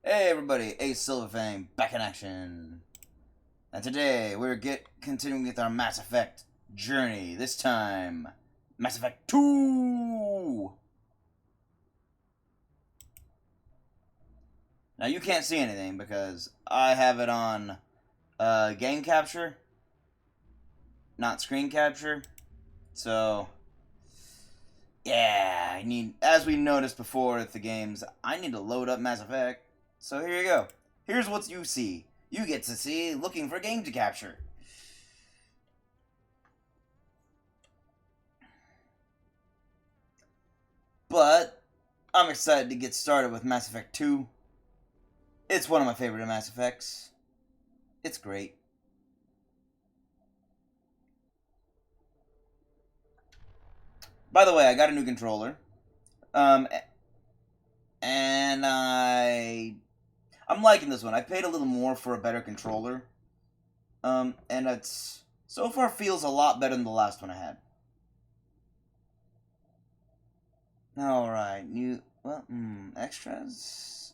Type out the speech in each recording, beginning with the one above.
Hey everybody, Fanng back in action. And today we're continuing with our Mass Effect journey. This time, Mass Effect 2! Now you can't see anything because I have it on game capture, not screen capture. So, yeah, as we noticed before at the games, I need to load up Mass Effect. So here you go. Here's what you see. You get to see looking for game to capture. But I'm excited to get started with Mass Effect 2. It's one of my favorite Mass Effects. It's great. By the way, I got a new controller. And I'm liking this one. I paid a little more for a better controller. And it's so far feels a lot better than the last one I had. Alright, extras,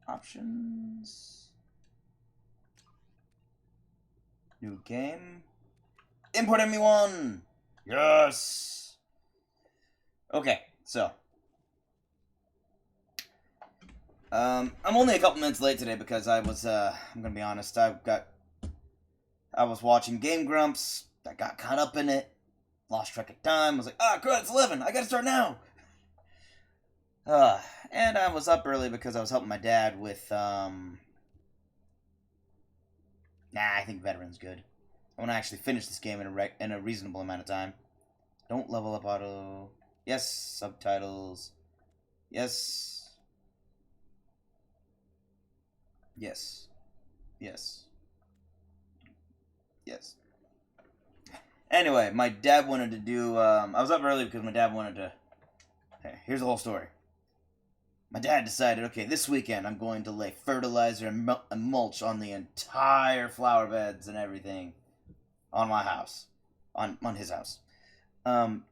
options, new game, import ME1! Yes! Okay, so. I'm only a couple minutes late today because I'm gonna be honest, I was watching Game Grumps, I got caught up in it, lost track of time, I was like, crud, it's 11, I gotta start now! And I was up early because I was helping my dad with, I think Veteran's good. I want to actually finish this game in a reasonable amount of time. Don't level up auto. Yes, subtitles. Yes. Yes. Yes. Yes. Anyway, my dad wanted to do, I was up early because my dad wanted to, here's the whole story. My dad decided, okay, this weekend I'm going to lay fertilizer and mulch on the entire flower beds and everything on my house, on his house. And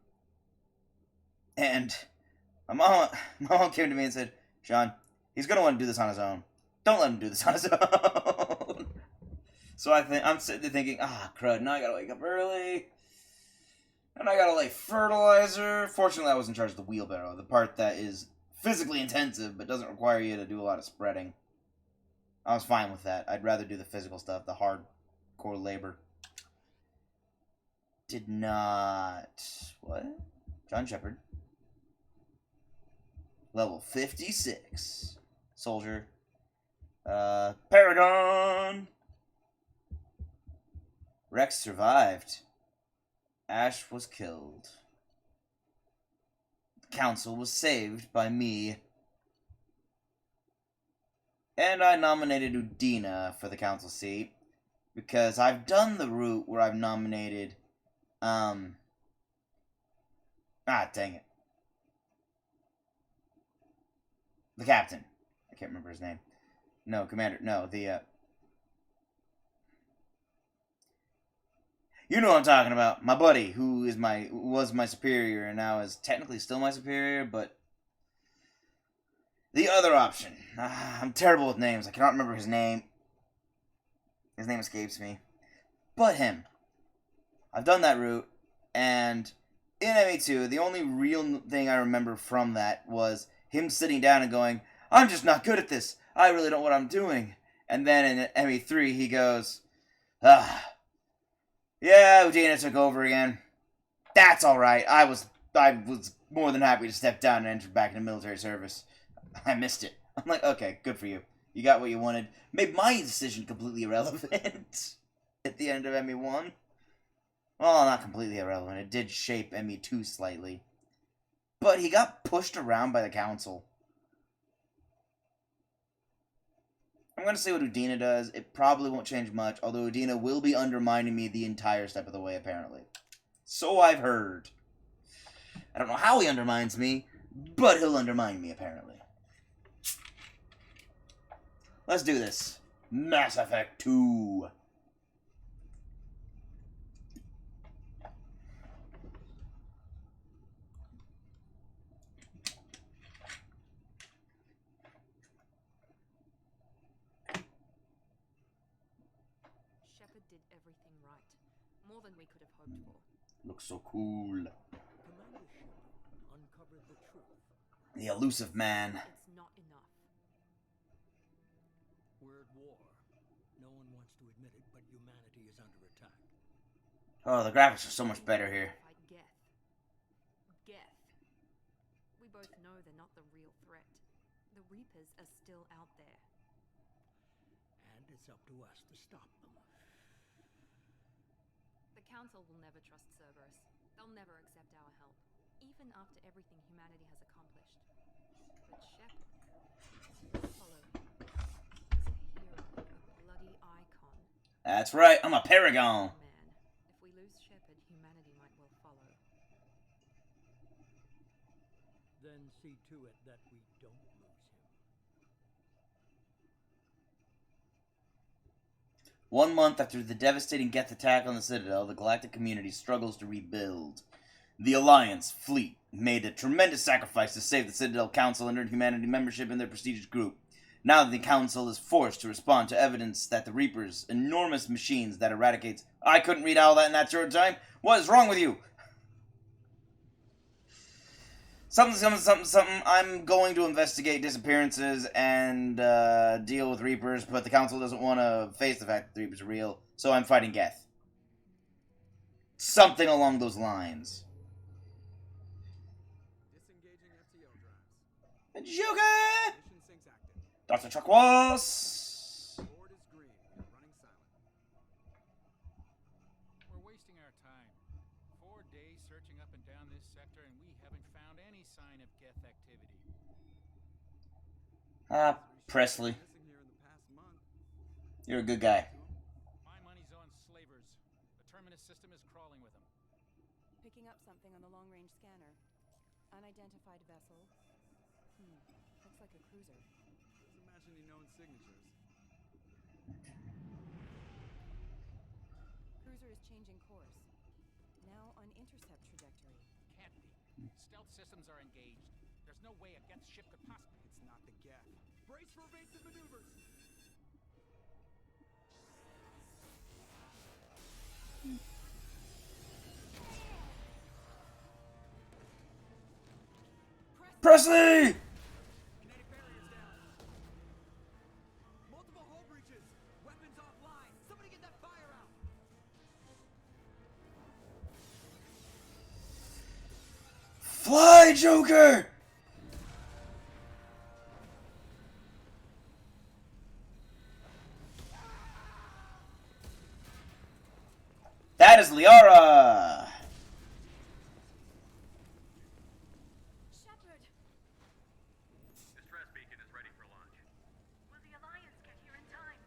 my mom came to me and said, Sean, he's going to want to do this on his own. Don't let him do this on his own. So I'm sitting there thinking, crud, now I gotta wake up early. And I gotta lay fertilizer. Fortunately, I was in charge of the wheelbarrow, the part that is physically intensive, but doesn't require you to do a lot of spreading. I was fine with that. I'd rather do the physical stuff, the hardcore labor. Did not... What? John Shepard. Level 56. Soldier. Paragon! Rex survived. Ash was killed. The council was saved by me. And I nominated Udina for the council seat. Because I've done the route where I've nominated... dang it. The captain. I can't remember his name. No, commander. No, the, You know what I'm talking about. My buddy, who was my superior and now is technically still my superior, but... The other option. I'm terrible with names. I cannot remember his name. His name escapes me. But him. I've done that route, and in ME2, the only real thing I remember from that was him sitting down and going, I'm just not good at this. I really don't know what I'm doing. And then in ME3, he goes, yeah, Udina took over again. That's alright. I was more than happy to step down and enter back into military service. I missed it. I'm like, okay, good for you. You got what you wanted. Made my decision completely irrelevant at the end of ME1. Well, not completely irrelevant. It did shape ME2 slightly. But he got pushed around by the council. I'm going to say what Udina does. It probably won't change much, although Udina will be undermining me the entire step of the way, apparently. So I've heard. I don't know how he undermines me, but he'll undermine me, apparently. Let's do this. Mass Effect 2. did everything right. More than we could have hoped for. Looks so cool. Commander Shepard uncovered the truth. The elusive man. It's not enough. We're at war. No one wants to admit it, but humanity is under attack. Oh, the graphics are so much better here. Fight Geth. Geth. We both know they're not the real threat. The Reapers are still out there. And it's up to us to stop them. The Council will never trust Cerberus. They'll never accept our help, even after everything humanity has accomplished. But Shepard, follow him. He's a hero, a bloody icon. That's right, I'm a paragon. Man, if we lose Shepard, humanity might well follow. Then see to it that we don't lose him. 1 month after the devastating Geth attack on the Citadel, the galactic community struggles to rebuild. The Alliance fleet made a tremendous sacrifice to save the Citadel Council and earn humanity membership in their prestigious group. Now the Council is forced to respond to evidence that the Reapers, enormous machines that eradicates... I couldn't read all that in that short time. What is wrong with you? Something. I'm going to investigate disappearances and deal with Reapers, but the Council doesn't want to face the fact that the Reapers are real, so I'm fighting Geth. Something along those lines. Disengaging Ftl drives. Joker! Mission syncs active. Dr. Chakwas! Board is green. Running silent. We're wasting our time. 4 days searching up and down this sector, and we haven't found any sign of Geth activity. Presley. Missing here in the past month. You're a good guy. My money's on slavers. The Terminus system is crawling with them. Picking up something on the long-range scanner. Unidentified vessel. Looks like a cruiser. Doesn't match any known signatures. Cruiser is changing course. Now on intercept trajectory. Can't be. Stealth systems are engaged. There's no way a Geth ship could possibly... It's not the Geth. Brace for evasive maneuvers. Presley! Kinetic barriers down. Multiple hull breaches. Weapons offline. Somebody get that fire out. Fly, Joker! That is Liara! Shepard! Distress beacon is ready for launch. Will the Alliance get here in time?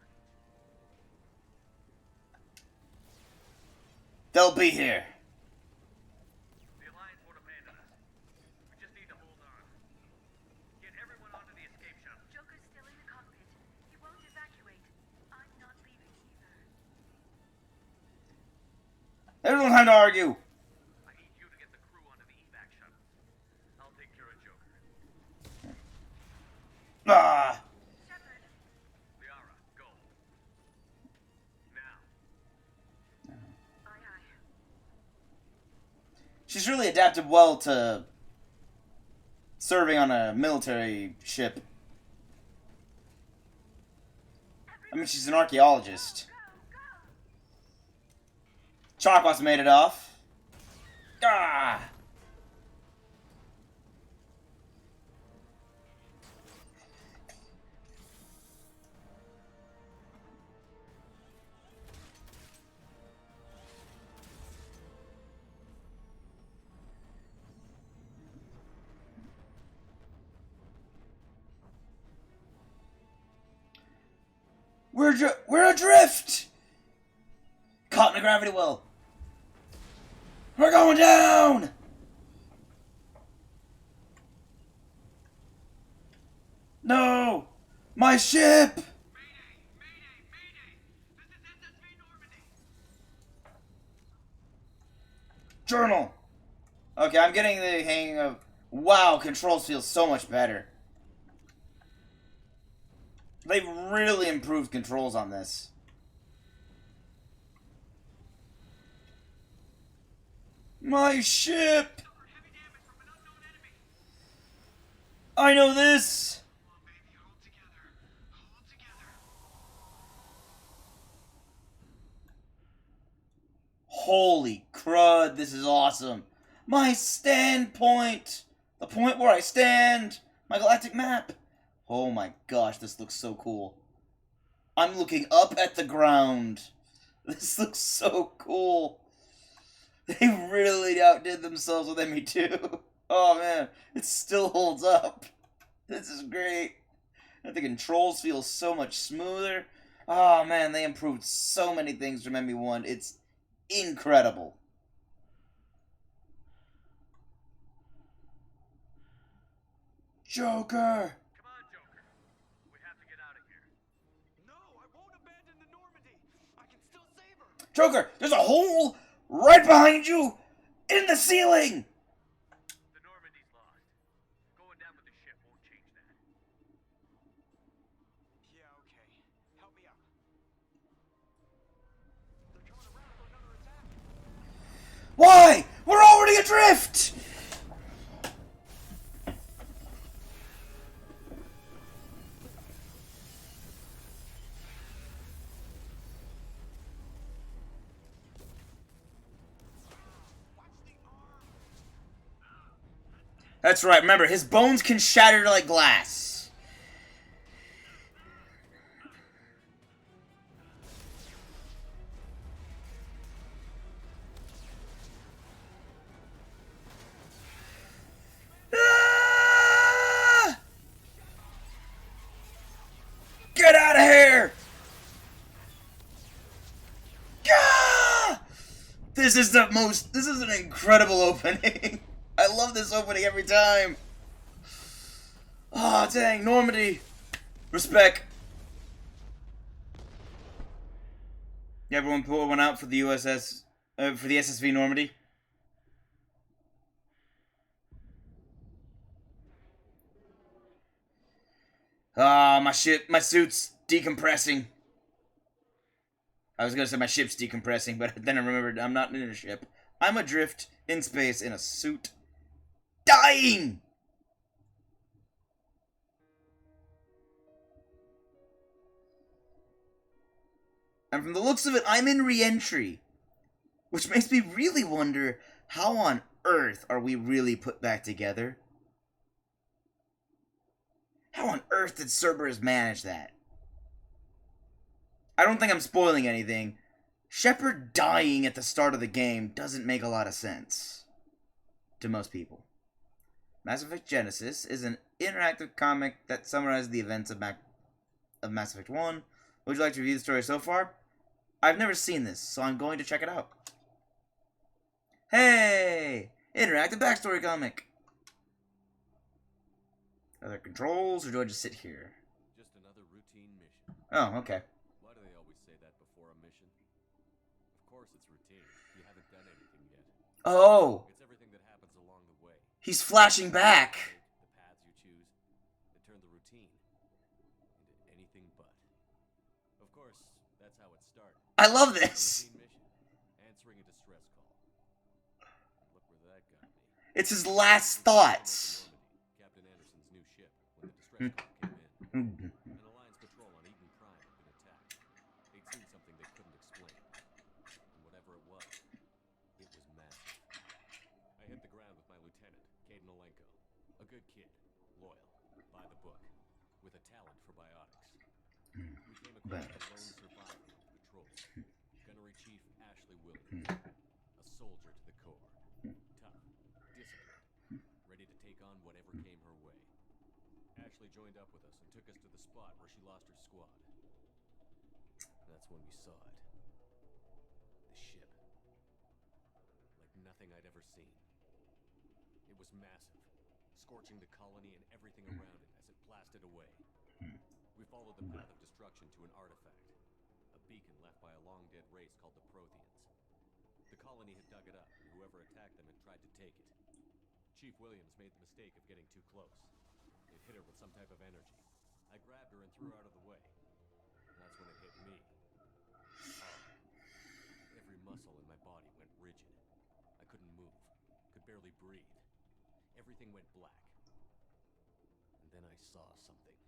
They'll be here. The Alliance won't abandon us. We just need to hold on. Get everyone onto the escape shuttle. Joker's still in the cockpit. He won't evacuate. I'm not leaving either. There's no time to argue. I need you to get the crew onto the evac shuttle. I'll take care of Joker. Ah! Shepard! Liara, go. Now. Aye, aye. She's really adapted well to serving on a military ship. I mean, she's an archaeologist. Chakwas made it off. Ah! We're adrift! Caught in a gravity well. We're going down! No! My ship! Mayday! Mayday! Mayday! This is SSV Normandy! Journal! Okay, I'm getting the hang of... Wow, controls feel so much better. They've really improved controls on this. My ship! I know this! Holy crud, this is awesome. My stand point! The point where I stand! My galactic map! Oh my gosh, this looks so cool. I'm looking up at the ground. This looks so cool. They really outdid themselves with ME2. Oh man, it still holds up. This is great. And the controls feel so much smoother. Oh man, they improved so many things from ME1. It's incredible. Joker! Come on, Joker. We have to get out of here. No, I won't abandon the Normandy. I can still save her. Joker, there's a hole right behind you in the ceiling! The Normandy's lost. Going down with the ship won't change that. Yeah, okay. Help me out. They're coming around for another attack. Why? We're already adrift! That's right, remember, his bones can shatter like glass. Ah! Get out of here! Ah! This is an incredible opening. I love this opening every time. Ah, oh, dang, Normandy. Respect. Yeah, everyone pull one out for the USS, for the SSV Normandy. Ah, my suit's decompressing. I was gonna say my ship's decompressing, but then I remembered I'm not in a ship. I'm adrift in space in a suit. Dying! And from the looks of it, I'm in re-entry. Which makes me really wonder, how on earth are we really put back together? How on earth did Cerberus manage that? I don't think I'm spoiling anything. Shepard dying at the start of the game doesn't make a lot of sense. To most people. Mass Effect Genesis is an interactive comic that summarizes the events of Mass Effect 1. Would you like to review the story so far? I've never seen this, so I'm going to check it out. Hey! Interactive backstory comic! Are there controls, or do I just sit here? Just another routine mission. Oh, okay. Why do they always say that before a mission? Of course it's routine. You haven't done anything yet. Oh! It's everything that happens along the way. He's flashing back! The paths you choose that turn the routine into anything but. Of course, that's how it started. I love this! Routine mission, answering a distress call. Look where that got me. It's his last thoughts. Normandy, Captain Anderson's new ship, when the distress call came in. An Alliance patrol on Eden Prime had been attacked. They'd seen something they couldn't explain. And whatever it was massive. I hit the ground with my lieutenant, Caden Olenko. A good kid, loyal, by the book, with a talent for biotics. We came across a lone survivor of the patrol, Gunnery Chief Ashley Williams. A soldier to the core. Tough, disciplined, ready to take on whatever came her way. Ashley joined up with us and took us to the spot where she lost her squad. That's when we saw it. The ship. Like nothing I'd ever seen. It was massive, scorching the colony and everything around it as it blasted away. We followed the path of destruction to an artifact, a beacon left by a long-dead race called the Protheans. The colony had dug it up, and whoever attacked them had tried to take it. Chief Williams made the mistake of getting too close. It hit her with some type of energy. I grabbed her and threw her out of the way. That's when it hit me. Every muscle in my body went rigid. I couldn't move. barely breathe. Everything went black. And then I saw something.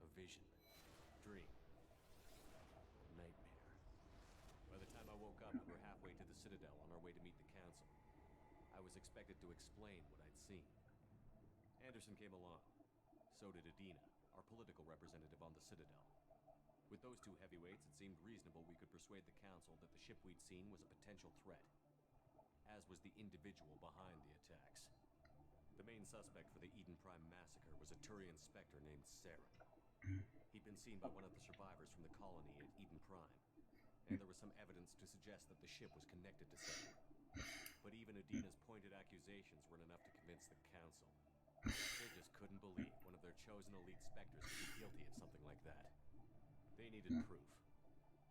A vision. Dream. Nightmare. By the time I woke up, we were halfway to the Citadel on our way to meet the Council. I was expected to explain what I'd seen. Anderson came along. So did Adina, our political representative on the Citadel. With those two heavyweights, it seemed reasonable we could persuade the Council that the ship we'd seen was a potential threat, as was the individual behind the attacks. The main suspect for the Eden Prime massacre was a Turian Spectre named Saren. He'd been seen by one of the survivors from the colony at Eden Prime, and there was some evidence to suggest that the ship was connected to Saren. But even Adina's pointed accusations weren't enough to convince the Council. They just couldn't believe one of their chosen elite Spectres could be guilty of something like that. They needed proof,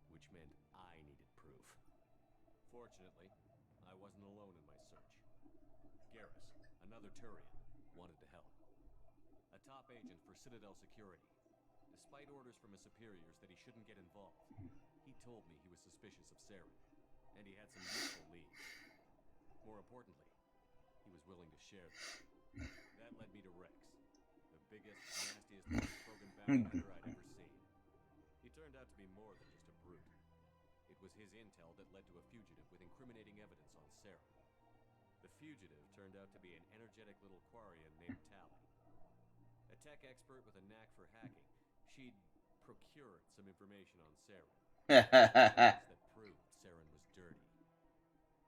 which meant I needed proof. Fortunately, I wasn't alone in my search. Garrus, another Turian, wanted to help. A top agent for Citadel Security. Despite orders from his superiors that he shouldn't get involved, he told me he was suspicious of Saren, and he had some useful leads. More importantly, he was willing to share them. That led me to Rex, the biggest, nastiest Krogan bounty hunter I'd ever seen. He turned out to be more than just a brute. It was his intel that led to a fugitive with incriminating evidence on Saren. The fugitive turned out to be an energetic little Quarian named Tally. A tech expert with a knack for hacking, she'd procured some information on Saren. That proved Saren was dirty.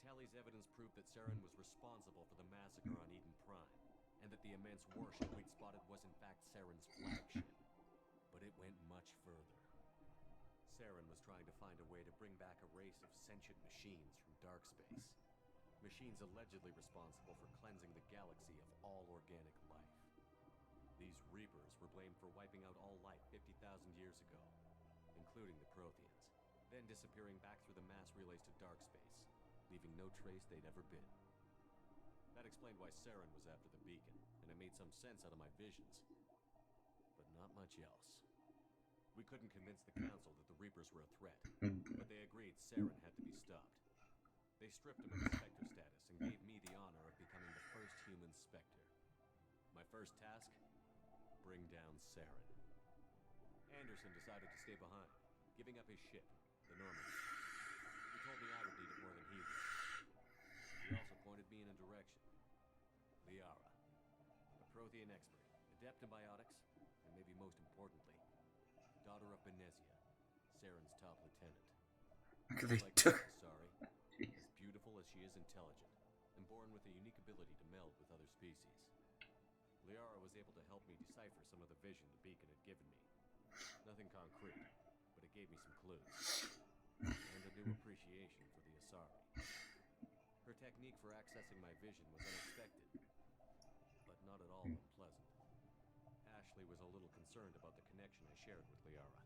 Tally's evidence proved that Saren was responsible for the massacre on Eden Prime, and that the immense warship we'd spotted was in fact Saren's flagship. But it went much further. Saren was trying to find a way to bring back a race of sentient machines from dark space. Machines allegedly responsible for cleansing the galaxy of all organic life. These Reapers were blamed for wiping out all life 50,000 years ago, including the Protheans, then disappearing back through the mass relays to dark space, leaving no trace they'd ever been. That explained why Saren was after the beacon, and it made some sense out of my visions. But not much else. We couldn't convince the Council that the Reapers were a threat, but they agreed Saren had to be stopped. They stripped him of his Spectre status and gave me the honor of becoming the first human Spectre. My first task? Bring down Saren. Anderson decided to stay behind, giving up his ship, the Normandy. He told me I would need it more than he would. He also pointed me in a direction. Liara, a Prothean expert, adept in biotics, and maybe most importantly, daughter of Benezia, Saren's top lieutenant. They Like took. sorry, as beautiful as she is intelligent, and born with a unique ability to meld with other species. Liara was able to help me decipher some of the vision the beacon had given me. Nothing concrete, but it gave me some clues. And a new appreciation for the Asari. Her technique for accessing my vision was unexpected, but not at all unpleasant. Ashley was a little concerned about the connection I shared with Liara.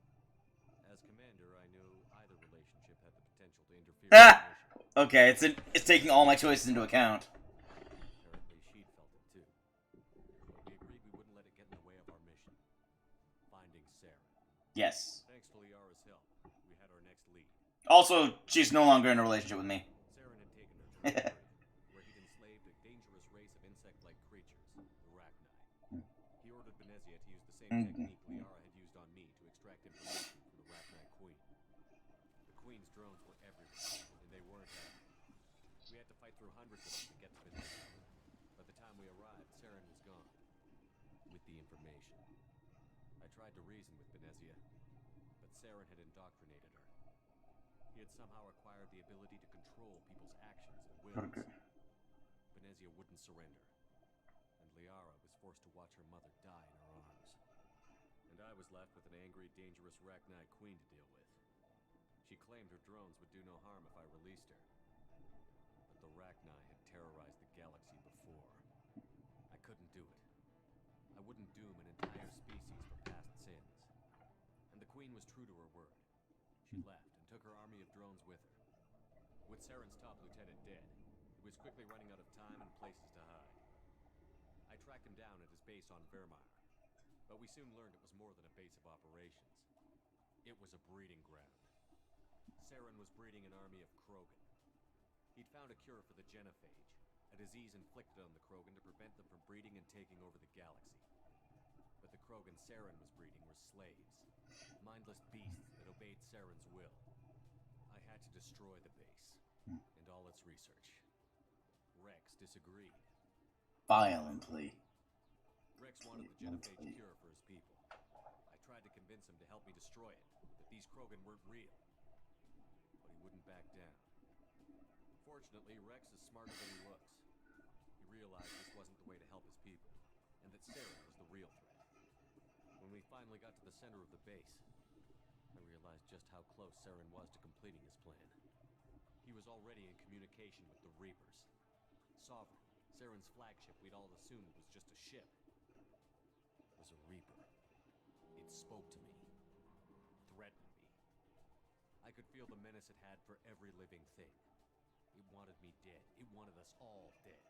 As commander, I knew either relationship had the potential to interfere with the mission. Okay, it's taking all my choices into account. Apparently she'd felt it too. But we agreed we wouldn't let it get in the way of our mission. Finding Saren. Yes. Thanks to Liara's help, we had our next lead. Also, she's no longer in a relationship with me. Saren had taken her to Normandy, where he'd enslaved a dangerous race of insect-like creatures, the Rachni. He ordered Benezia to use the same technique Liara had used on me to extract information from the Rachni Queen. The Queen's drones were everywhere, and they weren't happy. We had to fight through hundreds of them to get to Benezia. By the time we arrived, Saren was gone. With the information. I tried to reason with Benezia, but Saren had indoctrinated her. He had somehow acquired the ability to control people's actions and wills. Benezia wouldn't surrender, and Liara was forced to watch her mother die in her arms. And I was left with an angry, dangerous Rachni Queen to deal with. She claimed her drones would do no harm if I released her. But the Rachni had terrorized the galaxy before. I couldn't do it. I wouldn't doom an entire species for past sins. And the Queen was true to her word. She left and took her army of drones with her. With Saren's top lieutenant dead, he was quickly running out of time and places to hide. I tracked him down at his base on Vermeer, but we soon learned it was more than a base of operations. It was a breeding ground. Saren was breeding an army of Krogan. He'd found a cure for the genophage, a a disease inflicted on the Krogan to prevent them from breeding and taking over the galaxy. But the Krogan Saren was breeding were slaves, mindless beasts that obeyed Saren's will. I had to destroy the base and all its research. Rex disagreed. Violently. Rex wanted the genophage cure for his people. I tried to convince him to help me destroy it, that these Krogan weren't real. But he wouldn't back down. Fortunately, Rex is smarter than he looks. He realized this wasn't the way to help his people, and that Saren was the real threat. When we finally got to the center of the base, I realized just how close Saren was to completing his plan. He was already in communication with the Reapers. Sovereign, Saren's flagship we'd all assumed was just a ship, was a Reaper. It spoke to me, threatened me. I could feel the menace it had for every living thing. It wanted me dead. It wanted us all dead.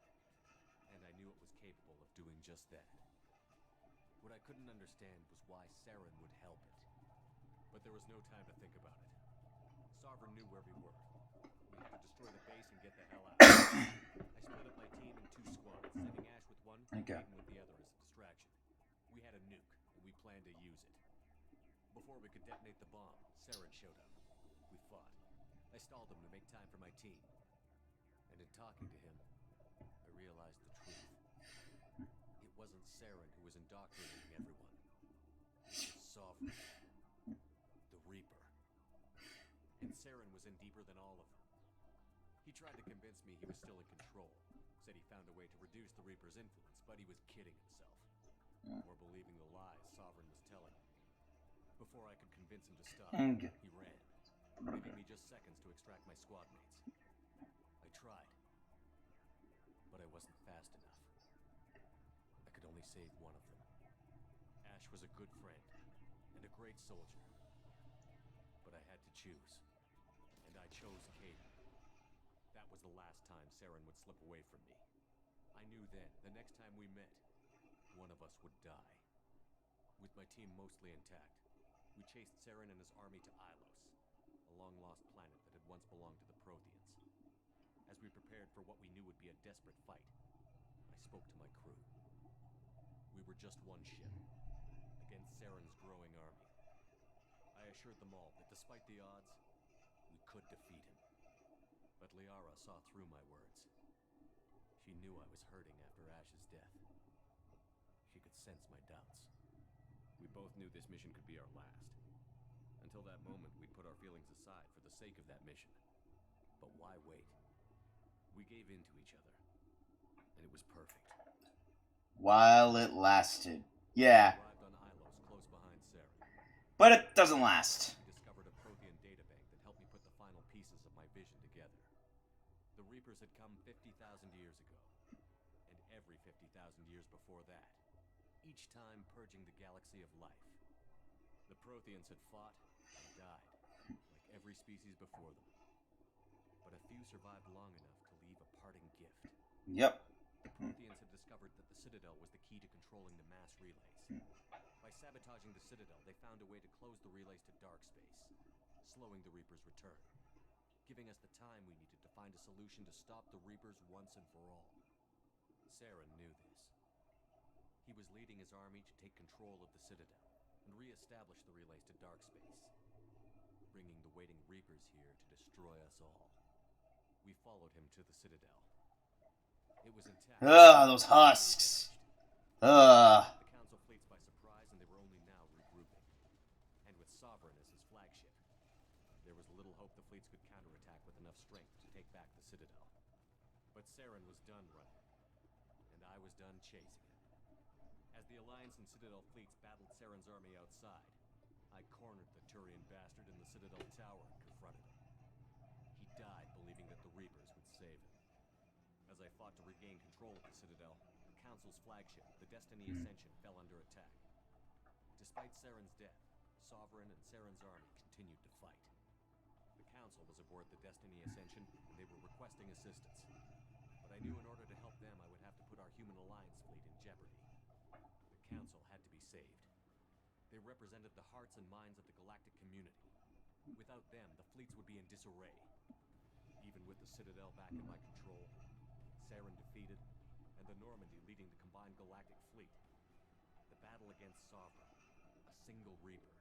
And I knew it was capable of doing just that. What I couldn't understand was why Saren would help it. But there was no time to think about it. Sovereign knew where we were. We had to destroy the base and get the hell out. I split up my team in 2 squads, sending Ash with one and Okay. Aiden with the other as a distraction. We had a nuke, and we planned to use it. Before we could detonate the bomb, Saren showed up. We fought. I stalled him to make time for my team. And in talking to him, I realized the truth. It wasn't Saren who was indoctrinating everyone. It was Sovereign. The Reaper. And Saren was in deeper than all of them. He tried to convince me he was still in control. Said he found a way to reduce the Reaper's influence, but he was kidding himself. Or believing the lies Sovereign was telling him. Before I could convince him to stop, he ran, leaving me just seconds to extract my squad mates. I tried, but I wasn't fast enough. I could only save one of them. Ash was a good friend and a great soldier, but I had to choose, and I chose Caden. That was the last time Saren would slip away from me. I knew then, the next time we met, one of us would die. With my team mostly intact, we chased Saren and his army to Ilos, a long-lost planet that had once belonged to the Protheans. As we prepared for what we knew would be a desperate fight, I spoke to my crew. We were just one ship, against Saren's growing army. I assured them all that despite the odds, we could defeat him. But Liara saw through my words. She knew I was hurting after Ash's death. She could sense my doubts. We both knew this mission could be our last. Until that moment, we'd put our feelings aside for the sake of that mission. But why wait? We gave in to each other, and it was perfect. While it lasted. Yeah. We arrived on Ilos, close behind Saren. But it doesn't last. We discovered a Prothean databank that helped me put the final pieces of my vision together. The Reapers had come 50,000 years ago, and every 50,000 years before that, each time purging the galaxy of life. The Protheans had fought and died, like every species before them. But a few survived long enough to leave a parting gift. Yep. The Protheans had discovered that the Citadel was the key to controlling the mass relays. By sabotaging the Citadel, they found a way to close the relays to dark space, slowing the Reapers' return, giving us the time we needed to find a solution to stop the Reapers once and for all. Saren knew this. He was leading his army to take control of the Citadel and re-establish the relays to dark space, bringing the waiting Reapers here to destroy us all. We followed him to the Citadel. It was intact. Ugh, those husks. Ugh. The Council fleets by surprise, and they were only now regrouping. And with Sovereign as his flagship, there was little hope the fleets could counterattack with enough strength to take back the Citadel. But Saren was done running, and I was done chasing him. As the Alliance and Citadel fleets battled Saren's army outside, I cornered the Turian bastard in the Citadel tower and confronted him. He died believing that the Reapers would save him. As I fought to regain control of the Citadel, the Council's flagship, the Destiny Ascension, fell under attack. Despite Saren's death, Sovereign and Saren's army continued to fight. The Council was aboard the Destiny Ascension, and they were requesting assistance. But I knew in order to help them, I would have to put our Human Alliance fleet in jeopardy. The Council had to be saved. They represented the hearts and minds of the galactic community. Without them, the fleets would be in disarray. Even with the Citadel back in my control, Saren defeated, and the Normandy leading the combined galactic fleet, the battle against Sovereign, a single Reaper,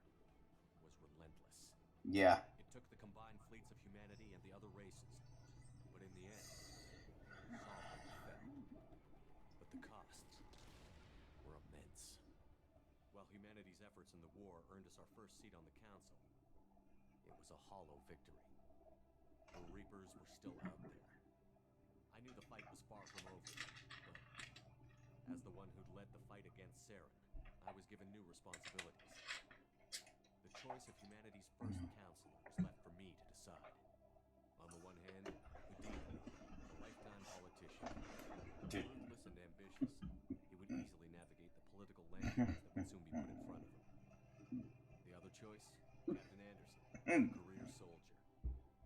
was relentless. Yeah. It took the combined fleets of humanity and the other races, but in the end, Sovereign fell. But the costs were immense. While humanity's efforts in the war earned us our first seat on the Council, it was a hollow victory. The Reapers were still out there. I knew the fight was far from over, but as the one who'd led the fight against Saren, I was given new responsibilities. The choice of humanity's first counselor was left for me to decide. On the one hand, Udina, a lifetime politician. Ruthless and ambitious, he would easily navigate the political landmines that would soon be put in front of him. The other choice, Captain Anderson, a career soldier.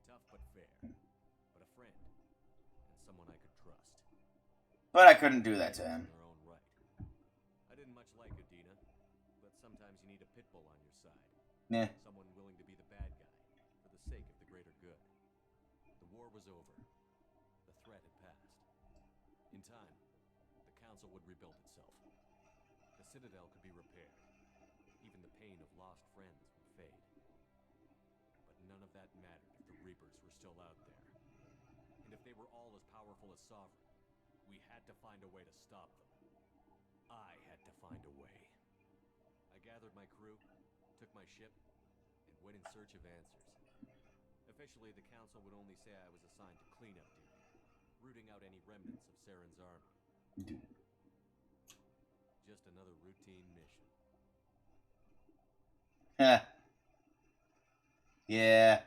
Tough but fair, but a friend, and someone I could trust. But I couldn't do that to him. In their own right. I didn't much like Udina, but sometimes you need a pit bull on your side. Yeah. Someone willing to be the bad guy, for the sake of the greater good. The war was over. The threat had passed. In time, the Council would rebuild itself. The Citadel could be repaired. Even the pain of lost friends would fade. But none of that mattered if the Reapers were still out there. And if they were all as powerful as Sovereign, we had to find a way to stop them. I had to find a way. I gathered my crew, took my ship, and went in search of answers. Officially, the Council would only say I was assigned to cleanup duty, rooting out any remnants of Saren's army. Just another routine mission. Yeah.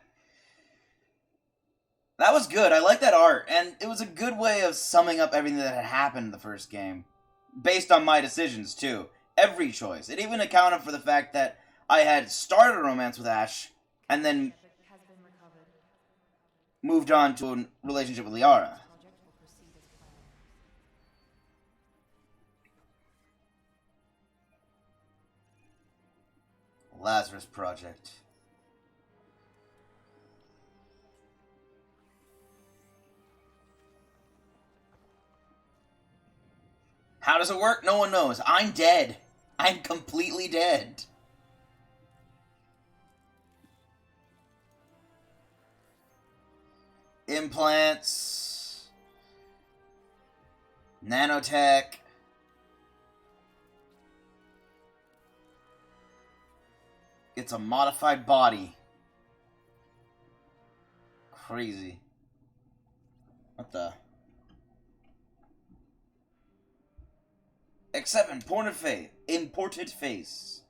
That was good. I like that art, and it was a good way of summing up everything that had happened in the first game. Based on my decisions, too. Every choice. It even accounted for the fact that I had started a romance with Ash, and then Shepard has been recovered. moved on to a relationship with Liara. Project will proceed as planned. Lazarus Project. How does it work? No one knows. I'm dead. I'm completely dead. Implants. Nanotech. It's a modified body. Crazy. What the? Except imported face.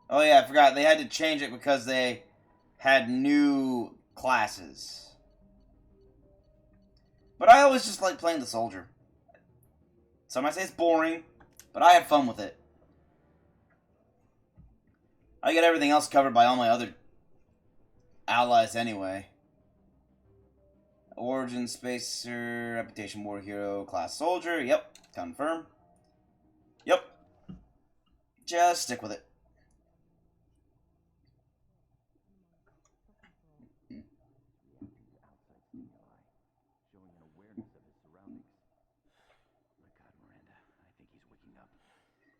Oh yeah, I forgot. They had to change it because they had new classes. But I always just like playing the soldier. Some might say it's boring, but I have fun with it. I get everything else covered by all my other allies anyway. Origin Spacer, Reputation War Hero, Class Soldier. Yep, confirm. Yep. Just stick with it.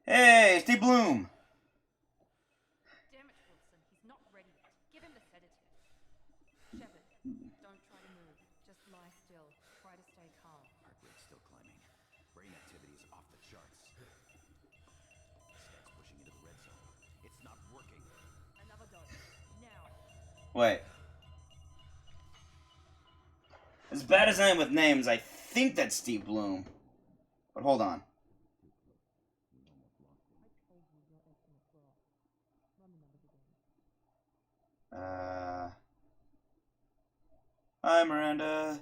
Hey, Steve Bloom. Damn it, Wilson. He's not ready yet. Give him the sedative. Shepard, don't try to move. Just lie still. Try to stay calm. Heart rate's still climbing. Brain activity is off the charts. Stats pushing into the red zone. It's not working. Another dose. Now. Wait. As bad as I am with names, I think that's Steve Bloom. But hold on. Hi, Miranda.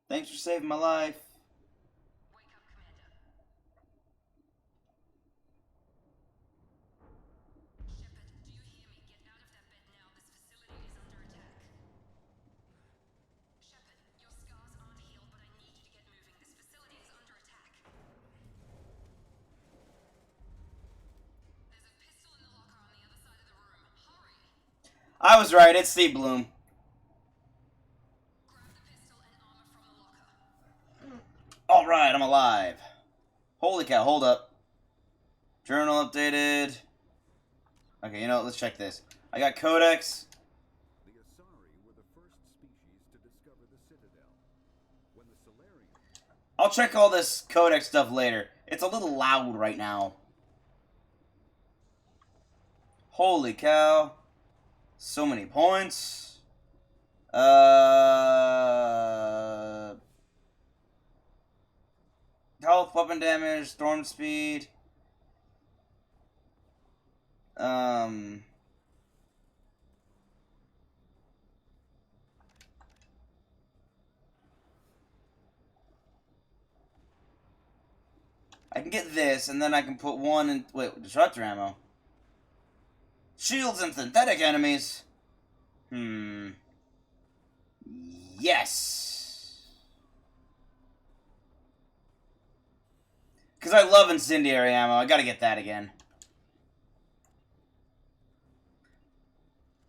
Thanks for saving my life. Wake up, Commander. Shepard, do you hear me? Get out of that bed now. This facility is under attack. Shepard, your scars aren't healed, but I need you to get moving. This facility is under attack. There's a pistol in the locker on the other side of the room. Hurry! I was right. It's Steve Bloom. All right, I'm alive. Holy cow! Hold up. Journal updated. Okay, you know what? Let's check this. I got Codex. The Asari were the first species to discover the Citadel. When the Solarians... I'll check all this Codex stuff later. It's a little loud right now. Holy cow. So many points. Health, weapon damage, storm speed. I can get this, and then I can put one in... Wait, disruptor ammo. Shields and synthetic enemies. Yes. Because I love incendiary ammo. I gotta get that again.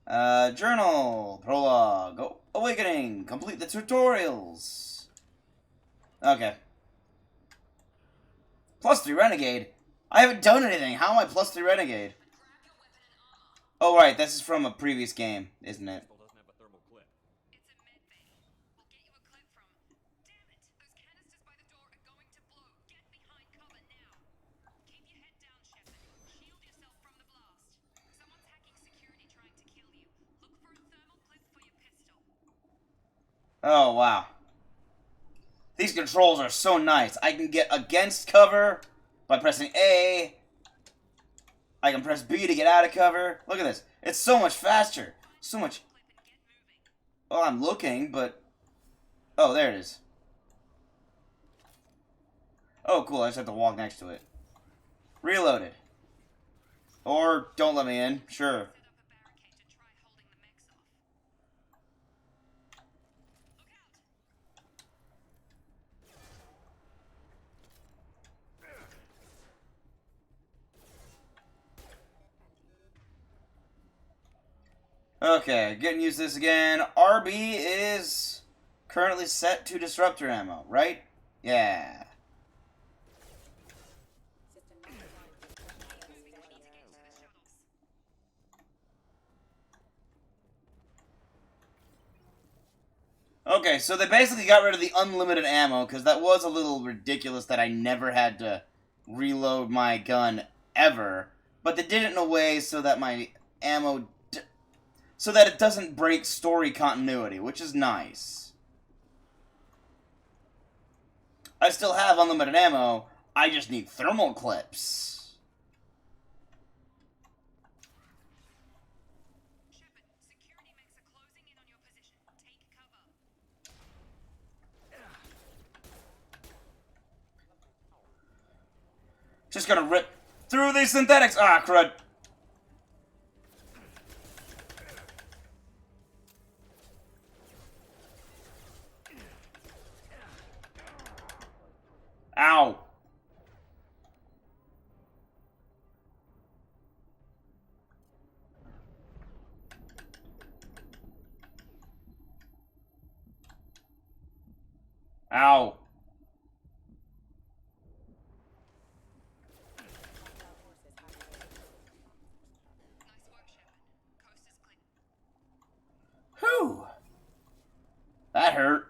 Journal. Prologue. Awakening. Complete the tutorials. Okay. +3 Renegade. I haven't done anything. How am I +3 Renegade? Oh, right. This is from a previous game, isn't it? Pistol doesn't have a thermal clip. It's a med bay. We'll get you a clip from. Damn it! Those canisters by the door are going to blow. Get behind cover now. Keep your head down, Shepard. Shield yourself from the blast. Someone's hacking security trying to kill you. Look for a thermal clip for your pistol. Oh, wow. These controls are so nice. I can get against cover by pressing A. I can press B to get out of cover. Look at this. It's so much faster. So much... Well, I'm looking, but... Oh, there it is. Oh, cool. I just have to walk next to it. Reloaded. Or don't let me in. Sure. Okay, getting used to this again. RB is currently set to disruptor ammo, right? Yeah. Okay, so they basically got rid of the unlimited ammo, because that was a little ridiculous that I never had to reload my gun ever. But they did it in a way so that my ammo... so that it doesn't break story continuity, which is nice. I still have unlimited ammo, I just need thermal clips. Shepard, security mechs are closing in on your position. Take cover. Just gonna rip through these synthetics. Ah, crud. Ow. Ow. Nice work, Shepard. Coast is clear. Whew. That hurt.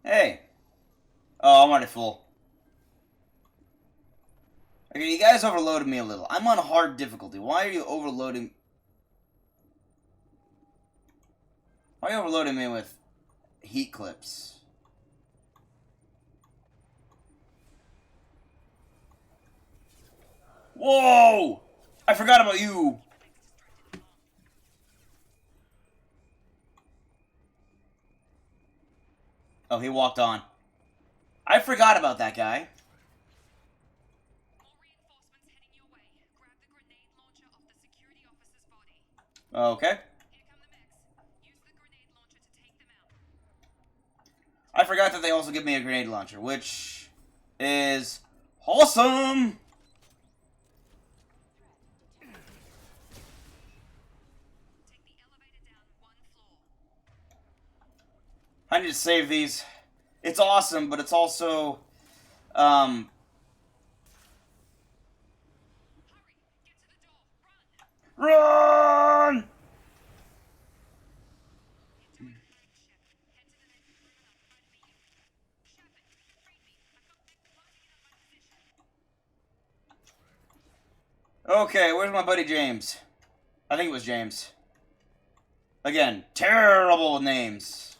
Hey. Oh, I'm already full. Okay, you guys overloaded me a little. I'm on hard difficulty. Why are you overloading... Why are you overloading me with heat clips? Whoa! I forgot about you! Oh, he walked on. I forgot about that guy. More reinforcements heading your way. Grab the grenade launcher off the security officer's body. Okay. Here come the mechs. Use the grenade launcher to take them out. I forgot that they also give me a grenade launcher, which is awesome! I need to save these. It's awesome, but it's also, run! Okay, where's my buddy James? I think it was James. Again, terrible names.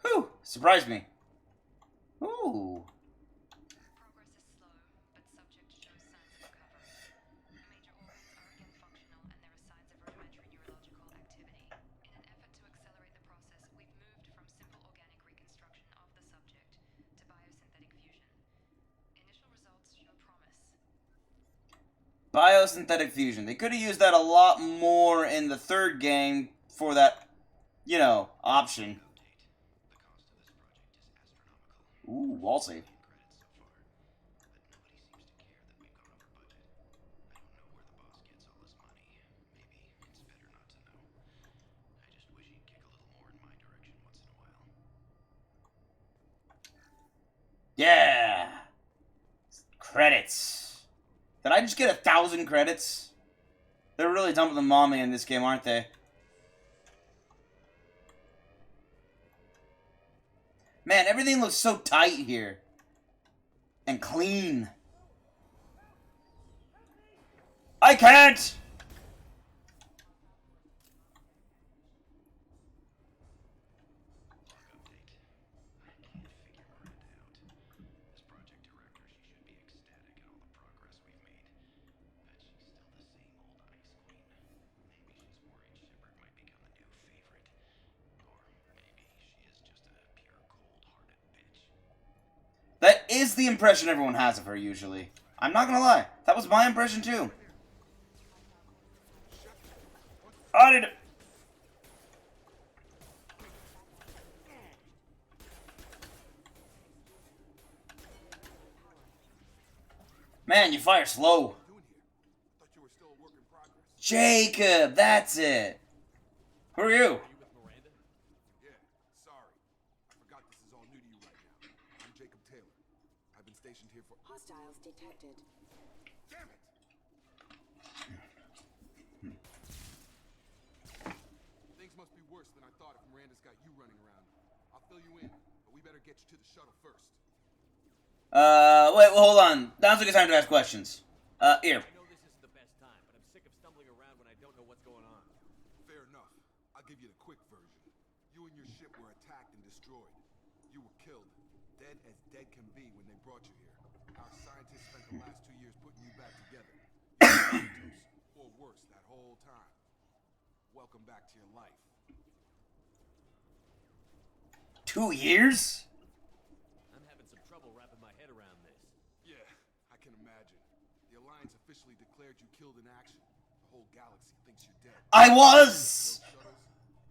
Whew, surprised me. Ooh. Progress is slow, but subject shows signs of recovery. Major organs are again functional, and there are signs of rudimentary neurological activity. In an effort to accelerate the process, we've moved from simple organic reconstruction of the subject to biosynthetic fusion. Initial results show promise. Biosynthetic fusion. They could have used that a lot more in the third game for that, you know, option. Ooh, wall save. Yeah! Credits. Did I just get 1,000 credits? They're really dumping the mommy in this game, aren't they? Man, everything looks so tight here. And clean. I can't! That is the impression everyone has of her, usually. I'm not gonna lie. That was my impression, too. I did. Man, you fire slow. Jacob, that's it. Who are you? Yeah, sorry. I forgot this is all new to you right now. I'm Jacob Taylor. I've been stationed here for... Hostiles detected. Damn it! Things must be worse than I thought if Miranda's got you running around. I'll fill you in, but we better get you to the shuttle first. Wait, well, hold on. Now's a good time to ask questions. Here. I know this isn't the best time, but I'm sick of stumbling around when I don't know what's going on. Fair enough. I'll give you the quick version. You and your ship were attacked and destroyed. You were killed, dead as dead can be when they brought you here. Our scientists spent the last 2 years putting you back together. Or worse, that whole time. Welcome back to your life. 2 years? I'm having some trouble wrapping my head around this. Yeah, I can imagine. The Alliance officially declared you killed in action. The whole galaxy thinks you're dead. I was! Those shuttles,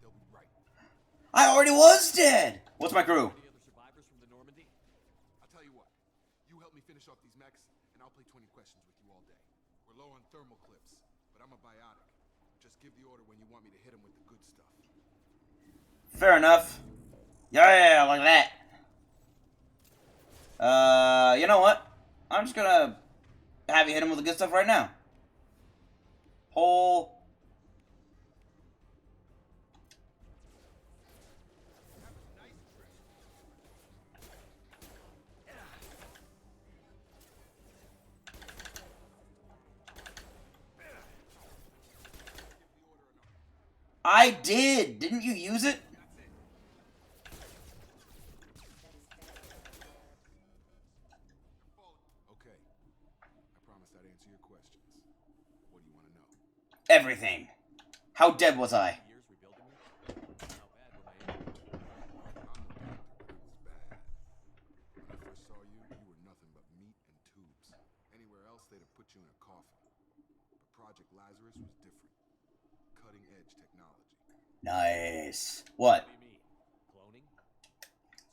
they'll be right. I already was dead! What's my crew? Any other survivors from the Normandy? I'll tell you what. You help me finish off these mechs, and I'll play 20 questions with you all day. We're low on thermal clips, but I'm a biotic. Just give the order when you want me to hit him with the good stuff. Fair enough. Yeah, like that. You know what? I'm just gonna have you hit him with the good stuff right now. Whole... I did! Didn't you use it? Okay. I promised I'd answer your questions. What do you want to know? Everything. How dead was I? Years rebuilding it? How bad were my injuries? I'm the doctor, but it was bad. When I first saw you, you were nothing but meat and tubes. Anywhere else, they'd have put you in a coffin. But Project Lazarus was different. Nice. What? What do you mean? Cloning?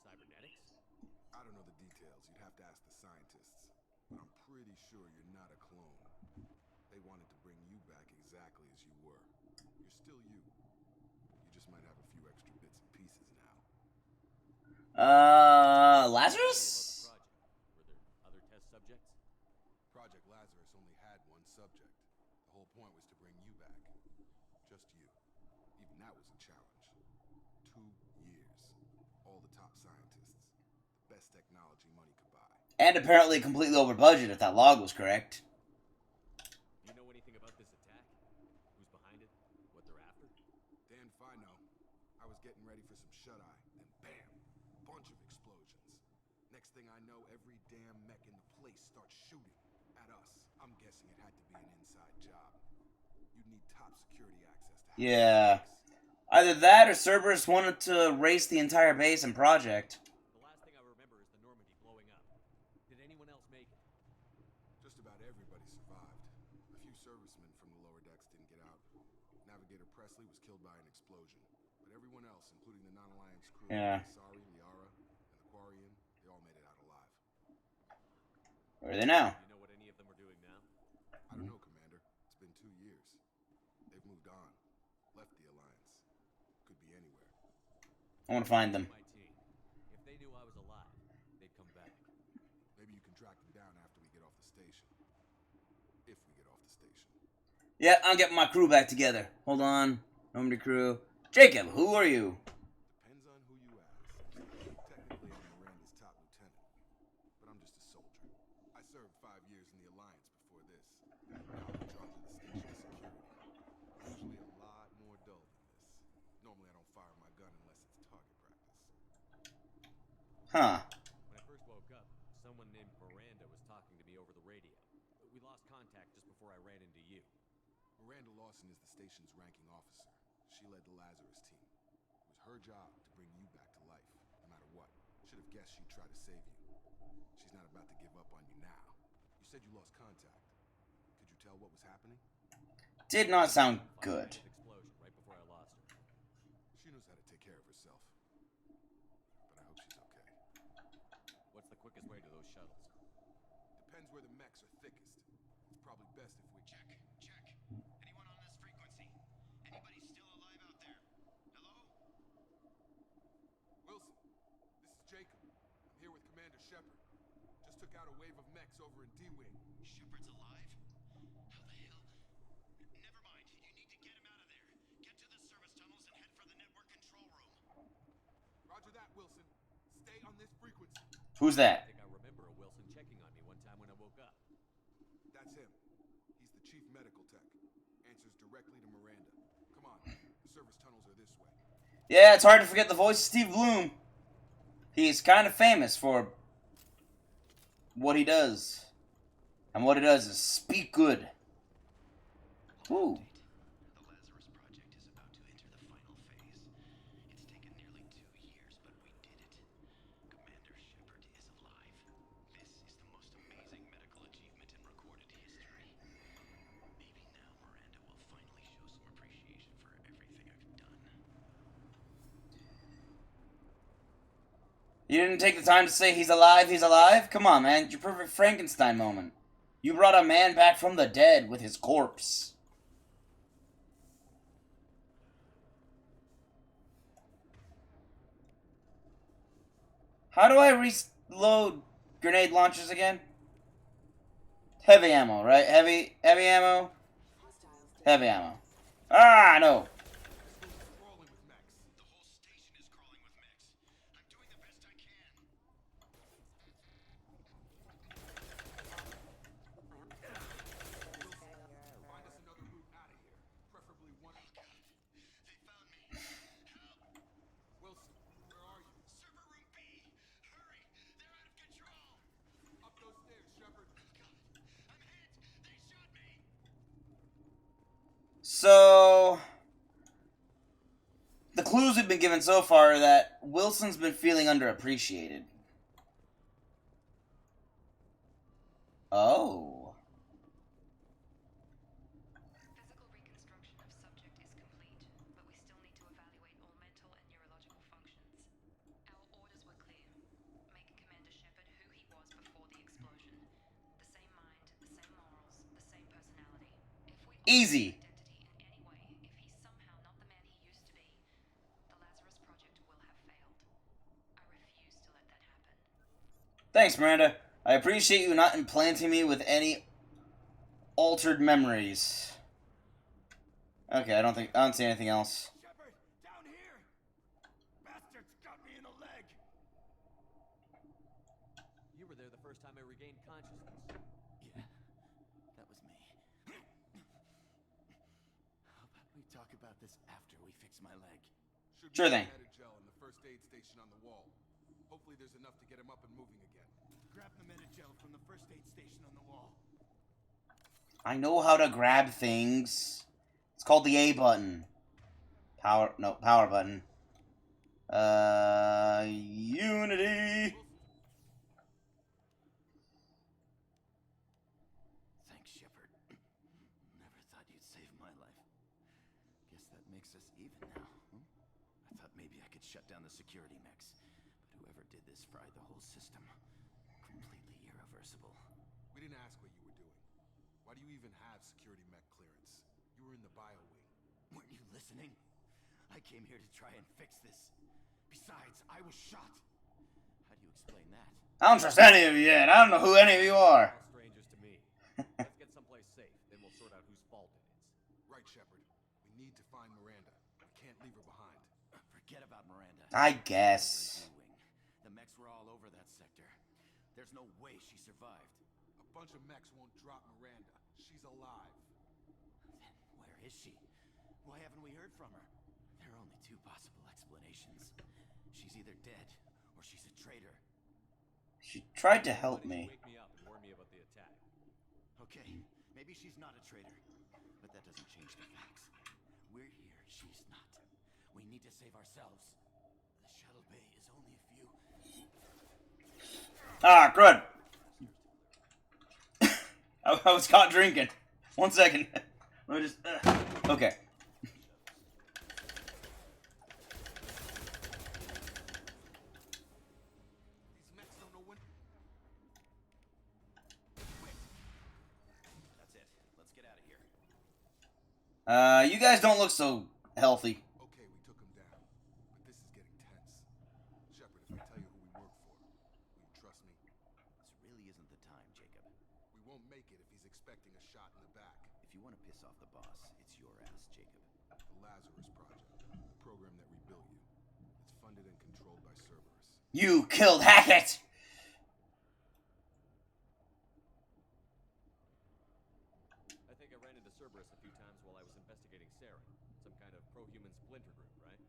Cybernetics? I don't know the details. You'd have to ask the scientists. But I'm pretty sure you're not a clone. They wanted to bring you back exactly as you were. You're still you. You just might have a few extra bits and pieces now. Lazarus? About the project. Were there other test subjects? Project Lazarus only had one subject. The whole point was to bring you back. Just you. Even that was a challenge. 2 years. All the top scientists. The best technology money could buy. And apparently completely over budget, if that log was correct. Do you know anything about this attack? Who's behind it? What they're after? Damn if I know. I was getting ready for some shut-eye, then bam! Bunch of explosions. Next thing I know, every damn mech in the place starts shooting at us. I'm guessing it had to be an inside job. You'd need top security access to have Yeah. this. Either that or Cerberus wanted to race the entire base and project. The last thing I remember is the Normandy blowing up. Did anyone else make it? Just about everybody survived. A few servicemen from the lower decks didn't get out. Navigator Presley was killed by an explosion. But everyone else, including the non-alliance crew, Yeah. Sari, Liara, and the Quarian, they all made it out alive. Where are they now? Do you know what any of them are doing now? I don't know, Commander. It's been 2 years. They've moved on. Left the Alliance. Could be anywhere. I want to find them. My team. If they knew I was alive, they'd come back. Maybe you can track them down after we get off the station. If we get off the station. Yeah, I'm getting my crew back together. Hold on. Normandy crew. Jacob, who are you? Depends on who you ask. Technically, I'm Miranda's top lieutenant. But I'm just a soldier. I served 5 years in the Alliance before this. Now I'm in charge of the station security. Usually a lot more dull than this. Normally I don't fire my gun unless it's target practice. Huh. When I first woke up, someone named Miranda was talking to me over the radio. We lost contact just before I ran into you. Miranda Lawson is the station's ranking officer. She led the Lazarus team. It was her job to bring you back to life, no matter what. Should have guessed she'd try to save you. She's not about to give up on you now. You said you lost contact. Could you tell what was happening? Did not sound good. Explosion right before I lost her. She knows how to take care of herself. But I hope she's okay. What's the quickest way to those shuttles? Depends where the mechs are thickest. It's probably best if we... Check. Anyone on this frequency? Anybody still alive out there? Hello? Wilson, this is Jacob. I'm here with Commander Shepard. Just took out a wave of mechs over in D-Wing. Shepard's alive? How the hell? Never mind. You need to get him out of there. Get to the service tunnels and head for the network control room. Roger that, Wilson. Stay on this frequency. Who's I that? think I remember a Wilson checking on me one time when I woke up. That's him. He's the chief medical tech. Answers directly to Miranda. Come on. The service tunnels are this way. Yeah, it's hard to forget the voice of Steve Bloom. He's kind of famous for what he does. And what he does is speak good. Ooh. The Lazarus project is about to enter the final phase. It's taken nearly 2 years, but we did it. Commander Shepard is alive. This is the most amazing medical achievement in recorded history. Maybe now Miranda will finally show some appreciation for everything I've done. You didn't take the time to say he's alive, he's alive? Come on, man. It's your perfect Frankenstein moment. You brought a man back from the dead with his corpse. How do I reload grenade launchers again? Heavy ammo, right? Heavy ammo? Heavy ammo. Ah, no. Crawling with mechs. The whole station is crawling with mechs. I'm doing the best I can. Find us another route out of here. Preferably one... They found me. Help! Wilson, where are you? Server room B! Hurry! They're out of control! Up those stairs, Shepard. I'm hit! They shot me! So, the clues we've been given so far are that Wilson's been feeling underappreciated. Oh. Physical reconstruction of subject is complete, but we still need to evaluate Easy. Identity in any way, if he's somehow not the man he used to be, the Lazarus Project will have failed. I refuse to let that happen. Thanks, Miranda. I appreciate you not implanting me with any altered memories. Okay, I don't see anything else. Shepard, down here! Bastards got me in the leg! You were there the first time I regained consciousness. Yeah, that was me. How about we talk about this after we fix my leg? Sure thing. Gel in the first aid station on the wall. Hopefully there's enough to get him up and moving again. Grab the Medi-gel from the first aid station on the wall. I know how to grab things. It's called the A button. Power button. Unity. Thanks, Shepard. Never thought you'd save my life. Guess that makes us even now. I thought maybe I could shut down the security mechs, but whoever did this fried the whole system. Completely irreversible. We didn't ask what you were doing. Why do you even have security mech clearance? You were in the bio wing. Weren't you listening? I came here to try and fix this. Besides, I was shot. How do you explain that? I don't trust any of you yet. I don't know who any of you are. All strangers to me. Let's get someplace safe, then we'll sort out whose fault it is. Right, Shepard. We need to find Miranda. We can't leave her behind. Forget about Miranda. I guess. The mechs were all over that sector. There's no way she survived. A bunch of mechs won't drop Miranda. She's alive. Then where is she? Why haven't we heard from her? There are only two possible explanations. She's either dead or she's a traitor. She tried to help Why didn't you me. wake me up and warn me about the attack? Okay, maybe she's not a traitor, but that doesn't change the facts. We're here, she's not. We need to save ourselves. The shuttle bay is only a few... Ah, good. I was caught drinking. 1 second. Let me just... Okay. These mechs don't know when... That's it. Let's get out of here. You guys don't look so healthy. Okay, we took him down. But this is getting tense. Shepard, if I tell you who we work for, will you trust me? This really isn't the time, Jacob. We won't make it if he's expecting a shot in the back. If you want to piss off the boss, it's your ass, Jacob. The Lazarus Project, the program that rebuilt you. It's funded and controlled by Cerberus. You killed Hackett! I think I ran into Cerberus a few times while I was investigating Sarah. Some kind of pro-human splinter group, right?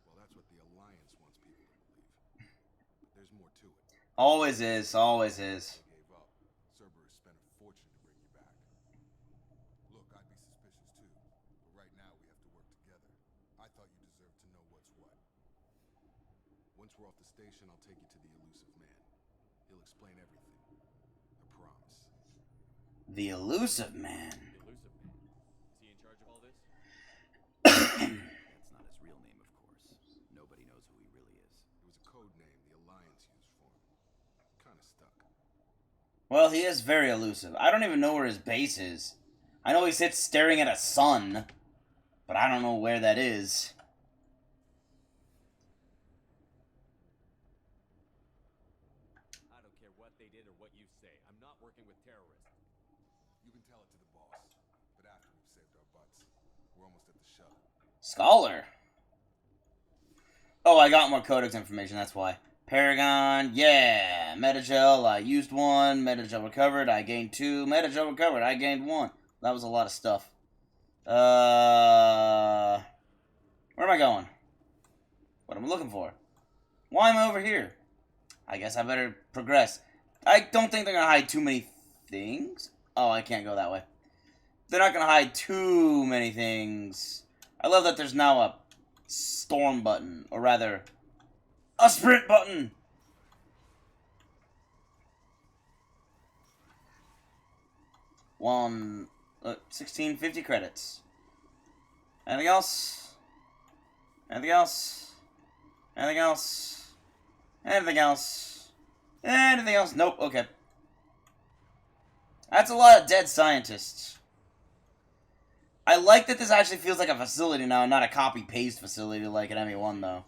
Well, that's what the Alliance wants people to believe. But there's more to it. Always is, always is. They gave up. Cerberus spent a fortune to bring you back. Look, I'd be suspicious too. But right now we have to work together. I thought you deserved to know what's what. Once we're off the station, I'll take you to the elusive man. He'll explain everything. I promise. The elusive man. The elusive man. Is he in charge of all this? That's not his real name, of course. Nobody knows who he really is. It was a code name the Alliance used for him. Kinda stuck. Well, he is very elusive. I don't even know where his base is. I know he sits staring at a sun, but I don't know where that is. I don't care what they did or what you say. I'm not working with terrorists. You can tell it to the boss. But after we've saved our butts, we're almost at the shuttle. Scholar. Oh, I got more codex information, that's why. Paragon, yeah. Metagel, I used 1. Metagel recovered, I gained 2. Metagel recovered, I gained 1. That was a lot of stuff. Where am I going? What am I looking for? Why am I over here? I guess I better progress. I don't think they're going to hide too many things. Oh, I can't go that way. They're not going to hide too many things. I love that there's now a storm button. Or rather, a sprint button. One, 1650 credits. Anything else? Anything else? Anything else? Anything else? Anything else? Nope, okay. That's a lot of dead scientists. I like that this actually feels like a facility now, not a copy-paste facility like an ME1, though.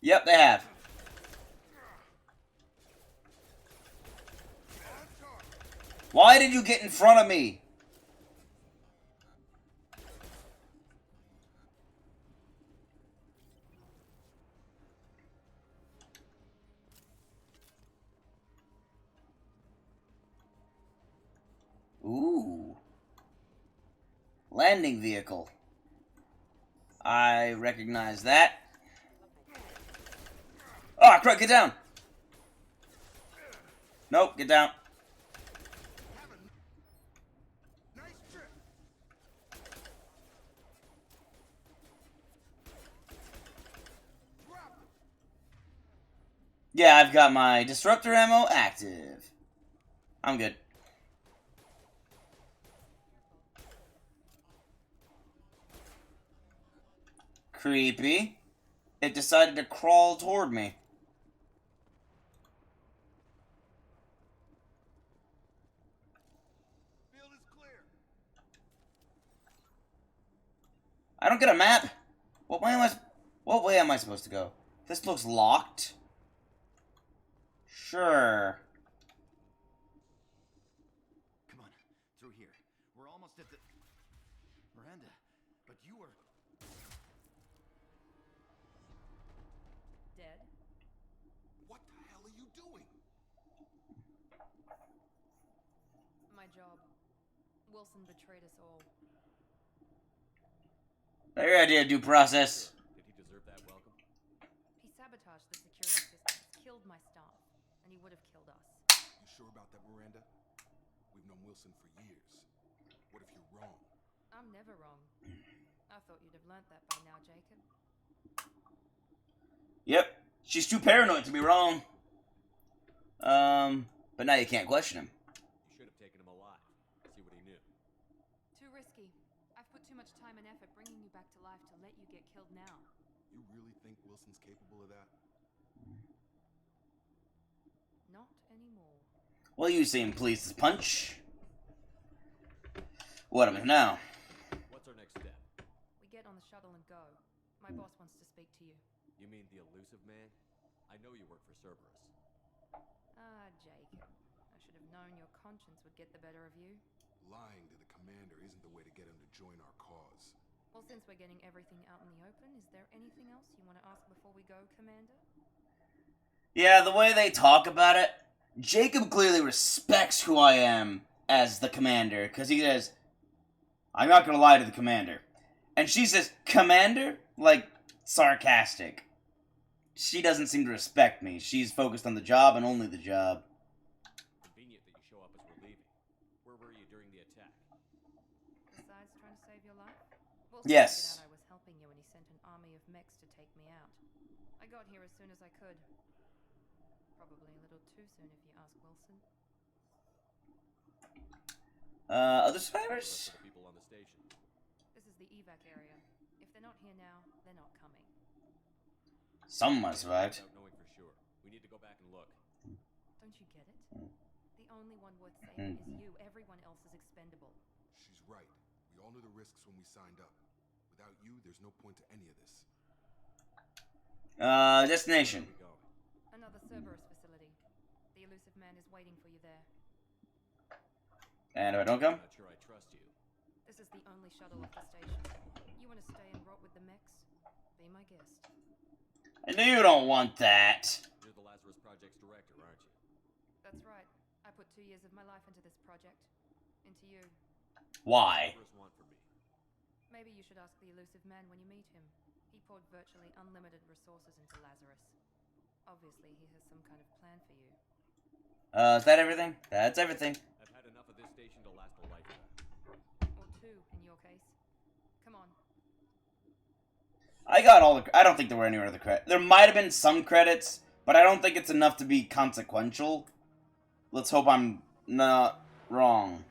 Yep, they have. Why did you get in front of me? Ooh. Landing vehicle. I recognize that. Oh, crap, get down. Nope, get down. Yeah, I've got my disruptor ammo active. I'm good. Creepy. It decided to crawl toward me. Field is clear. I don't get a map. What way am I supposed to go? This looks locked. Sure. Come on, through here. We're almost at the... Miranda, but you were... Dead? What the hell are you doing? My job. Wilson betrayed us all. Your idea of due process. Did he deserve that welcome? He sabotaged the security systems, killed my staff, and he would have killed us. You sure about that, Miranda? We've known Wilson for years. What if you're wrong? I'm never wrong. I thought you'd have learnt that by now, Jacob. Yep. She's too paranoid to be wrong. But now you can't question him. You should have taken him alive. See what he knew. Too risky. I've put too much time and effort bringing you back to life to let you get killed now. You really think Wilson's capable of that? Not anymore. Well, you seem pleased as punch. What am I now? What's our next step? We get on the shuttle and go. My boss wants to speak to you. You mean the elusive man? I know you work for Cerberus. Ah, Jacob. I should have known your conscience would get the better of you. Lying to the commander isn't the way to get him to join our cause. Well, since we're getting everything out in the open, is there anything else you want to ask before we go, Commander? Yeah, the way they talk about it, Jacob clearly respects who I am as the commander, because he says, I'm not going to lie to the commander. And she says, Commander? Like, sarcastic. She doesn't seem to respect me. She's focused on the job and only the job. Convenient that you show up as we're leaving. Where were you during the attack? Besides trying to save your life? Well, Yes. I was helping you when he sent an army of mechs to take me out. I got here as soon as I could. Probably a little too soon if you ask Wilson. Other What's survivors? for the people on the station? This is the evac area. If they're not here now, they're not coming. Some might have survived. Without knowing for sure. We need to go back and look. Don't you get it? The only one worth saving is you. Everyone else is expendable. She's right. We all knew the risks when we signed up. Without you, there's no point to any of this. Destination. Where are we going? Another Cerberus facility. The elusive man is waiting for you there. And if I don't come? Not sure I trust you. This is the only shuttle off the station. You want to stay and rot with the mechs? Be my guest. I know you don't want that. You're the Lazarus Project's director, aren't you? That's right. I put 2 years of my life into this project. Into you. Why? Cerberus want from me. Maybe you should ask the elusive man when you meet him. He poured virtually unlimited resources into Lazarus. Obviously, he has some kind of plan for you. Is that everything? That's everything. I've had enough of this station to last a lifetime. Or 2, in your case. Come on. I got all the... I don't think there were any other credits. There might have been some credits, but I don't think it's enough to be consequential. Let's hope I'm not wrong.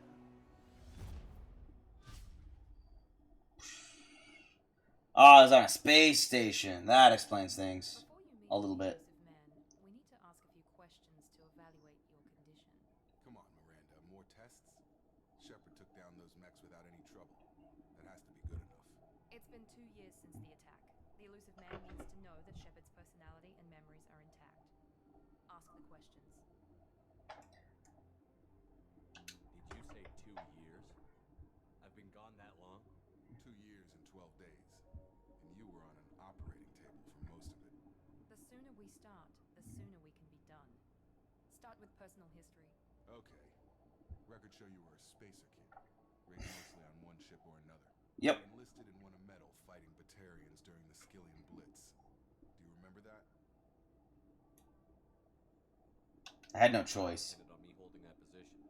Oh, I was on a space station. That explains things. Before you meet A little the bit. elusive man, we need to ask a few questions to evaluate your condition. Come on, Miranda. More tests? Shepard took down those mechs without any trouble. 2 years since the attack. The elusive man needs to know that Shepard's personality and memories are intact. Ask the questions. Did you say 2 years? I've been gone that long? 2 years and 12 days. And you were on an operating table for most of it. The sooner we start, the sooner we can be done. Start with personal history. Okay. Records show you were a spacer kid. Raised mostly on one ship or another. Yep. Enlisted and won a medal fighting Batarians during the Skillian Blitz. Do you remember that? I had no choice. Depended on me holding that position.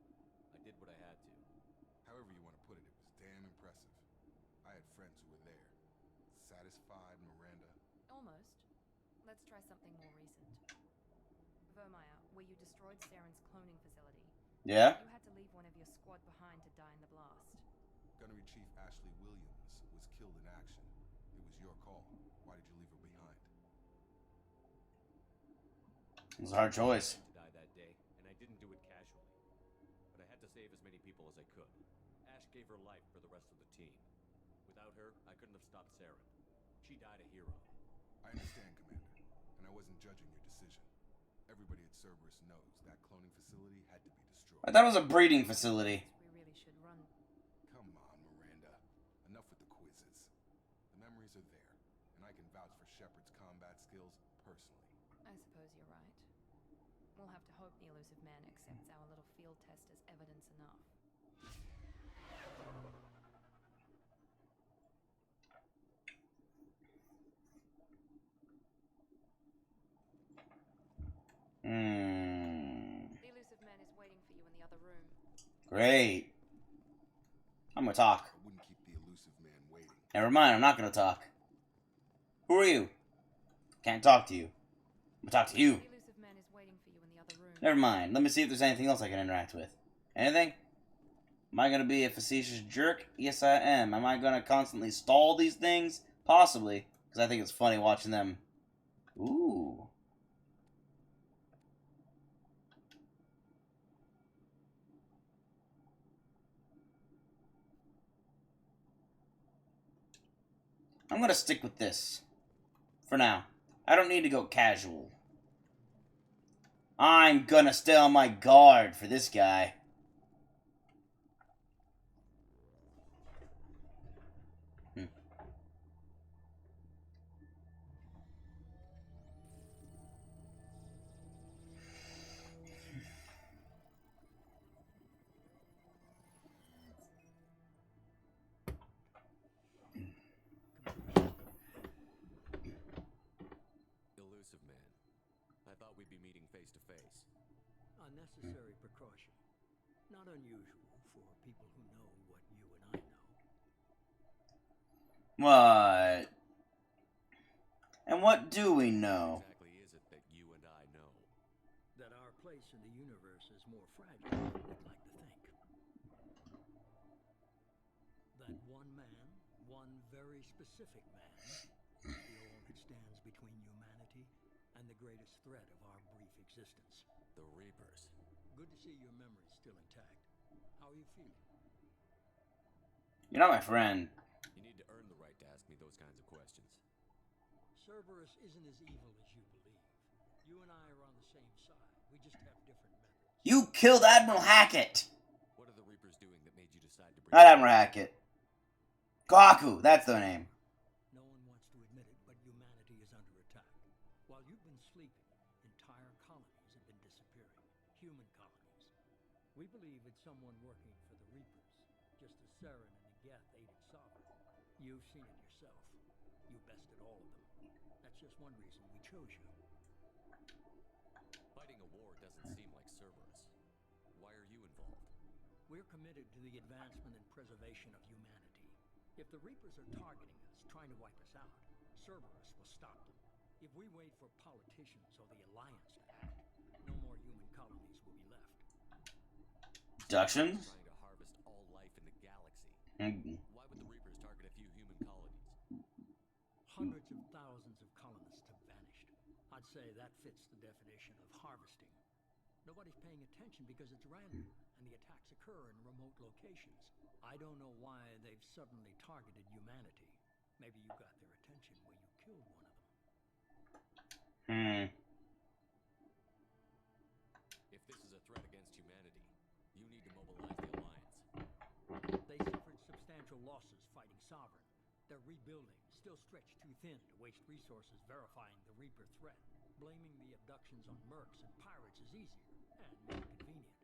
I did what I had to. However you want to put it, it was damn impressive. I had friends who were there. Satisfied, Miranda. Almost. Let's try something more recent. Vermeer, where you destroyed Saren's cloning facility. Yeah? You had to leave one of your squad behind to die in the blast. Gunnery Chief Ashley Williams was killed in action. It was your call. Why did you leave her behind? It was a hard choice. To die that day, and I didn't do it casually. But I had to save as many people as I could. Ash gave her life for the rest of the team. Without her, I couldn't have stopped Saren. She died a hero. I understand, Commander, and I wasn't judging your decision. Everybody at Cerberus knows that cloning facility had to be destroyed. I thought it was a breeding facility. We really should run. Come on, Miranda. Enough with the quizzes. The memories are there, and I can vouch for Shepard's combat skills personally. I suppose you're right. We'll have to hope the elusive man accepts our little field test as evidence enough. The elusive man is waiting for you in the other room. Great. I'm gonna talk. I wouldn't keep the elusive man waiting. Never mind, I'm not gonna talk. Who are you? Can't talk to you. I'm gonna talk to you. The elusive man is waiting for you in the other room. Never mind. Let me see if there's anything else I can interact with. Anything? Am I gonna be a facetious jerk? Yes, I am. Am I gonna constantly stall these things? Possibly. Because I think it's funny watching them. Ooh. I'm gonna stick with this. For now. I don't need to go casual. I'm gonna stay on my guard for this guy. Elusive man. I thought we'd be meeting face to face. Unnecessary precaution. Not unusual for people who know what you and I know. What? And what do we know? What exactly is it that you and I know? That our place in the universe is more fragile than we'd like to think. That one man, one very specific man, is the all that stands between humanity and the greatest threat of our brief existence. The Reapers. Good to see your memory's still intact. How are you feeling? You're not my friend. You need to earn the right to ask me those kinds of questions. Cerberus isn't as evil as you believe. You and I are on the same side. We just have different methods. You killed Admiral Hackett! What are the Reapers doing that made you decide to bring... Not Admiral Hackett. Kaku, that's their name. No one wants to admit it, but humanity is under attack. While you've been sleeping, entire colonies have been disappearing. Human colonies. We believe it's someone working for the Reapers, just as Saren and Nagath aided Sovereign. You've seen it yourself. You bested all of them. That's just one reason we chose you. Fighting a war doesn't seem like Cerberus. Why are you involved? We're committed to the advancement and preservation of humanity. If the Reapers are targeting us, trying to wipe us out, Cerberus will stop them. If we wait for politicians or the Alliance to act, no more human colonies will be left. Abductions? Trying to harvest all life in the galaxy. Mm. Why would the Reapers target a few human colonies? Hundreds of thousands of colonists have vanished. I'd say that fits the definition of harvesting. Nobody's paying attention because it's random, and the attacks occur in remote locations. I don't know why they've suddenly targeted humanity. Maybe you got their attention where you killed one of them. If this is a threat against humanity, you need to mobilize the Alliance. They suffered substantial losses fighting Sovereign. They're rebuilding, still stretched too thin to waste resources verifying the Reaper threat. Blaming the abductions on mercs and pirates is easier and more convenient.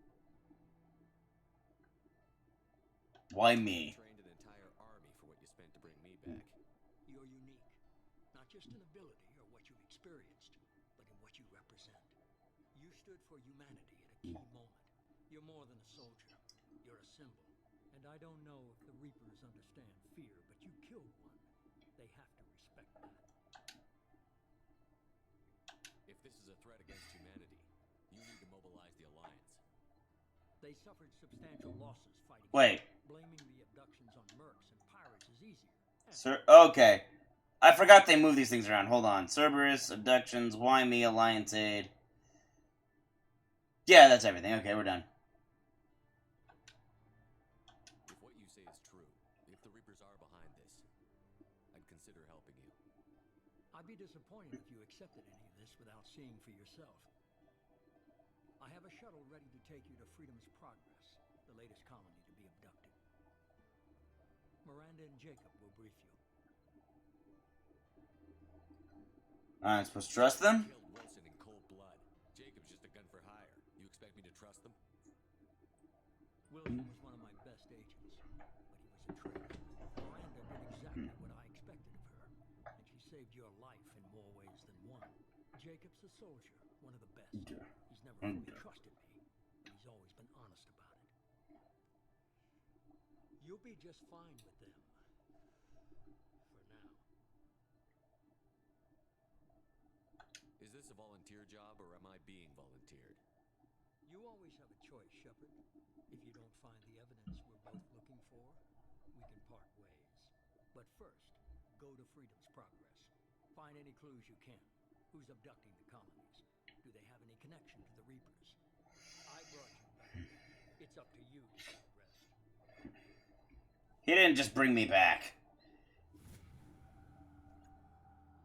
Why me? Trained an entire army for what you spent to bring me back. You're unique, not just in ability or what you've experienced, but in what you represent. You stood for humanity at a key moment. You're more than a soldier. You're a symbol. And I don't know if the Reapers understand fear, but you killed one. They have to respect that. If this is a threat against humanity, you need to mobilize the Alliance. They suffered substantial losses fighting. Wait. Blaming the abductions on mercs and pirates is easier. Sir, okay. I forgot they moved these things around. Hold on. Cerberus, abductions, why me, Alliance aid. Yeah, that's everything. Okay, we're done. If what you say is true, if the Reapers are behind this, I'd consider helping you. I'd be disappointed if you accepted any of this without seeing for yourself. I have a shuttle ready to take you to Freedom's Progress, the latest colony to be abducted. Miranda and Jacob will brief you. I'm supposed to trust them? Killed Wilson in cold blood. Jacob's just a gun for hire. You expect me to trust them? Wilson was one of my best agents, but he was a traitor. Miranda did exactly what I expected of her, and she saved your life in more ways than one. Jacob's a soldier, one of the best. He's never fully trusted me, but he's always been honest about it. You'll be just fine with them. For now. Is this a volunteer job, or am I being volunteered? You always have a choice, Shepard. If you don't find the evidence we're both looking for, we can part ways. But first, go to Freedom's Progress. Find any clues you can. Who's abducting the colonies? Do they have any connection to the Reapers? I brought you back. It's up to you to do the rest. He didn't just bring me back.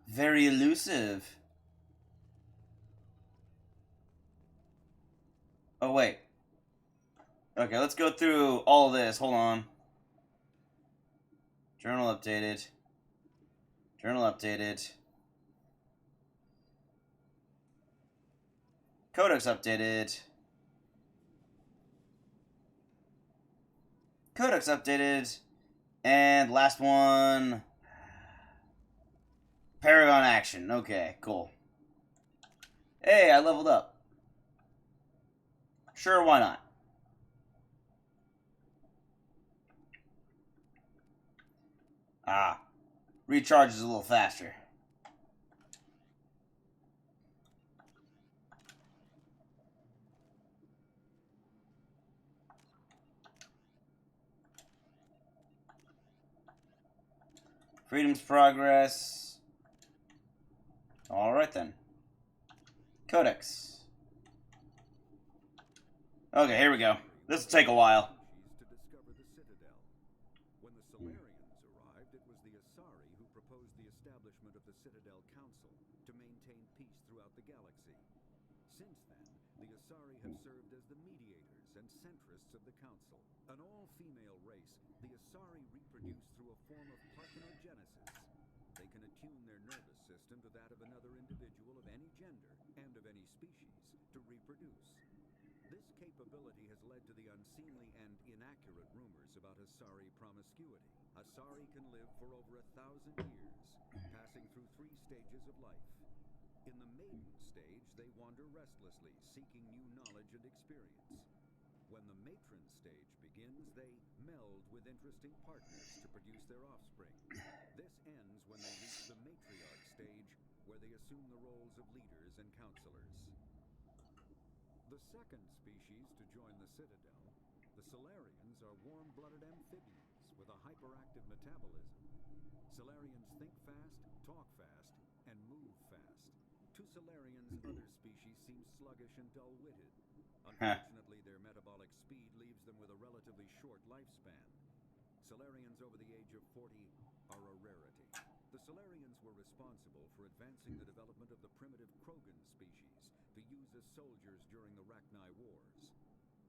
Very elusive. Oh, wait. Okay, let's go through all of this. Hold on. Journal updated. Journal updated. Codex updated. Codex updated. And last one. Paragon action. Okay, cool. Hey, I leveled up. Sure, why not? Ah. Recharges a little faster. Freedom's Progress. Alright then. Codex. Okay, here we go. This will take a while. To discover the Citadel. When the Solarians arrived, it was the Asari who proposed the establishment of the Citadel Council to maintain peace throughout the galaxy. Since then, the Asari have served as the mediators and centrists of the Council. An all-female race, the Asari reproduce through a form of parthenogenesis. They can attune their nervous system to that of another individual of any gender and of any species to reproduce. This capability has led to the unseemly and inaccurate rumors about Asari promiscuity. Asari can live for over 1,000 years, passing through 3 stages of life. In the maiden stage, they wander restlessly, seeking new knowledge and experience. When the matron stage begins, they meld with interesting partners to produce their offspring. This ends when they reach the matriarch stage, where they assume the roles of leaders and counselors. The second species to join the Citadel, the Solarians, are warm-blooded amphibians with a hyperactive metabolism. Solarians think fast, talk fast, and move fast. To Solarians, other species seem sluggish and dull-witted. Unfortunately, their metabolic speed leaves them with a relatively short lifespan. Solarians over the age of 40 are a rarity. Solarians were responsible for advancing the development of the primitive Krogan species to use as soldiers during the Rachni Wars.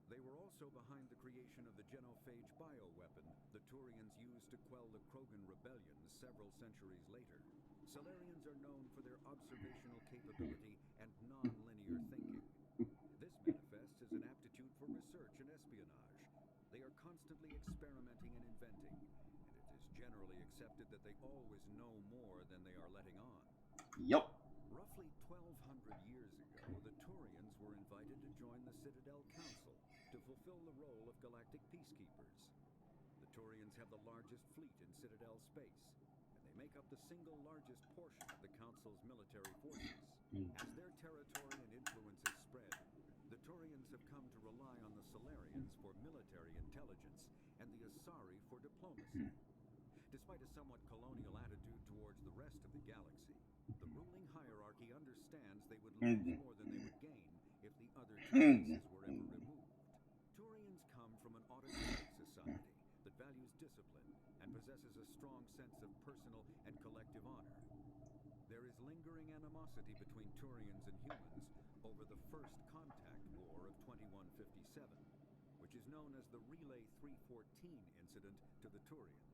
They were also behind the creation of the genophage bioweapon the Turians used to quell the Krogan rebellions several centuries later. Solarians are known for their observational capability and non-linear thinking. This manifests as an aptitude for research and espionage. They are constantly experimenting and inventing, and it is generally accepted that they always know more than they are letting on. Yup. Roughly 1,200 years ago, the Turians were invited to join the Citadel Council to fulfill the role of galactic peacekeepers. The Turians have the largest fleet in Citadel space, and they make up the single largest portion of the Council's military forces. As their territory and influence has spread, the Turians have come to rely on the Solarians for military intelligence and the Asari for diplomacy. Despite a somewhat colonial attitude towards the rest of the galaxy, the ruling hierarchy understands they would lose more than they would gain if the other two races were ever removed. Turians come from an autocratic society that values discipline and possesses a strong sense of personal and collective honor. There is lingering animosity between Turians and humans over the First Contact War of 2157, which is known as the Relay 314 incident to the Turians.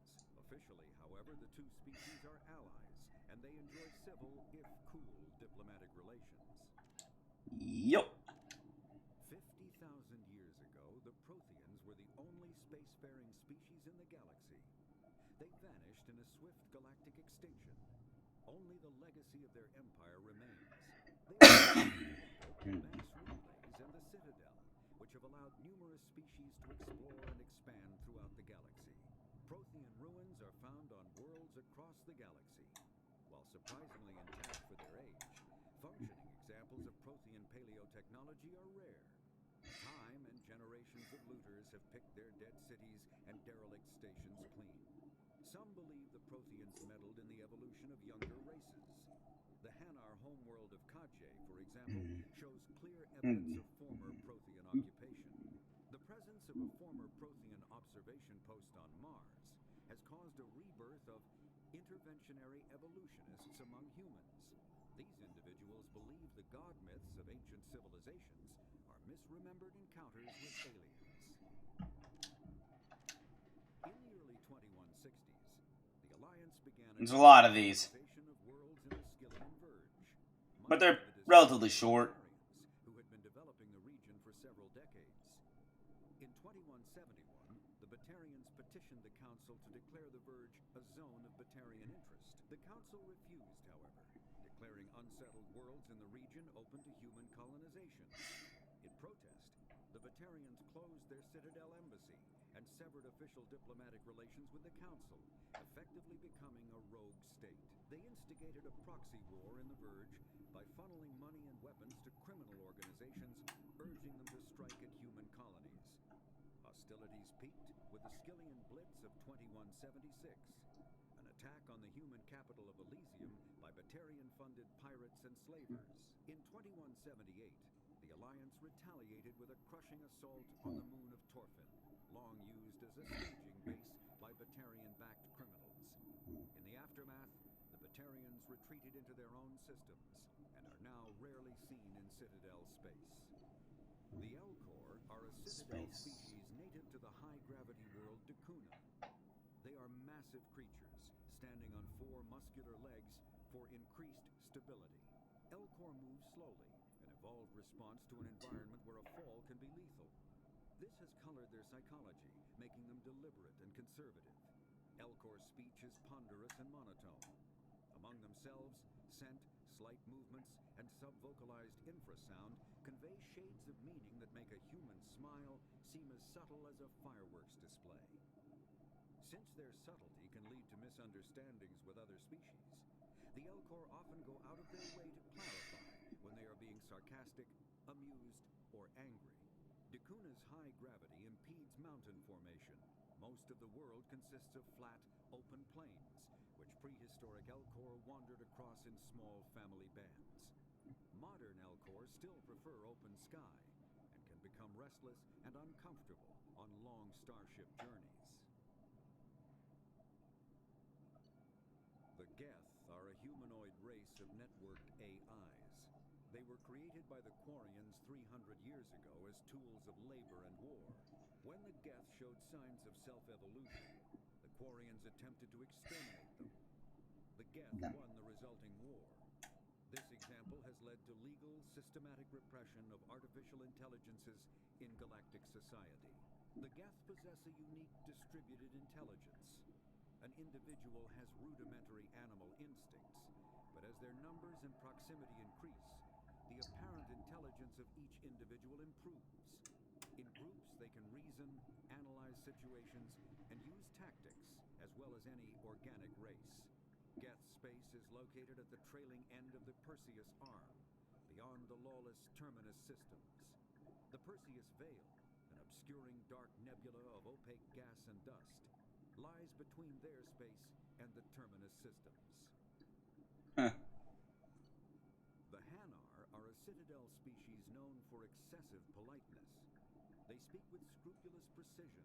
Officially, however, the two species are allies, and they enjoy civil, if cool, diplomatic relations. Yup. 50,000 years ago, the Protheans were the only spacefaring species in the galaxy. They vanished in a swift galactic extinction. Only the legacy of their empire remains. They are mass relays and the Citadel, which have allowed numerous species to explore and expand throughout the galaxy. Prothean ruins are found on worlds across the galaxy. While surprisingly intact for their age, functioning examples of Prothean paleotechnology are rare. Time and generations of looters have picked their dead cities and derelict stations clean. Some believe the Protheans meddled in the evolution of younger races. The Hanar homeworld of Kaje, for example, shows clear evidence of former Prothean occupation. The presence of a former Prothean observation post on Mars has caused a rebirth of interventionary evolutionists among humans. These individuals believe the god myths of ancient civilizations are misremembered encounters with aliens. In the early 2160s, the Alliance began There's a lot of these, of worlds in the Skillian Verge. but they're relatively short. Who had been developing the region for several decades. In 2171, the Batarians petitioned the Council to declare the Verge a zone of Batarian interest. The Council refused, however, declaring unsettled worlds in the region open to human colonization. In protest, the Batarians closed their Citadel embassy and severed official diplomatic relations with the Council, effectively becoming a rogue state. They instigated a proxy war in the Verge by funneling money and weapons to criminal organizations, urging them to strike at human colonies. Hostilities peaked with the Skillian Blitz of 2176, an attack on the human capital of Elysium by Batarian-funded pirates and slavers. In 2178, the Alliance retaliated with a crushing assault on the moon of Torfin, long used as a staging base by Batarian-backed criminals. In the aftermath, the Batarians retreated into their own systems and are now rarely seen in Citadel space. The Elcor are a Citadel species native to the high-gravity world Dakuna. They are massive creatures, standing on 4 muscular legs for increased stability. Elcor move slowly, an evolved response to an environment where a fall can be lethal. This has colored their psychology, making them deliberate and conservative. Elcor's speech is ponderous and monotone. Among themselves, scent, slight movements, and sub-vocalized infrasound convey shades of meaning that make a human smile seem as subtle as a fireworks display. Since their subtlety can lead to misunderstandings with other species, the Elcor often go out of their way to clarify when they are being sarcastic, amused, or angry. Dakuna's high gravity impedes mountain formation. Most of the world consists of flat, open plains, which prehistoric Elcor wandered across in small family bands. Modern Elcor still prefer open sky, and can become restless and uncomfortable on long starship journeys. The Geth are a humanoid race of networked AIs. They were created by the Quarians 300 years ago as tools of labor and war. When the Geth showed signs of self-evolution, the Quarians attempted to exterminate them. The Geth won the resulting war. This example has led to legal, systematic repression of artificial intelligences in galactic society. The Geth possess a unique distributed intelligence. An individual has rudimentary animal instincts, but as their numbers and proximity increase, the apparent intelligence of each individual improves. In groups, they can reason, analyze situations, and use tactics, as well as any organic race. Geth space is located at the trailing end of the Perseus Arm, beyond the lawless Terminus systems. The Perseus Veil, an obscuring dark nebula of opaque gas and dust, lies between their space and the Terminus systems. Huh. The Hanar are a citadel species known for excessive politeness. They speak with scrupulous precision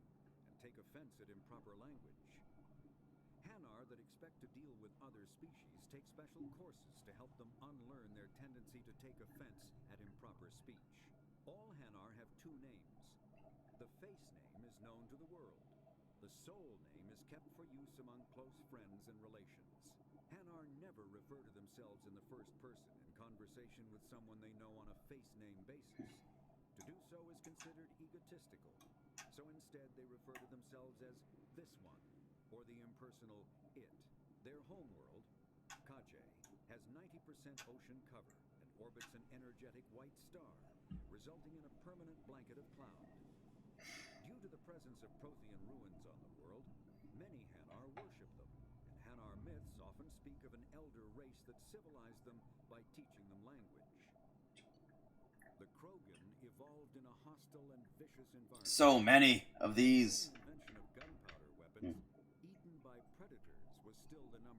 and take offense at improper language. Hanar that expect to deal with other species take special courses to help them unlearn their tendency to take offense at improper speech. All Hanar have two names. The face name is known to the world. The soul name is kept for use among close friends and relations. Hanar never refer to themselves in the first person in conversation with someone they know on a face name basis. To do so is considered egotistical, so instead they refer to themselves as this one, or the impersonal it. Their homeworld, Kache, has 90% ocean cover and orbits an energetic white star, resulting in a permanent blanket of cloud. Due to the presence of Prothean ruins on the world, many Hanar worship them, and Hanar myths often speak of an elder race that civilized them by teaching them language. The Krogan evolved in a hostile and vicious environment. So many of these. The invention of gunpowder weapons, eaten by predators, was still the #1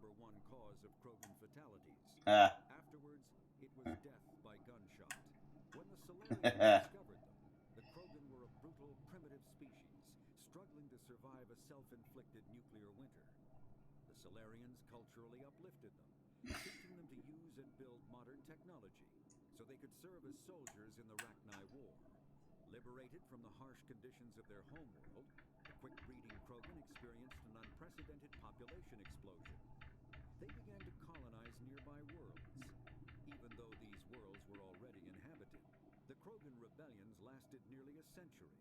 cause of Krogan fatalities. Afterwards, it was death by gunshot. When the Solarians discovered them, the Krogan were a brutal, primitive species, struggling to survive a self-inflicted nuclear winter. The Solarians culturally uplifted them, teaching them to use and build modern technology, so they could serve as soldiers in the Rachni War. Liberated from the harsh conditions of their homeworld, the quick-breeding Krogan experienced an unprecedented population explosion. They began to colonize nearby worlds. Even though these worlds were already inhabited, the Krogan rebellions lasted nearly a century,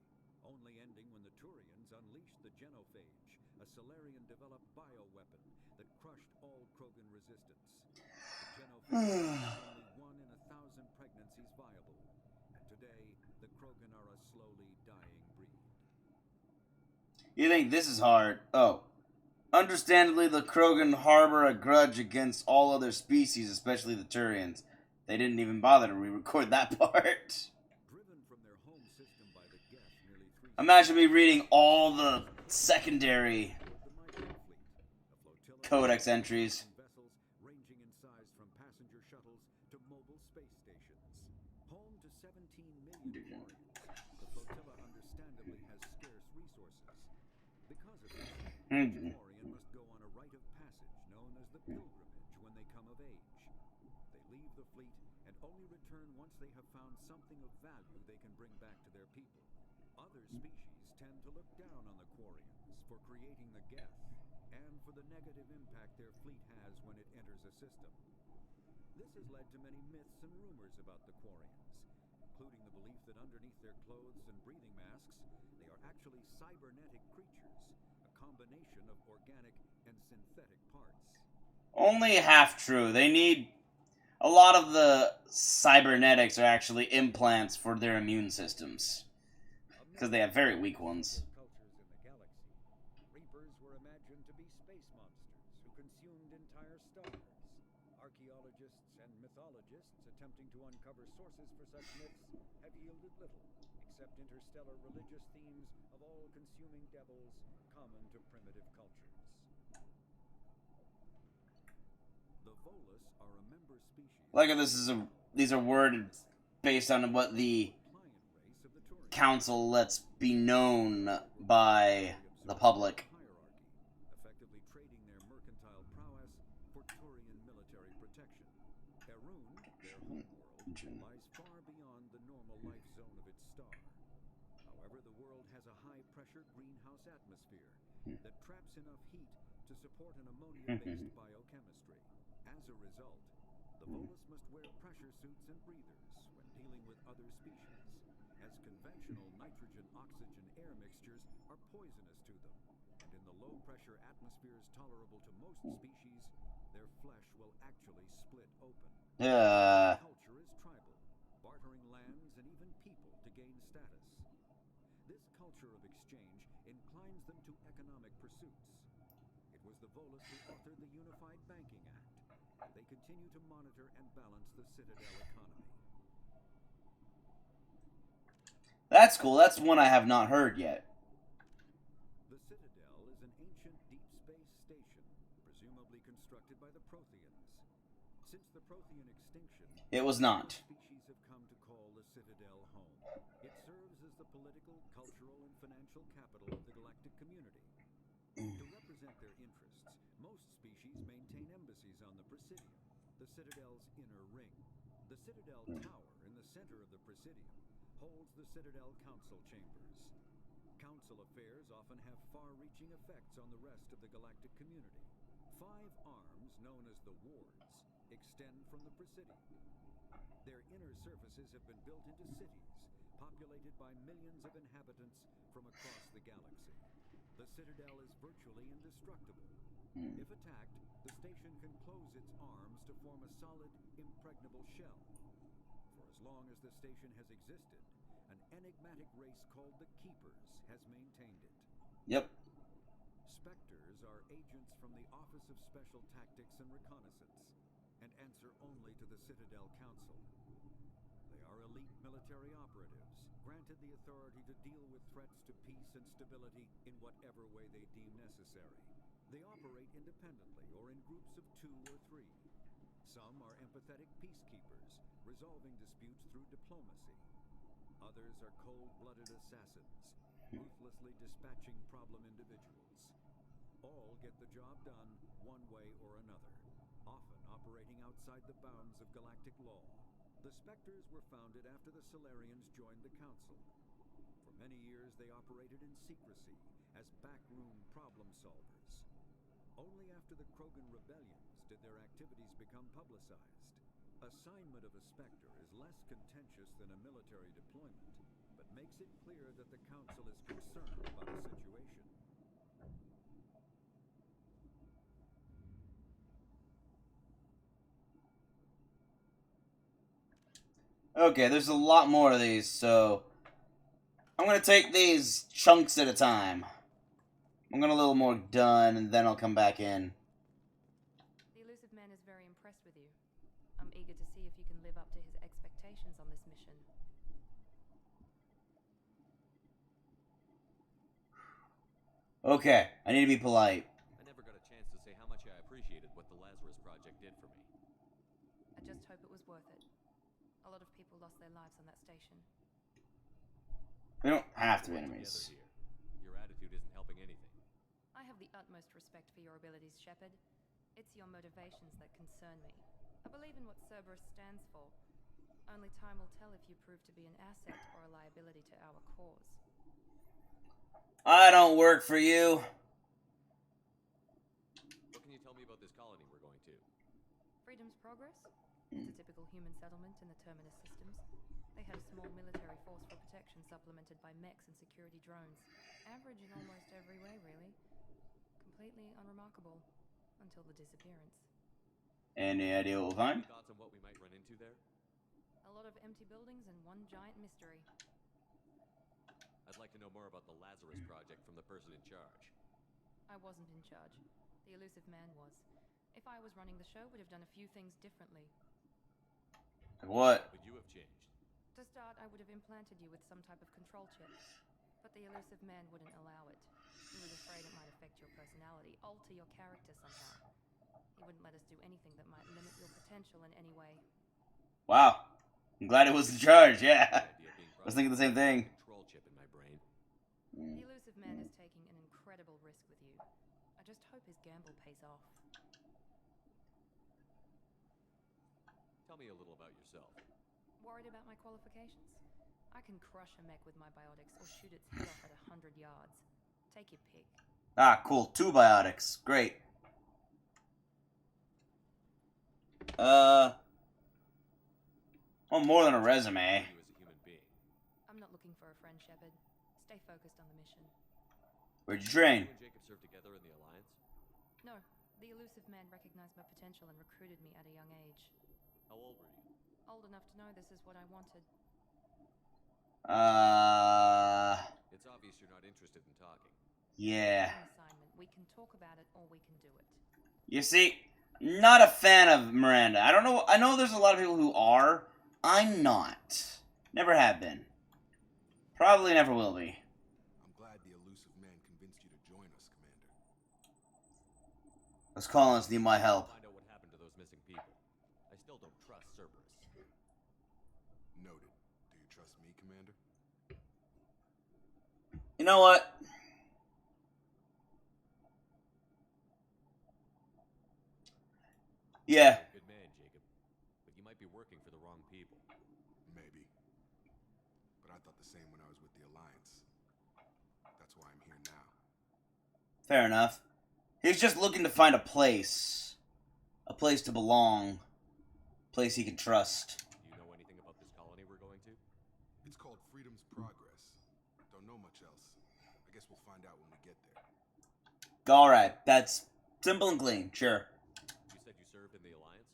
only ending when the Turians unleashed the Genophage, a Solarian-developed bioweapon that crushed all Krogan resistance. The Genophage made only 1 in 1,000 pregnancies viable, and today the Krogan are a slowly dying breed. You think this is hard? Oh. Understandably, the Krogan harbor a grudge against all other species, especially the Turians. They didn't even bother to re-record that part. Driven from their home system by the Geth nearly 3 Imagine me reading all the secondary codex entries. vessels ranging in size from passenger shuttles to mobile space stations. Home to 17 million Quarians, the flotilla understandably has scarce resources. Because of this, each Quarian must go on a rite of passage known as the pilgrimage when they come of age. They leave the fleet and only return once they have found something of value they can bring back to their people. Other species tend to look down on the Quarians for creating the Geth, and for the negative impact their fleet has when it enters a system. This has led to many myths and rumors about the Quarians, including the belief that underneath their clothes and breathing masks, they are actually cybernetic creatures, a combination of organic and synthetic parts. Only half true. They need... A lot of the cybernetics are actually implants for their immune systems. Because they have very weak ones. Cultures in the galaxy. Reapers were imagined to be space monsters who consumed entire stars. Archaeologists and mythologists attempting to uncover sources for such myths have yielded little, except interstellar religious themes of all-consuming devils common to primitive cultures. The Volus are a member species. Like if these are worded based on what the council lets be known by the public. Hierarchy, effectively trading their mercantile prowess for Turian military protection. Erun, their homeworld, lies far beyond the normal life zone of its star. However, the world has a high-pressure greenhouse atmosphere that traps enough heat to support an ammonia-based biochemistry. As a result, the Volus must wear pressure suits and breathers when dealing with other species, as conventional nitrogen-oxygen air mixtures are poisonous to them, and in the low-pressure atmospheres tolerable to most species, their flesh will actually split open. Yeah. Culture is tribal, bartering lands and even people to gain status. This culture of exchange inclines them to economic pursuits. It was the Volus who authored the Unified Banking Act. They continue to monitor and balance the Citadel economy. That's cool. That's one I have not heard yet. The Citadel is an ancient deep space station, presumably constructed by the Protheans. Since the Prothean extinction, It was not. species have come to call the Citadel home. It serves as the political, cultural, and financial capital of the galactic community. To represent their interests, most species maintain embassies on the Presidium, the Citadel's inner ring. The Citadel Tower in the center of the Presidium holds the Citadel Council chambers. Council affairs often have far-reaching effects on the rest of the galactic community. 5 arms, known as the wards, extend from the Presidium. Their inner surfaces have been built into cities, populated by millions of inhabitants from across the galaxy. The Citadel is virtually indestructible. If attacked, the station can close its arms to form a solid, impregnable shell. For as long as the station has existed, an enigmatic race called the Keepers has maintained it. Yep. Spectres are agents from the Office of Special Tactics and Reconnaissance, and answer only to the Citadel Council. They are elite military operatives, granted the authority to deal with threats to peace and stability in whatever way they deem necessary. They operate independently or in groups of 2 or 3. Some are empathetic peacekeepers, resolving disputes through diplomacy. Others are cold-blooded assassins, ruthlessly dispatching problem individuals. All get the job done one way or another, often operating outside the bounds of galactic law. The Spectres were founded after the Solarians joined the Council. For many years they operated in secrecy as backroom problem solvers. Only after the Krogan rebellions did their activities become publicized. Assignment of a Spectre is less contentious than a military deployment, but makes it clear that the Council is concerned about a situation. Okay, there's a lot more of these, so I'm gonna take these chunks at a time. I'm gonna a little more done, and then I'll come back in. The elusive man is very impressed with you. I'm eager to see if you can live up to his expectations on this mission. Okay, I need to be polite. I never got a chance to say how much I appreciated what the Lazarus Project did for me. I just hope it was worth it. A lot of people lost their lives on that station. We don't have to be We're enemies. together here. Your attitude isn't helping anything. I have the utmost respect for your abilities, Shepard. It's your motivations that concern me. I believe in what Cerberus stands for. Only time will tell if you prove to be an asset or a liability to our cause. I don't work for you. What can you tell me about this colony we're going to? Freedom's Progress? It's a typical human settlement in the Terminus systems. They had a small military force for protection supplemented by mechs and security drones. Average in almost every way, really. Completely unremarkable. Until the disappearance. Any idea what we'll find? Any thoughts on what we might run into there? A lot of empty buildings and one giant mystery. I'd like to know more about the Lazarus Project from the person in charge. I wasn't in charge. The elusive man was. If I was running the show, would have done a few things differently. Like what? Would you have changed? To start, I would have implanted you with some type of control chip. But the elusive man wouldn't allow it. He was afraid it might affect your personality, alter your character somehow. He wouldn't let us do anything that might limit your potential in any way. Wow. I'm glad it was in charge, yeah. The idea of being I was thinking the same thing. Control chip in my brain. The elusive man is taking an incredible risk with you. I just hope his gamble pays off. Tell me a little about yourself. Worried about my qualifications? I can crush a mech with my biotics or shoot its head off at 100 yards. Take your pick. Ah, cool. 2 biotics. Great. Well, more than a resume. You as a human being. I'm not looking for a friend, Shepard. Stay focused on the mission. Where'd you train? You and Jacob served together in the Alliance? No, the elusive man recognized my potential and recruited me at a young age. How old were you? Old enough to know this is what I wanted. It's obvious you're not interested in talking. Yeah. An assignment. We can talk about it or we can do it. You see, not a fan of Miranda. I don't know. I know there's a lot of people who are. I'm not. Never have been. Probably never will be. I'm glad the elusive man convinced you to join us, Commander. Those colonists need my help. Find out what happened to those missing people. I still don't trust Cerberus. Noted. Do you trust me, Commander? You know what? Yeah. You're a good man, Jacob. But you might be working for the wrong people. Maybe. But I thought the same when I was with the Alliance. That's why I'm here now. Fair enough. He's just looking to find a place. A place to belong. A place he can trust. Do you know anything about this colony we're going to? It's called Freedom's Progress. Don't know much else. I guess we'll find out when we get there. Alright, that's simple and clean, sure. You said you served in the Alliance?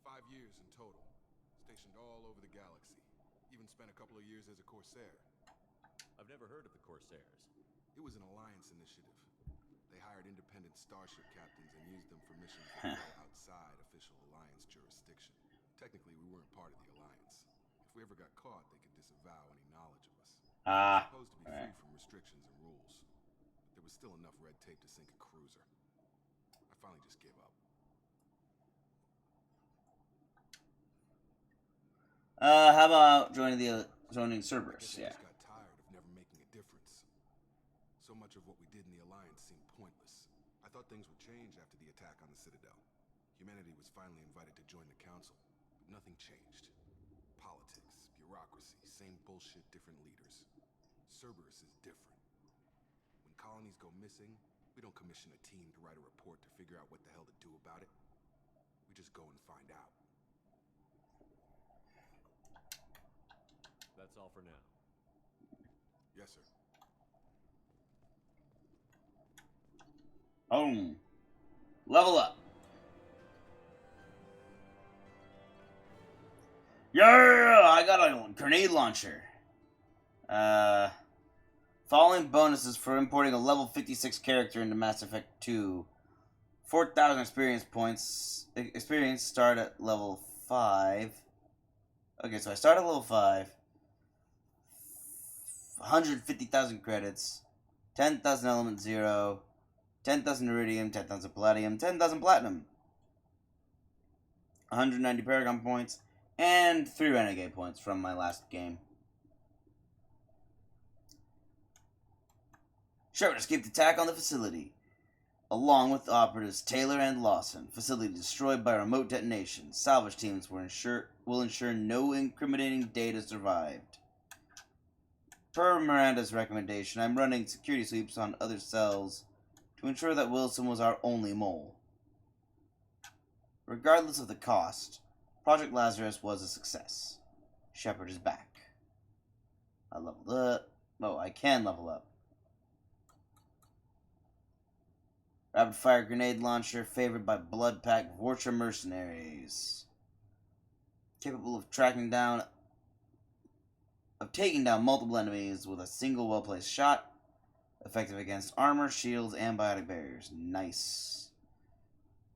5 years in total. Stationed all over the galaxy. Even spent a couple of years as a Corsair. I've never heard of the Corsairs. It was an Alliance initiative. They hired independent starship captains and used them for missions that fell outside official Alliance jurisdiction. Technically, we weren't part of the Alliance. If we ever got caught, they could disavow any knowledge of us. Supposed to be free from restrictions and rules. But there was still enough red tape to sink a cruiser. I finally just gave up. How about joining Cerberus? I Yeah. just got tired of never making a difference. So much of what we did in the Alliance seemed pointless. I thought things would change after the attack on the Citadel. Humanity was finally invited to join the Council, but nothing changed. Politics, bureaucracy, same bullshit, different leaders. Cerberus is different. When colonies go missing, we don't commission a team to write a report to figure out what the hell to do about it. We just go and find out. That's all for now. Yes, sir. Boom. Level up. Yeah, I got a grenade launcher. Following bonuses for importing a level 56 character into Mass Effect 2. 4,000 experience points. Experience start at level 5. Okay, so I start at level 5. 150,000 credits. 10,000 element 0. 10,000 iridium, 10,000 palladium, 10,000 platinum. 190 paragon points. And 3 renegade points from my last game. Shepard escaped attack on the facility, along with operatives Taylor and Lawson. Facility destroyed by remote detonation. Salvage teams will ensure no incriminating data survived. Per Miranda's recommendation, I'm running security sweeps on other cells to ensure that Wilson was our only mole. Regardless of the cost, Project Lazarus was a success. Shepard is back. I leveled up. Oh, I can level up. Rapid fire grenade launcher favored by Blood Pack Vorcha mercenaries. Capable of taking down multiple enemies with a single well-placed shot. Effective against armor, shields, and biotic barriers. Nice.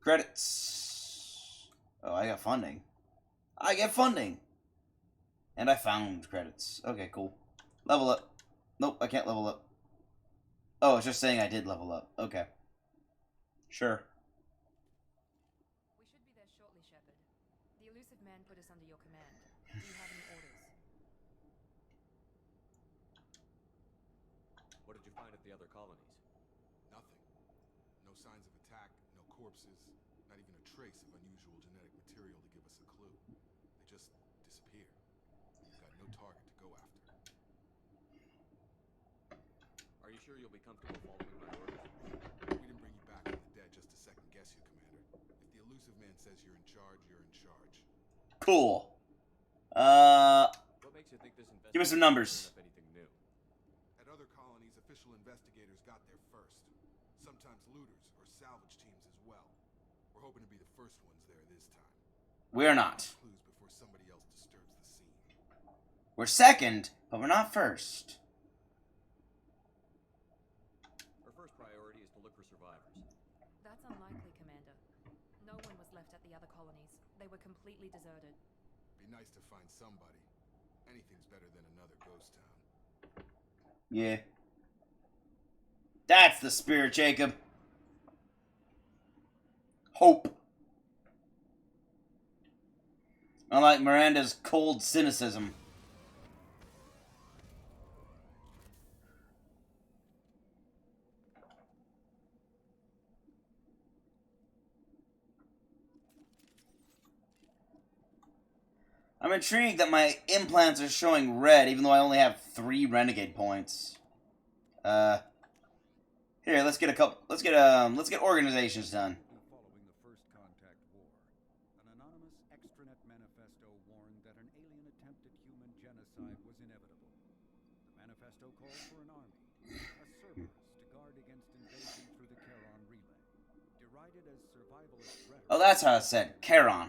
Credits. Oh, I got funding. I get funding. And I found credits. Okay, cool. Level up. Nope, I can't level up. Oh, it's just saying I did level up. Okay. Sure. We should be there shortly, Shepard. The elusive man put us under your command. Do you have any orders? What did you find at the other colonies? Nothing. No signs of attack, no corpses. Not even a trace of unusual genetic material to give us a clue. They just disappear. We've got no target to go after. Are you sure you'll be comfortable following my orders? We didn't bring you back from the dead just to second guess you, Commander. If the elusive man says you're in charge, you're in charge. Cool. What makes you think this Give me some investigation numbers. won't turn up anything new? At other colonies, official investigators got there first. Sometimes looters or salvage teams as well. We're hoping to be the first ones there this time. We're not. Clues before somebody else disturbs the scene. We're second, but we're not first. Our first priority is to look for survivors. That's unlikely, Commander. No one was left at the other colonies. They were completely deserted. Be nice to find somebody. Anything's better than another ghost town. Yeah. That's the spirit, Jacob. Hope. Unlike Miranda's cold cynicism. I'm intrigued that my implants are showing red, even though I only have 3 renegade points. Here, let's get organizations done. Following the First Contact War, an anonymous extranet manifesto warned that an alien attempt at human genocide was inevitable. The manifesto called for an army, a Cerberus, to guard against invasion through the Charon relay. Derided as survivalist rhetoric. Oh, that's how it's said. Charon.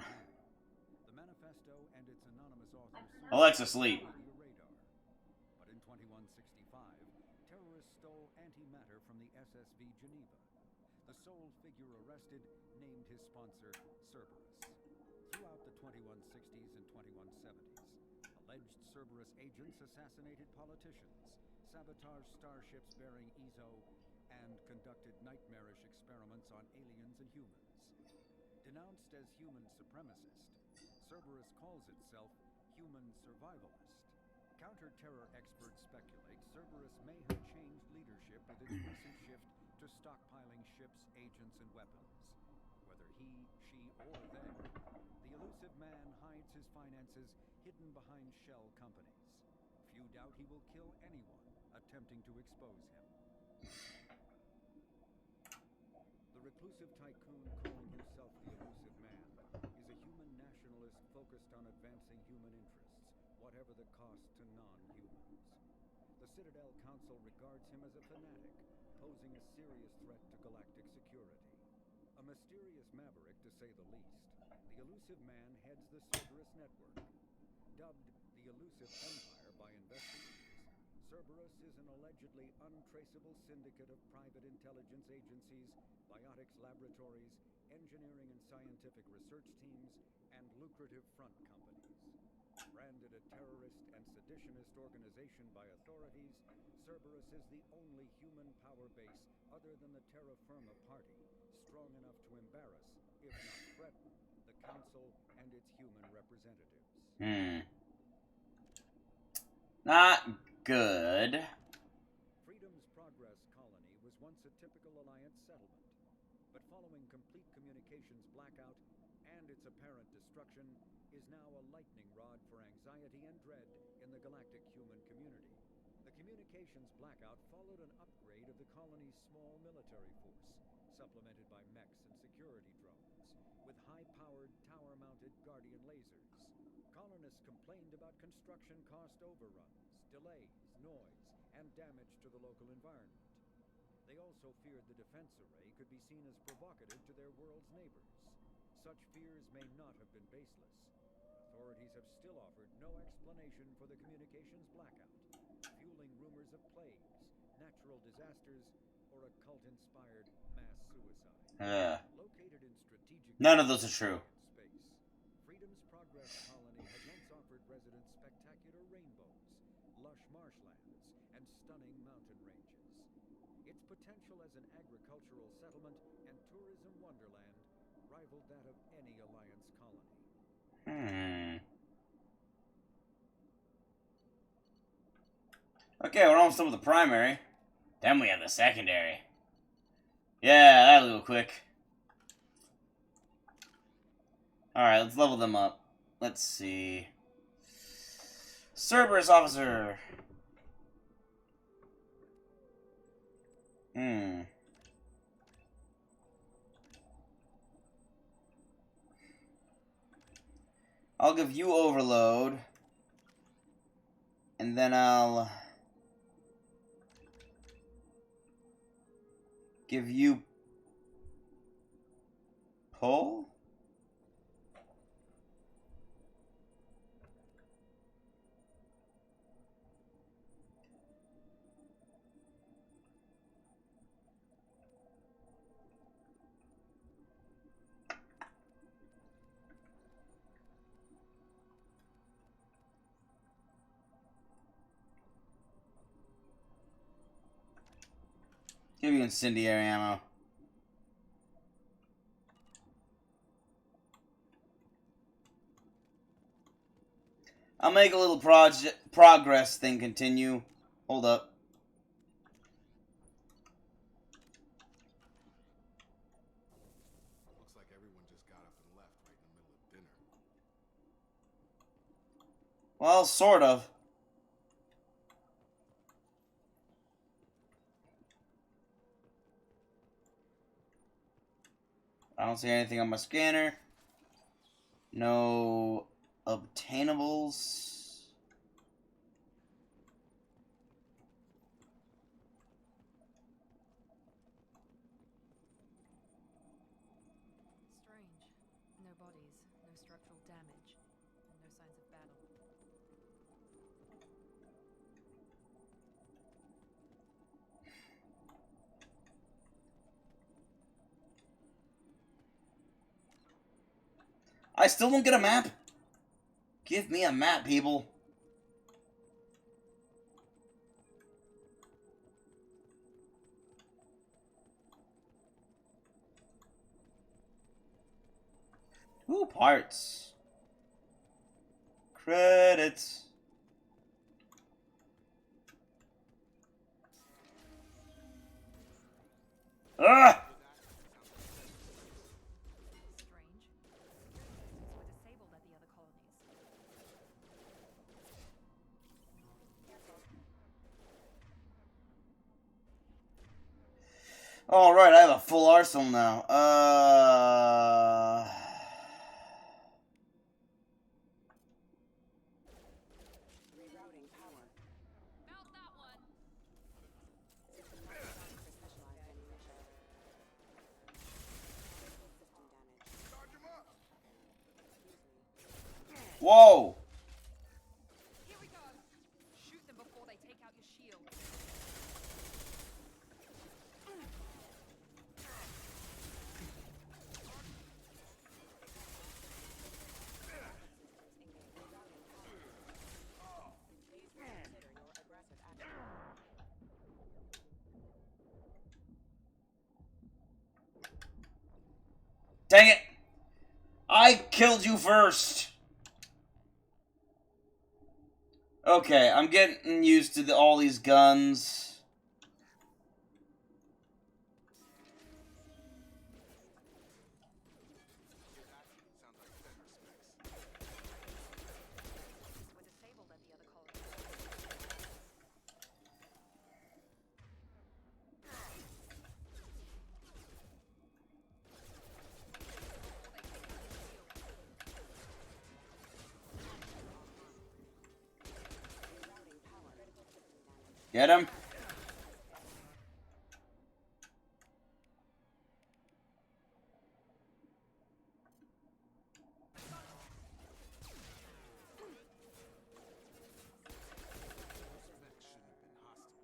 The manifesto and its anonymous authors Alexa, sleep. radar. But in 2165, terrorists stole antimatter from the SSV Geneva. The sole figure arrested named his sponsor Cerberus. Throughout the 2160s and 2170s, alleged Cerberus agents assassinated politicians, sabotaged starships bearing Ezo, and conducted nightmarish experiments on aliens and humans. Denounced as human supremacist, Cerberus calls itself human survivalist. Counter-terror experts speculate Cerberus may have changed leadership with its recent shift to stockpiling ships, agents, and weapons. Whether he, she, or they, the elusive man hides his finances hidden behind shell companies. Few doubt he will kill anyone attempting to expose him. The reclusive tycoon calling himself the elusive man is a human nationalist focused on advancing human interests, whatever the cost to non-humans. The Citadel Council regards him as a fanatic, posing a serious threat to galactic security. A mysterious maverick, to say the least, the elusive man heads the Cerberus network. Dubbed the Elusive Empire by investigators, Cerberus is an allegedly untraceable syndicate of private intelligence agencies, biotics laboratories, engineering and scientific research teams, and lucrative front companies. Branded a terrorist and seditionist organization by authorities, Cerberus is the only human power base other than the Terra Firma Party, strong enough to embarrass, if not threaten, the Council and its human representatives. Not good. Freedom's Progress colony was once a typical Alliance settlement, but following complete communications blackout and its apparent destruction, is now a lightning rod for anxiety and dread in the galactic human community. The communications blackout followed an upgrade of the colony's small military force, supplemented by mechs and security drones, with high-powered, tower-mounted Guardian lasers. Colonists complained about construction cost overruns, delays, noise, and damage to the local environment. They also feared the defense array could be seen as provocative to their world's neighbors. Such fears may not have been baseless. Authorities have still offered no explanation for the communications blackout, fueling rumors of plagues, natural disasters, or a cult-inspired mass suicide. Located in strategic None of those are true. space, Freedom's Progress colony had once offered residents spectacular rainbows, lush marshlands, and stunning mountain ranges. Its potential as an agricultural settlement and tourism wonderland rivaled that of any Alliance colony. Okay, we're almost done with the primary. Then we have the secondary. Yeah, that'll go quick. Alright, let's level them up. Let's see. Cerberus officer. I'll give you overload. And then I'll give you pull? Give you incendiary ammo. I'll make a little progress thing continue. Hold up. Looks like everyone just got up and left right in the middle of dinner. Well, sort of. I don't see anything on my scanner. No obtainables. Strange. No bodies, no structural damage, and no signs of battle. I still don't get a map? Give me a map, people. Ooh, parts. Credits. Ah! Strange. Were disabled at the other colonies. Alright, I have a full arsenal now. Rerouting power. Found that one! System not designed for specialized ammunition. System damage. Charge him up! Excuse me. Whoa! Here we go! Shoot them before they take out your shield. Please reconsider your aggressive action. Dang it! I killed you first! Okay, I'm getting used to all these guns. Were disabled at the other colonies. Rerouting power. Critical system damage. Get him? That shouldn't have been hostile.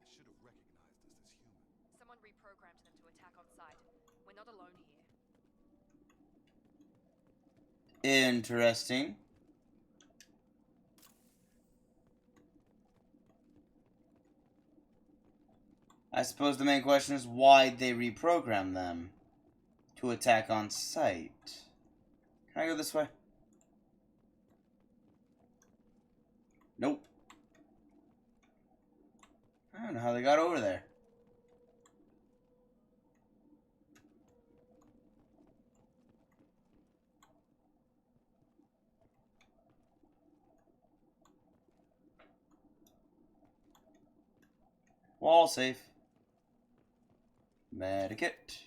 They should have recognized us as human. Someone reprogrammed them to attack on sight. We're not alone here. Interesting. I suppose the main question is why'd they reprogram them to attack on sight? Can I go this way? Nope. I don't know how they got over there. Wall safe. Medikit.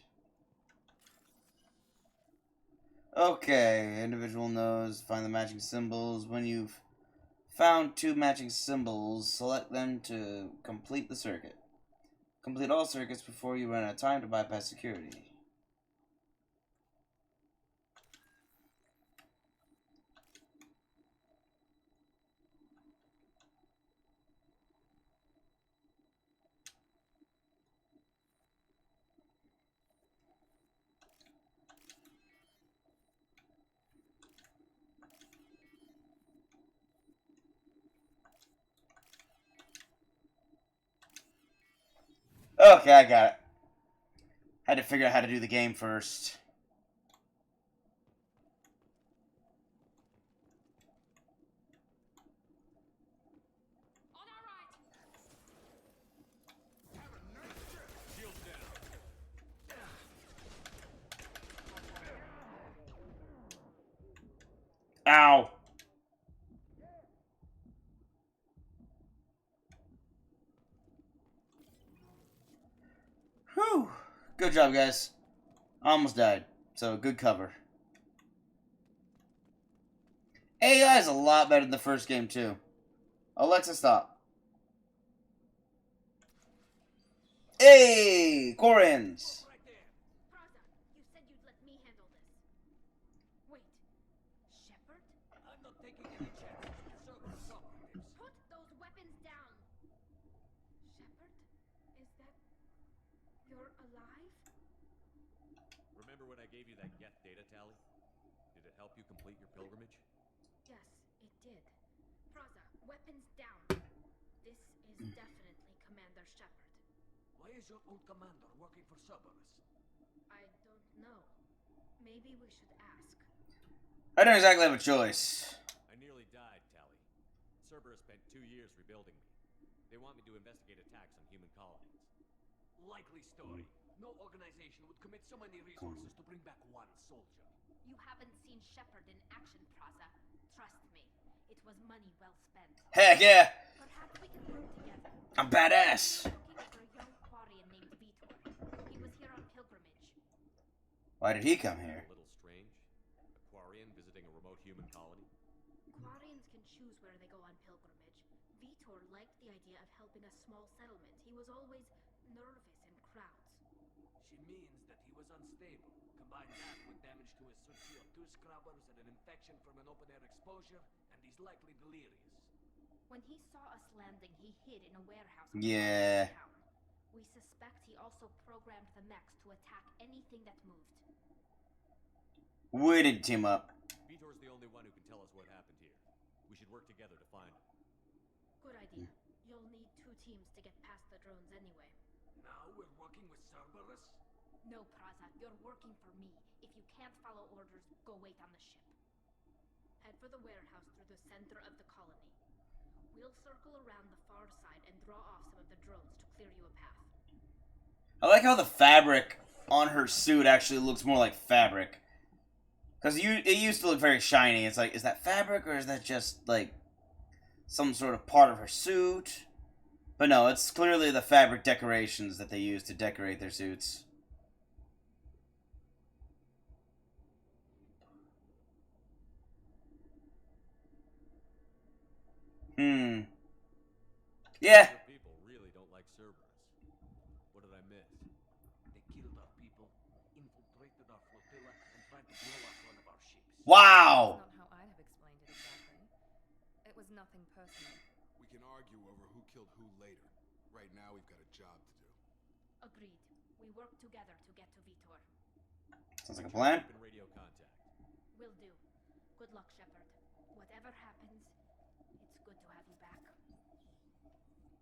Okay, individual knows. Find the matching symbols. When you've found 2 matching symbols, select them to complete the circuit. Complete all circuits before you run out of time to bypass security. Okay, I got it. Had to figure out how to do the game first. On our right! Shields down. Ow! Whew! Good job, guys. Almost died. So, good cover. AI is a lot better than the first game, too. Alexa, stop. Hey! Corins! Praza, you said you'd let me handle this. Wait. Shepard? I'm not taking any chances with Cerberus operatives. Put those weapons down! Shepard? Is that... You're alive? Remember when I gave you that get data tally? Did it help you complete your pilgrimage? Yes, it did. Praza, weapons down. This is definitely Commander Shepard. Why is your old commander working for Cerberus? I don't know. Maybe we should ask. I don't exactly have a choice. I nearly died, Tally. Cerberus spent 2 years rebuilding me. They want me to investigate attacks on human colonies. Likely story. No organization would commit so many resources to bring back one soldier. You haven't seen Shepard in action, Praza. Trust me, it was money well spent. Heck yeah! Perhaps we can work together. I'm badass! Looking for a young Quarian named Vitor. He was here on pilgrimage. Why did he come here? A little strange. A Quarian visiting a remote human colony? Quarians can choose where they go on pilgrimage. Vitor liked the idea of helping a small settlement. He was always nervous in crowds. She means that he was unstable. Combine that with damage to his suit CO2 scrubbers and an infection from an open-air exposure, and he's likely delirious. When he saw us landing, he hid in a warehouse. Yeah. Town. We suspect he also programmed the mechs to attack anything that moved. We didn't team up. Vitor's the only one who can tell us what happened here. We should work together to find him. Good idea. You'll need 2 teams to get past the drones anyway. Now we're working with Cerberus? No, Praza, you're working for me. If you can't follow orders, go wait on the ship. Head for the warehouse through the center of the colony. We'll circle around the far side and draw off some of the drones to clear you a path. I like how the fabric on her suit actually looks more like fabric. Because it used to look very shiny. It's like, is that fabric or is that just, like, some sort of part of her suit? But no, it's clearly the fabric decorations that they use to decorate their suits. Yeah. Your people really don't like Cerberus. What did I miss? They killed our people, infiltrated our flotilla, and tried to blow up one of our ships. Wow. That's not how I'd have explained it exactly. It was nothing personal. We can argue over who killed who later. Right now, we've got a job to do. Agreed. We work together to get to Vitor. Sounds like a plan. Keep in radio contact. Will do. Good luck, Shepard. Whatever happens, it's good to have you back.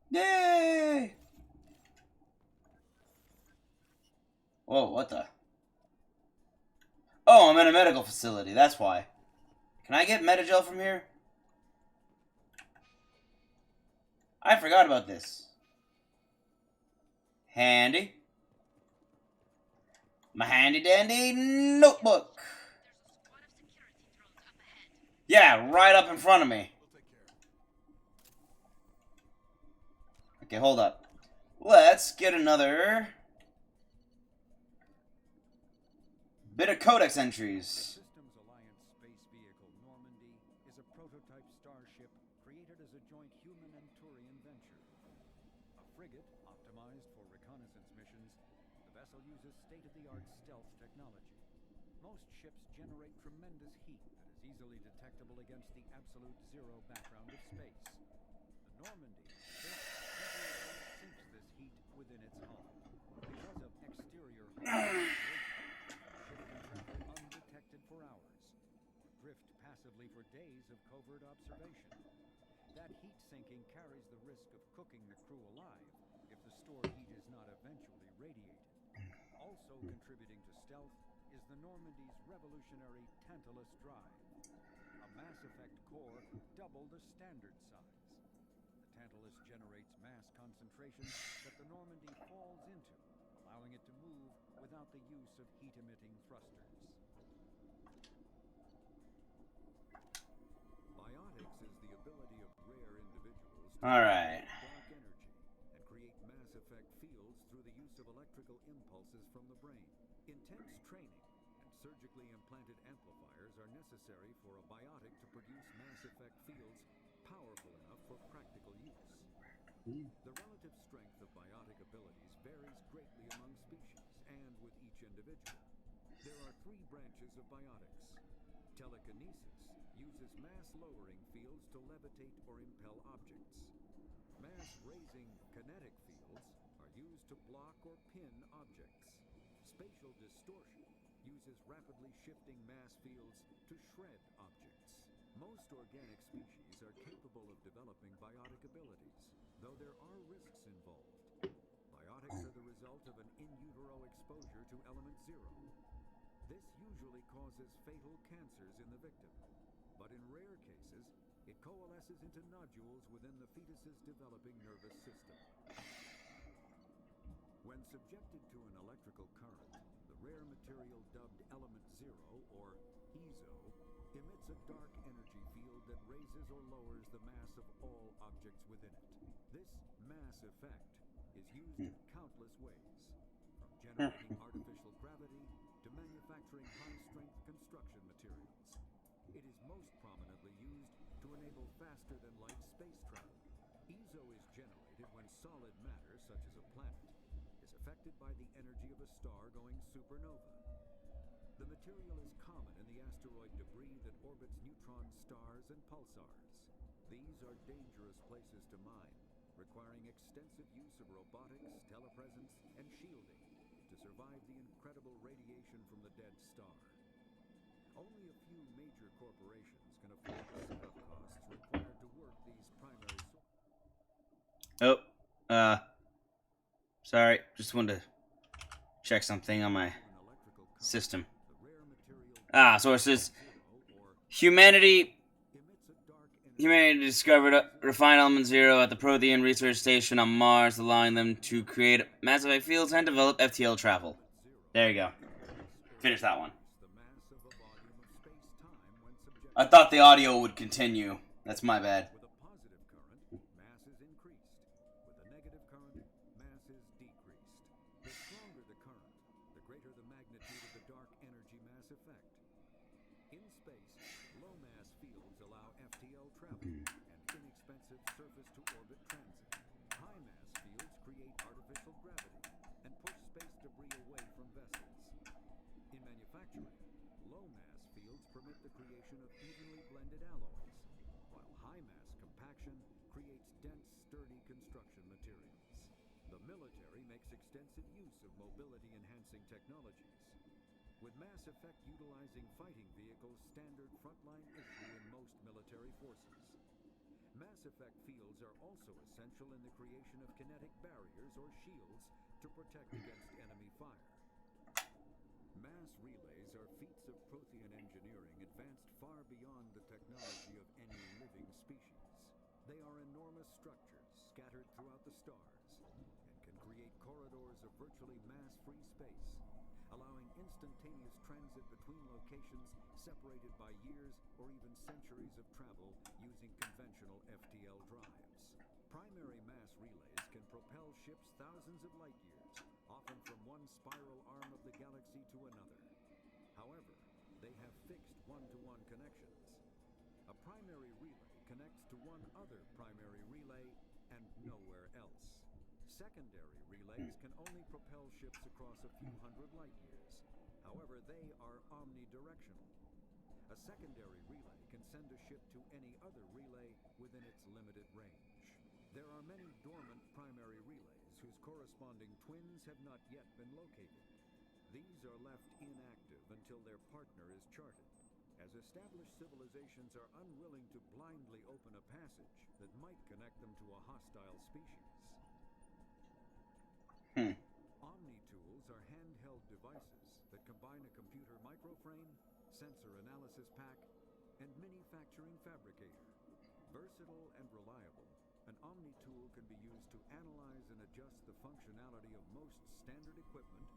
Yay! Whoa, what the? Oh, I'm in a medical facility, that's why. Can I get Metagel from here? I forgot about this. Handy. My handy dandy notebook. There's a squad of security drones up ahead. Yeah, right up in front of me. We'll take care of it. Okay, hold up. let's get another bit of codex entries. Systems Alliance space vehicle Normandy is a prototype starship created as a joint human and Turian venture. A frigate optimized for reconnaissance missions, the vessel uses state-of-the-art stealth technology. Most ships generate tremendous heat that is easily detectable against the absolute zero background of space. The Normandy temporarily sinks this heat within its hull. Because of exterior hull undetected for hours, or drift passively for days of covert observation. That heat sinking carries the risk of cooking the crew alive if the stored heat is not eventually radiated. Also contributing to stealth is the Normandy's revolutionary Tantalus drive, a Mass Effect core double the standard size. The Tantalus generates mass concentrations that the Normandy falls into, allowing it to move without the use of heat-emitting thrusters. Biotics is the ability of rare individuals to Alright. dark energy and create mass effect fields through the use of electrical impulses from the brain. Intense training and surgically implanted amplifiers are necessary for a biotic to produce mass effect fields powerful enough for practical use. The relative strength of biotic abilities varies greatly among species and with each individual. There are three branches of biotics. Telekinesis uses mass-lowering fields to levitate or impel objects. Mass-raising kinetic fields are used to block or pin objects. Spatial distortion uses rapidly shifting mass fields to shred objects. Most organic species are capable of developing biotic abilities, though there are risks involved. Biotics are the result of an in utero exposure to element zero. This usually causes fatal cancers in the victim, but in rare cases, it coalesces into nodules within the fetus's developing nervous system. When subjected to an electrical current, the rare material dubbed element zero, or EZO, emits a dark energy field that raises or lowers the mass of all objects within it. This mass effect is used in countless ways, from generating artificial gravity to manufacturing high-strength construction materials. It is most prominently used to enable faster-than-light space travel. EZO is generated when solid matter, such as a planet, is affected by the energy of a star going supernova. The material is common in the asteroid debris that orbits neutron stars and pulsars. These are dangerous places to mine, requiring extensive use of robotics, telepresence, and shielding to survive the incredible radiation from the dead star. Only a few major corporations can afford the setup costs required to work these primary Sorry, just wanted to check something on my system. So it says humanity discovered refined element zero at the Prothean research station on Mars, allowing them to create massive effect fields and develop FTL travel. There you go. Finish that one. I thought the audio would continue. That's my bad. With a positive current, mass is increased. With a negative current, mass is decreased. The stronger the current, the greater the magnitude of the dark energy mass effect. In space, low mass fields allow FTL travel and inexpensive surface-to-orbit transit. High mass fields create artificial gravity and push space debris away from vessels. In manufacturing, low mass fields permit the creation of evenly blended alloys, while high mass compaction creates dense, sturdy construction materials. The military makes extensive use of mobility-enhancing technologies, with mass effect utilizing fighting vehicles standard frontline issue in most military forces. Mass effect fields are also essential in the creation of kinetic barriers or shields to protect against enemy fire. Mass relays are feats of Prothean engineering advanced far beyond the technology of any living species. They are enormous structures scattered throughout the stars and can create corridors of virtually mass-free space, allowing instantaneous transit between locations separated by years or even centuries of travel using conventional FTL drives. Primary mass relays can propel ships thousands of light years, often from one spiral arm of the galaxy to another. However, they have fixed one-to-one connections. A primary relay connects to one other primary relay and nowhere else. Secondary relays can only propel ships across a few hundred light years. However, they are omnidirectional. A secondary relay can send a ship to any other relay within its limited range. There are many dormant primary relays whose corresponding twins have not yet been located. These are left inactive until their partner is charted, as established civilizations are unwilling to blindly open a passage that might connect them to a hostile species. Omni Tools are handheld devices that combine a computer microframe, sensor analysis pack, and manufacturing fabricator. Versatile and reliable, an Omni Tool can be used to analyze and adjust the functionality of most standard equipment,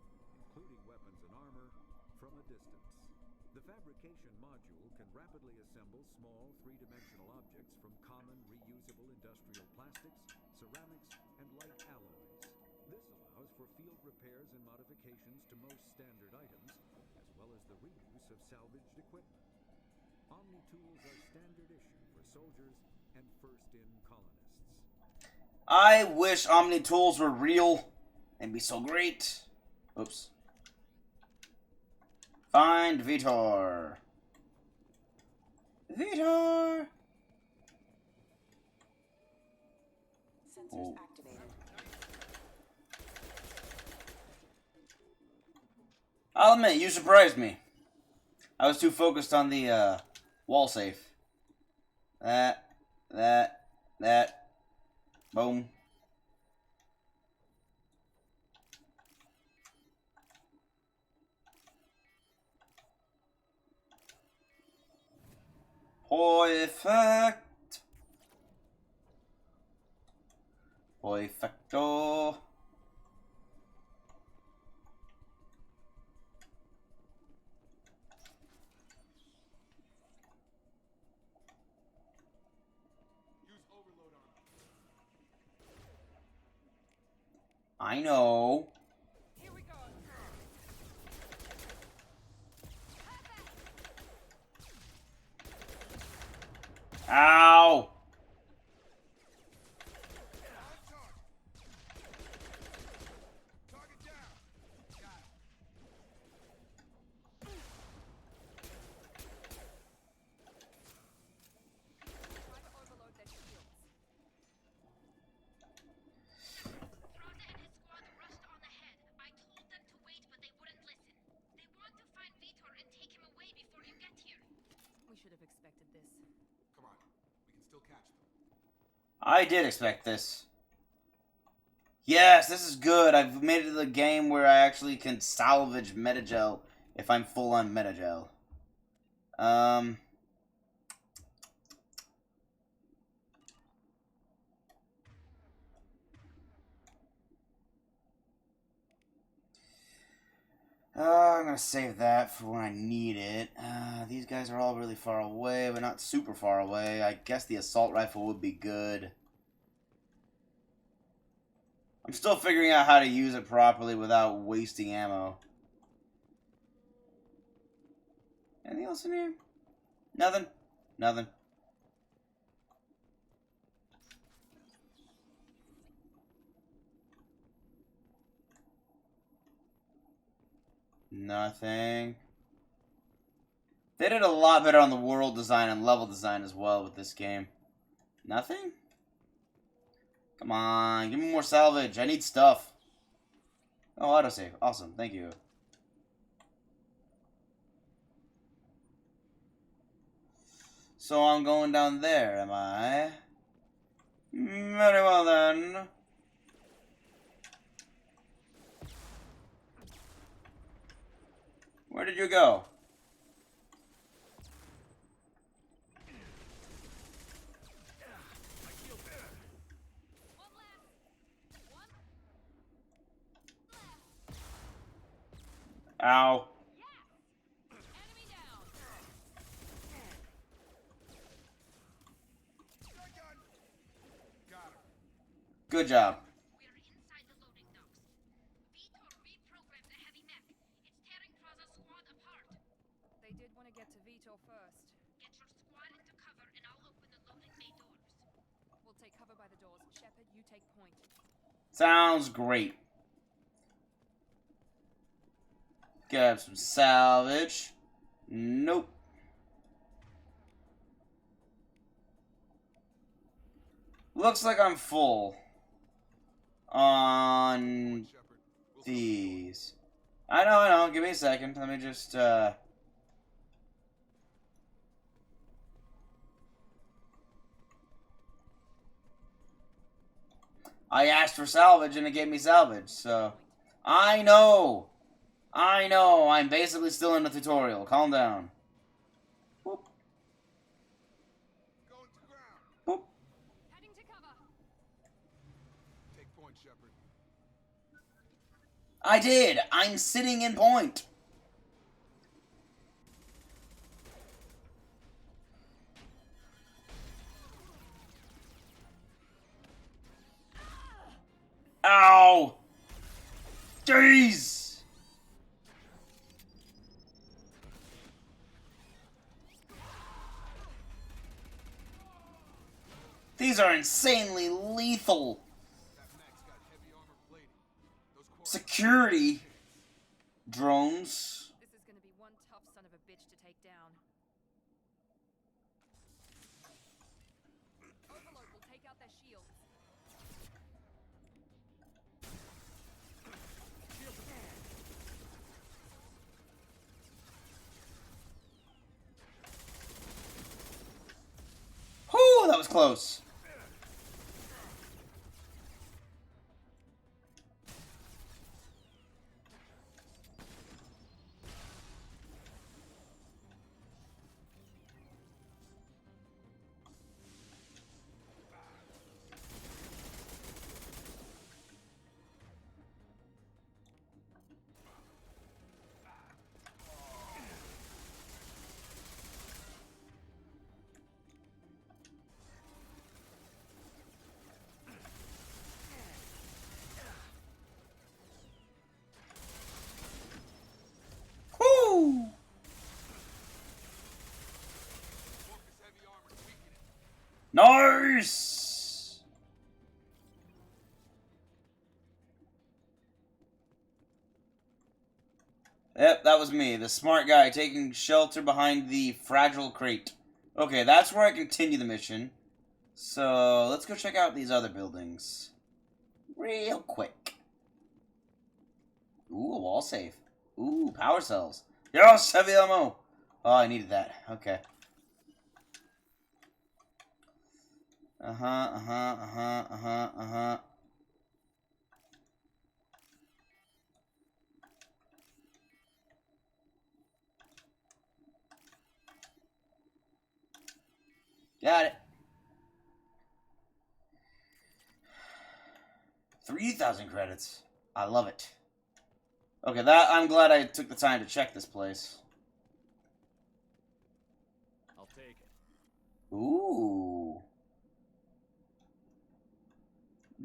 including weapons and armor, from a distance. The fabrication module can rapidly assemble small three-dimensional objects from common reusable industrial plastics, ceramics, and light alloys. This allows for field repairs and modifications to most standard items, as well as the reuse of salvaged equipment. Omni Tools are standard issue for soldiers and first-in colonists. I wish Omni Tools were real. They'd be so great. Oops. Find Vitor. Vitor! Sensors activated. I'll admit, you surprised me. I was too focused on the wall safe. That. Boom. Perfect. Perfecto. Use overload on them. I know. Here we go. Ow! Target down. Got it. Try to overload their shields. Froza and his squad rushed on ahead. I told them to wait, but they wouldn't listen. They want to find Vitor and take him away before you get here. We should have expected this. Come on. We can still catch them. I did expect this. Yes, this is good. I've made it to the game where I actually can salvage Metagel if I'm full on Metagel. I'm gonna save that for when I need it. These guys are all really far away, but not super far away. I guess the assault rifle would be good. I'm still figuring out how to use it properly without wasting ammo. Anything else in here? Nothing? Nothing. Nothing. They did a lot better on the world design and level design as well with this game. Nothing? Come on, give me more salvage. I need stuff. Oh, autosave. Awesome. Thank you. So I'm going down there, am I? Very well then. Where did you go? Ow. Enemy down. Got him. Good job. take cover by the doors. Shepard, you take point. Sounds great. Grab some salvage. Nope. Looks like I'm full on these. I know. Give me a second. Let me just, I asked for salvage and it gave me salvage, so... I know! I'm basically still in the tutorial. Calm down. Boop. Going to ground. Boop. Heading to cover. Take point, Shepard. I did! I'm sitting in point! Ow! Jeez! These are insanely lethal. That mech's got heavy armor plating. Those Security drones. This is gonna be one tough son of a bitch to take down. Overload will take out their shields. Whew, that was close. Whew. Focus heavy armor, weaken it. Nice. Yep, that was me, the smart guy taking shelter behind the fragile crate. Okay, that's where I continue the mission. So, let's go check out these other buildings. Real quick. Ooh, a wall safe. Ooh, power cells. Yes, heavy ammo. Oh, I needed that. Okay. Uh-huh. Got it. 3,000 credits. I love it. Okay, I'm glad I took the time to check this place. I'll take it. Ooh.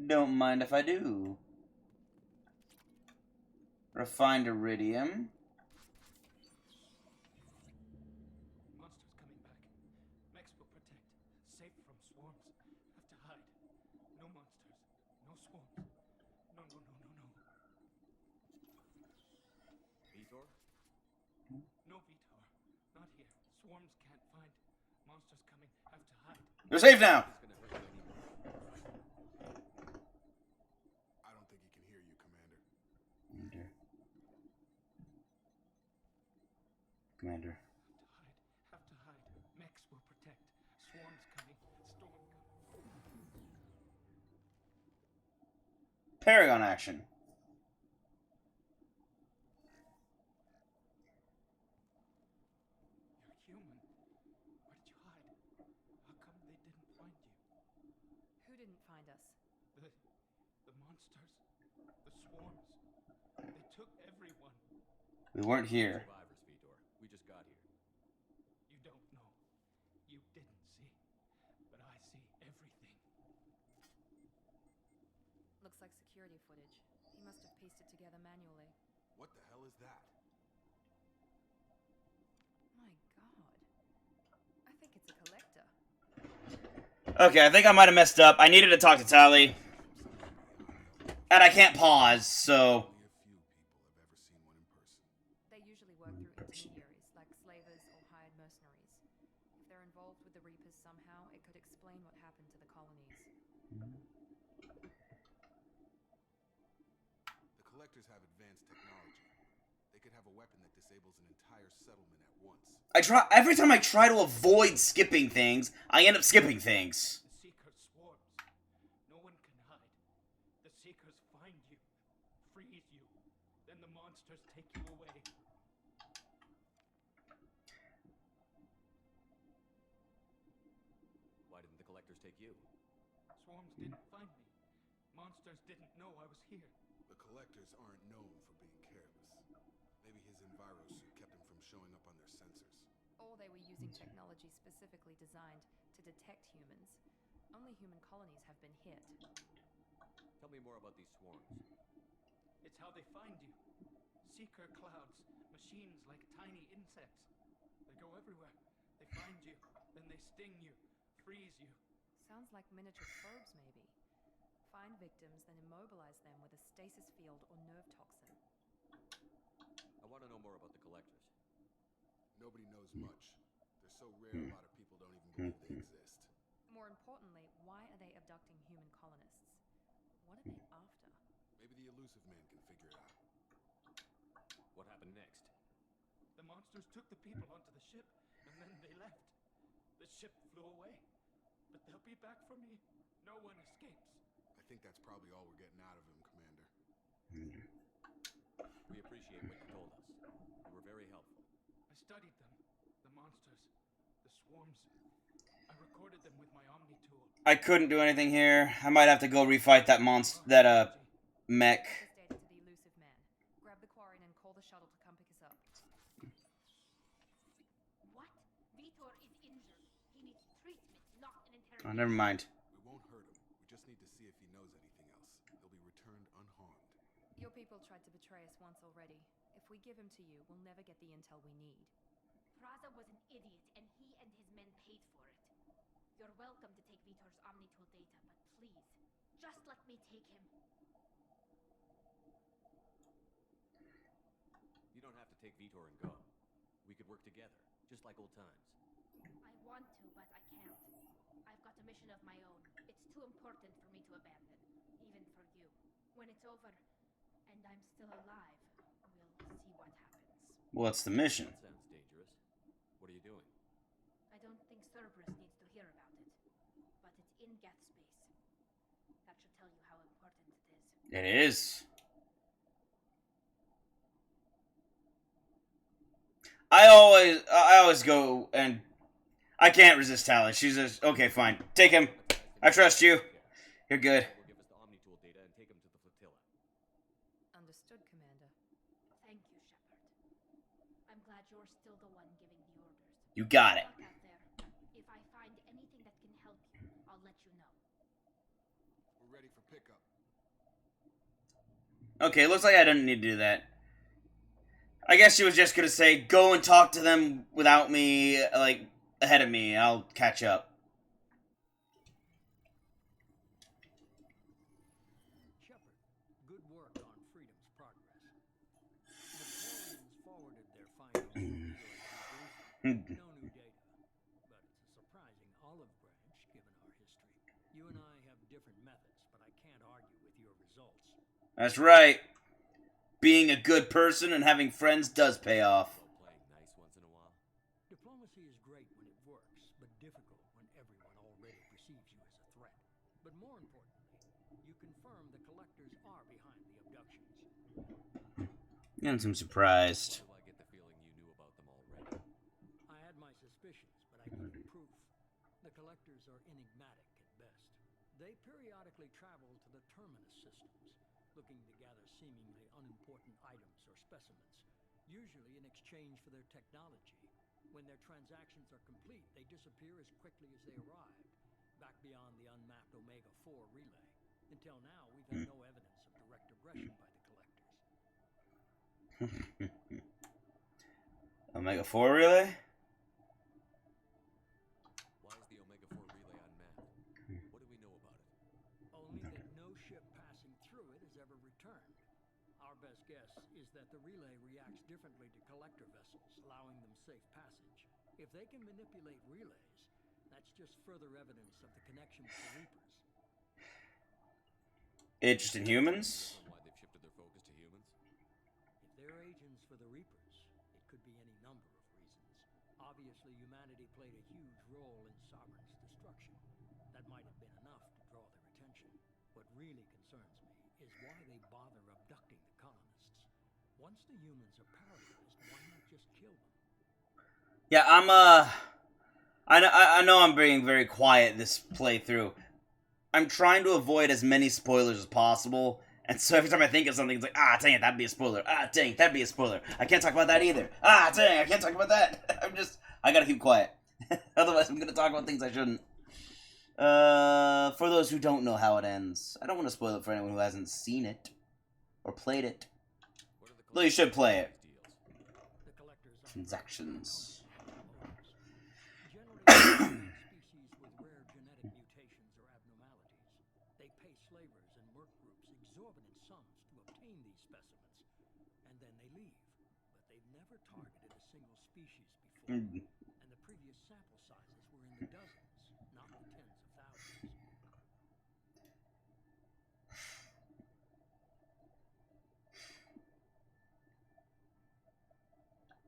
Don't mind if I do. Refined iridium. Monsters coming back. Mechs will protect. Safe from swarms. Have to hide. No monsters. No swarms. No. Vitor? No Vitor. Not here. Swarms can't find. Monsters coming. Have to hide. You're safe now. It's gonna hurt you anymore. I don't think he can hear you, Commander. Commander. Have to hide. Mechs will protect. Swarms coming. Storm coming. Paragon action. You're human. Where did you hide? How come they didn't find you? Who didn't find us? The monsters. The swarms. They took everyone. We weren't here. Survivors, Vitor. We just got here. You don't know. You didn't see. But I see everything. Looks like security footage. He must have pieced it together manually. What the hell is that? My god. I think it's a collector. Okay, I think I might have messed up. I needed to talk to Tally. And I can't pause, so... Only a few people have ever seen one in person. They usually work through intermediaries, like slavers or hired mercenaries. If they're involved with the Reapers somehow, it could explain what happened to the colonies. The collectors have advanced technology. They could have a weapon that disables an entire settlement at once. Every time I try to avoid skipping things, I end up skipping things. The Seekers swarms. No one can hide. The Seekers find you, freeze you, then the monsters take you away. Why didn't the collectors take you? Swarms didn't find me. Monsters didn't know I was here. The collectors aren't known for being careless. Maybe his envirosuit kept him from showing up on their sensors. Or they were using technology specifically designed to detect humans. Only human colonies have been hit. Tell me more about these swarms. It's how they find you. Seeker clouds, machines like tiny insects. They go everywhere. They find you, then they sting you, freeze you. Sounds like miniature probes, maybe. Find victims, then immobilize them with a stasis field or nerve toxin. I want to know more about the collectors. Nobody knows much. They're so rare, a lot of people don't even believe they exist. More importantly, why are they abducting human colonists? What are they after? Maybe the elusive man can figure it out. What happened next? The monsters took the people onto the ship, and then they left. The ship flew away. But they'll be back for me. No one escapes. I think that's probably all we're getting out of him, Commander. We appreciate what you told us. You were very helpful. I studied them. The monsters. The swarms. I recorded them with my Omni Tool. I couldn't do anything here. I might have to go refight that mech. Get this data to the elusive man. Grab the quarry and call the shuttle to come pick us up. What? Vitor is injured. He needs treatment, not an Oh, interrogation. never mind. We won't hurt him. We just need to see if he knows anything else. He'll be returned unharmed. Your people tried to betray us once already. If we give him to you, we'll never get the intel we need. Praza was an idiot, and he and his men paid for it. You're welcome to take Vitor's Omni Tool data, but please, just let me take him. You don't have to take Vitor and go. We could work together, just like old times. I want to, but I can't. I've got a mission of my own. It's too important for me to abandon, even for you. When it's over, and I'm still alive, we'll see what happens. What's the mission? That sounds dangerous. What are you doing? I don't think Cerberus needs to hear about it, but it's in Geth space. That should tell you how important it is. It is. I always go and I can't resist Tally. She's just okay, fine. Take him. I trust you. You're good. Will give us the Omni Tool data and take him to the flotilla. Understood, Commander. Thank you, Shepard. I'm glad you're still the one giving the orders. You got it. Good luck out there. If I find anything that can help you, I'll let you know. We're ready for pickup. Okay, looks like I didn't need to do that. I guess she was just gonna say, go and talk to them without me, like, ahead of me. I'll catch up. Shepard, good work on Freedom's progress. The Quarians forwarded their findings to your no new data, but it's a surprising olive branch given our history. You and I have different methods, but I can't argue with your results. That's right. Being a good person and having friends does pay off. Well, playing nice once in a while. Diplomacy is great when it works, but difficult when everyone already perceives you as a threat. But more importantly, you confirm the collectors are behind the abductions. And I'm surprised. Why do I get the feeling you knew about them already? I had my suspicions, but I needed proof. The collectors are enigmatic at best. They periodically travel to the terminus systems, looking to gather seemingly unimportant items or specimens, usually in exchange for their technology. When their transactions are complete, they disappear as quickly as they arrived, back beyond the unmapped Omega-4 relay. Until now, we've had no evidence of direct aggression by the collectors. Omega-4 relay? Why is the Omega-4 relay unmapped? returned. Our best guess is that the relay reacts differently to collector vessels, allowing them safe passage. If they can manipulate relays, that's just further evidence of the connection with the Reapers. Interest in humans? Why they've shifted their focus to humans? If they're agents for the Reapers, it could be any number of reasons. Obviously, humanity played a huge role in Sovereign's destruction. That might have been enough to draw their attention. What really concerns me is why they bother abducting the colonists. Once the humans are paralyzed, why not just kill them? Yeah, I know I'm being very quiet this playthrough. I'm trying to avoid as many spoilers as possible, and so every time I think of something, it's like, ah, dang it, that'd be a spoiler. Ah, dang, that'd be a spoiler. I can't talk about that either. Ah, dang, I can't talk about that. I gotta keep quiet. Otherwise, I'm gonna talk about things I shouldn't. For those who don't know how it ends, I don't want to spoil it for anyone who hasn't seen it or played it. Though you should play it. Transactions. Species with rare genetic mutations or abnormalities. They pay slavers and work groups exorbitant sums to obtain these specimens, and then they leave. But they've never targeted a single species before, and the previous sample sizes were in the dozens, not the tens of thousands.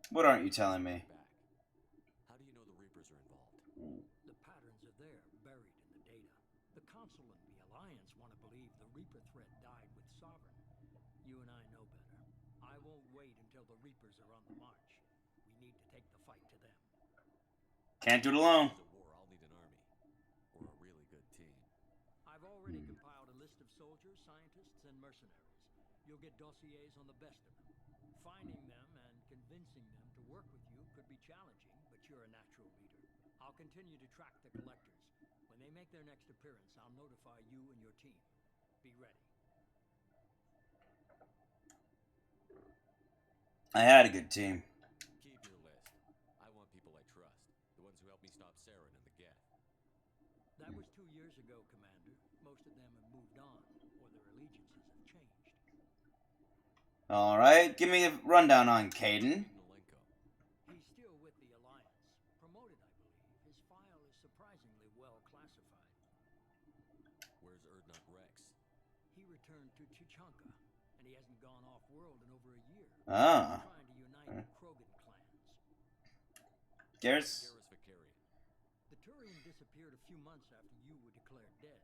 What aren't you telling me? How do you know the Reapers are involved? The patterns are there, buried in the data. The Council and the Alliance want to believe the Reaper threat died with Sovereign. You and I know better. I won't wait until the Reapers are on the march. We need to take the fight to them. Can't do it alone. If there's a war, I'll need an army. Or a really good team. I've already compiled a list of soldiers, scientists, and mercenaries. You'll get dossiers on the best of them. Finding them and convincing them to work with you could be challenging, but you're a natural leader. I'll continue to track the collectors. When they make their next appearance, I'll notify you and your team. Be ready. I had a good team. Keep your list. I want people I trust. The ones who helped me stop Saren and the Geth. That was 2 years ago, Commander. Most of them have moved on, or their allegiances have changed. Alright, give me a rundown on Caden. He's still with the Alliance. Promoted, I believe. His file is surprisingly well classified. Where's Erdnot Rex? He returned to Chichanka, and he hasn't gone off-world in over a year. Ah. He's trying to unite the Krogan clans. Garrus? The Turian disappeared a few months after you were declared dead.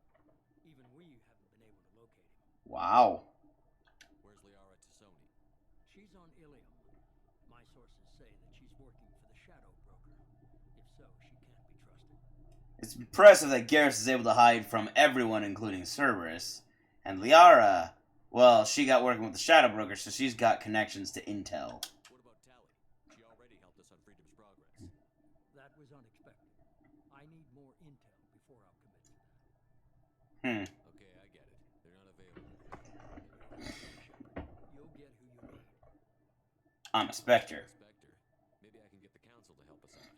Even we haven't been able to locate him. Wow. Where's Liara Tassoni? She's on Ilium. My sources say that she's working for the Shadow Broker. If so, she can't be trusted. It's impressive that Garrus is able to hide from everyone, including Cerberus. And Liara, well, she got working with the Shadow Broker, so she's got connections to Intel. What about Tally? She already helped us on Freedom's Progress. That was unexpected. I need more intel before I'll commit to that. Okay, I get it. They're not available. You'll get who you need. I'm a Spectre. Maybe I can get the Council to help us out.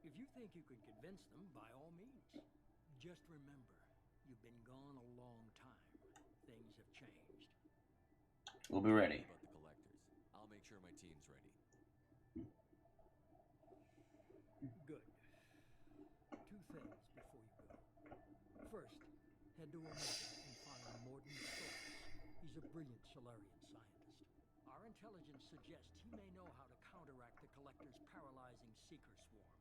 If you think you can convince them, by all means. Just remember, you've been gone a long time. Things have changed. We'll be ready. About the collectors. I'll make sure my team's ready. Good. 2 things before you go. First, head to Omega and find Morden Solis. He's a brilliant Solarian scientist. Our intelligence suggests he may know how to counteract the Collector's paralyzing seeker swarms.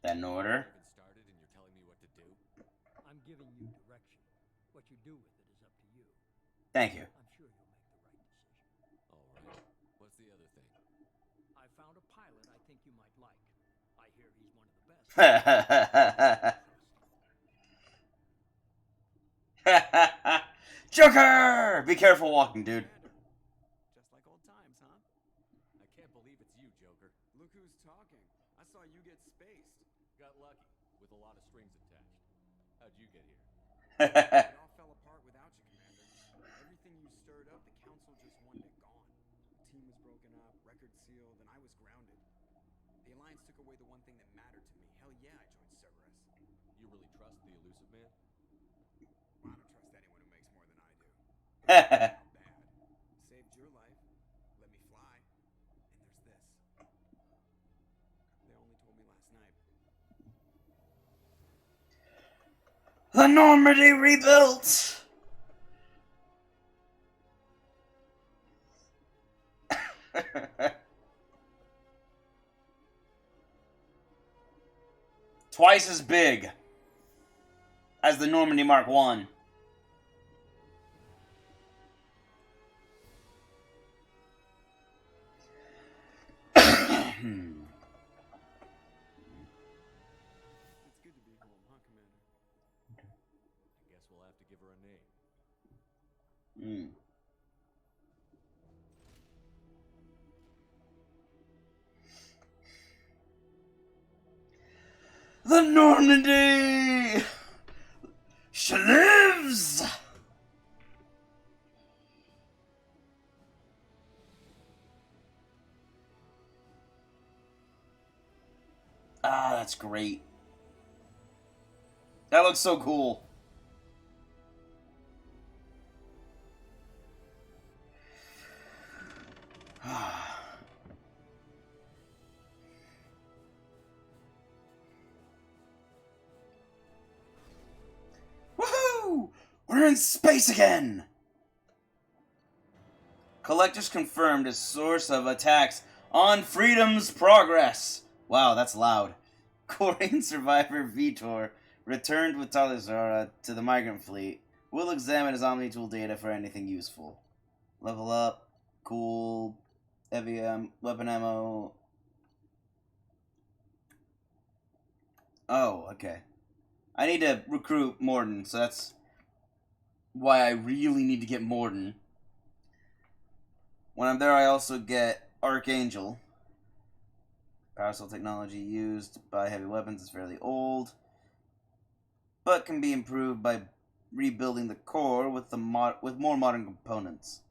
That in order. Haven't started and you're telling me what to do? I'm giving you direction. What you do with it is up to you. Thank you. I'm sure you'll make the right decision. All right. What's the other thing? I found a pilot I think you might like. I hear he's one of the best. Joker! Be careful walking, dude. Just like old times, huh? I can't believe it's you, Joker. Look who's talking. I saw you get spaced. Got lucky, with a lot of strings attached. How'd you get here? It all fell apart without you, Commander. Everything you stirred up, the Council just wanted it gone. The team was broken up, record sealed, and I was grounded. The Alliance took away the one thing that mattered to me. Hell yeah, I joined Cerberus. You really trust the elusive man? I don't trust anyone who makes Not bad. Saved your life. Let me fly. And there's this. They only told me last night. The Normandy rebuilt! Twice as big as the Normandy Mark 1. It's good to be home, huh, Commander? I guess we'll have to give her a name. The Normandy! She lives! Ah, that's great. That looks so cool. Woohoo! We're in space again! Collectors confirmed as source of attacks on Freedom's Progress. Wow, that's loud. Korean survivor Vitor returned with Talizara to the migrant fleet. We'll examine his Omni Tool data for anything useful. Level up, cool, heavy weapon ammo. Oh, okay. I need to recruit Morden, so that's why I really need to get Morden. When I'm there, I also get Archangel. Power cell technology used by heavy weapons is fairly old, but can be improved by rebuilding the core with more modern components.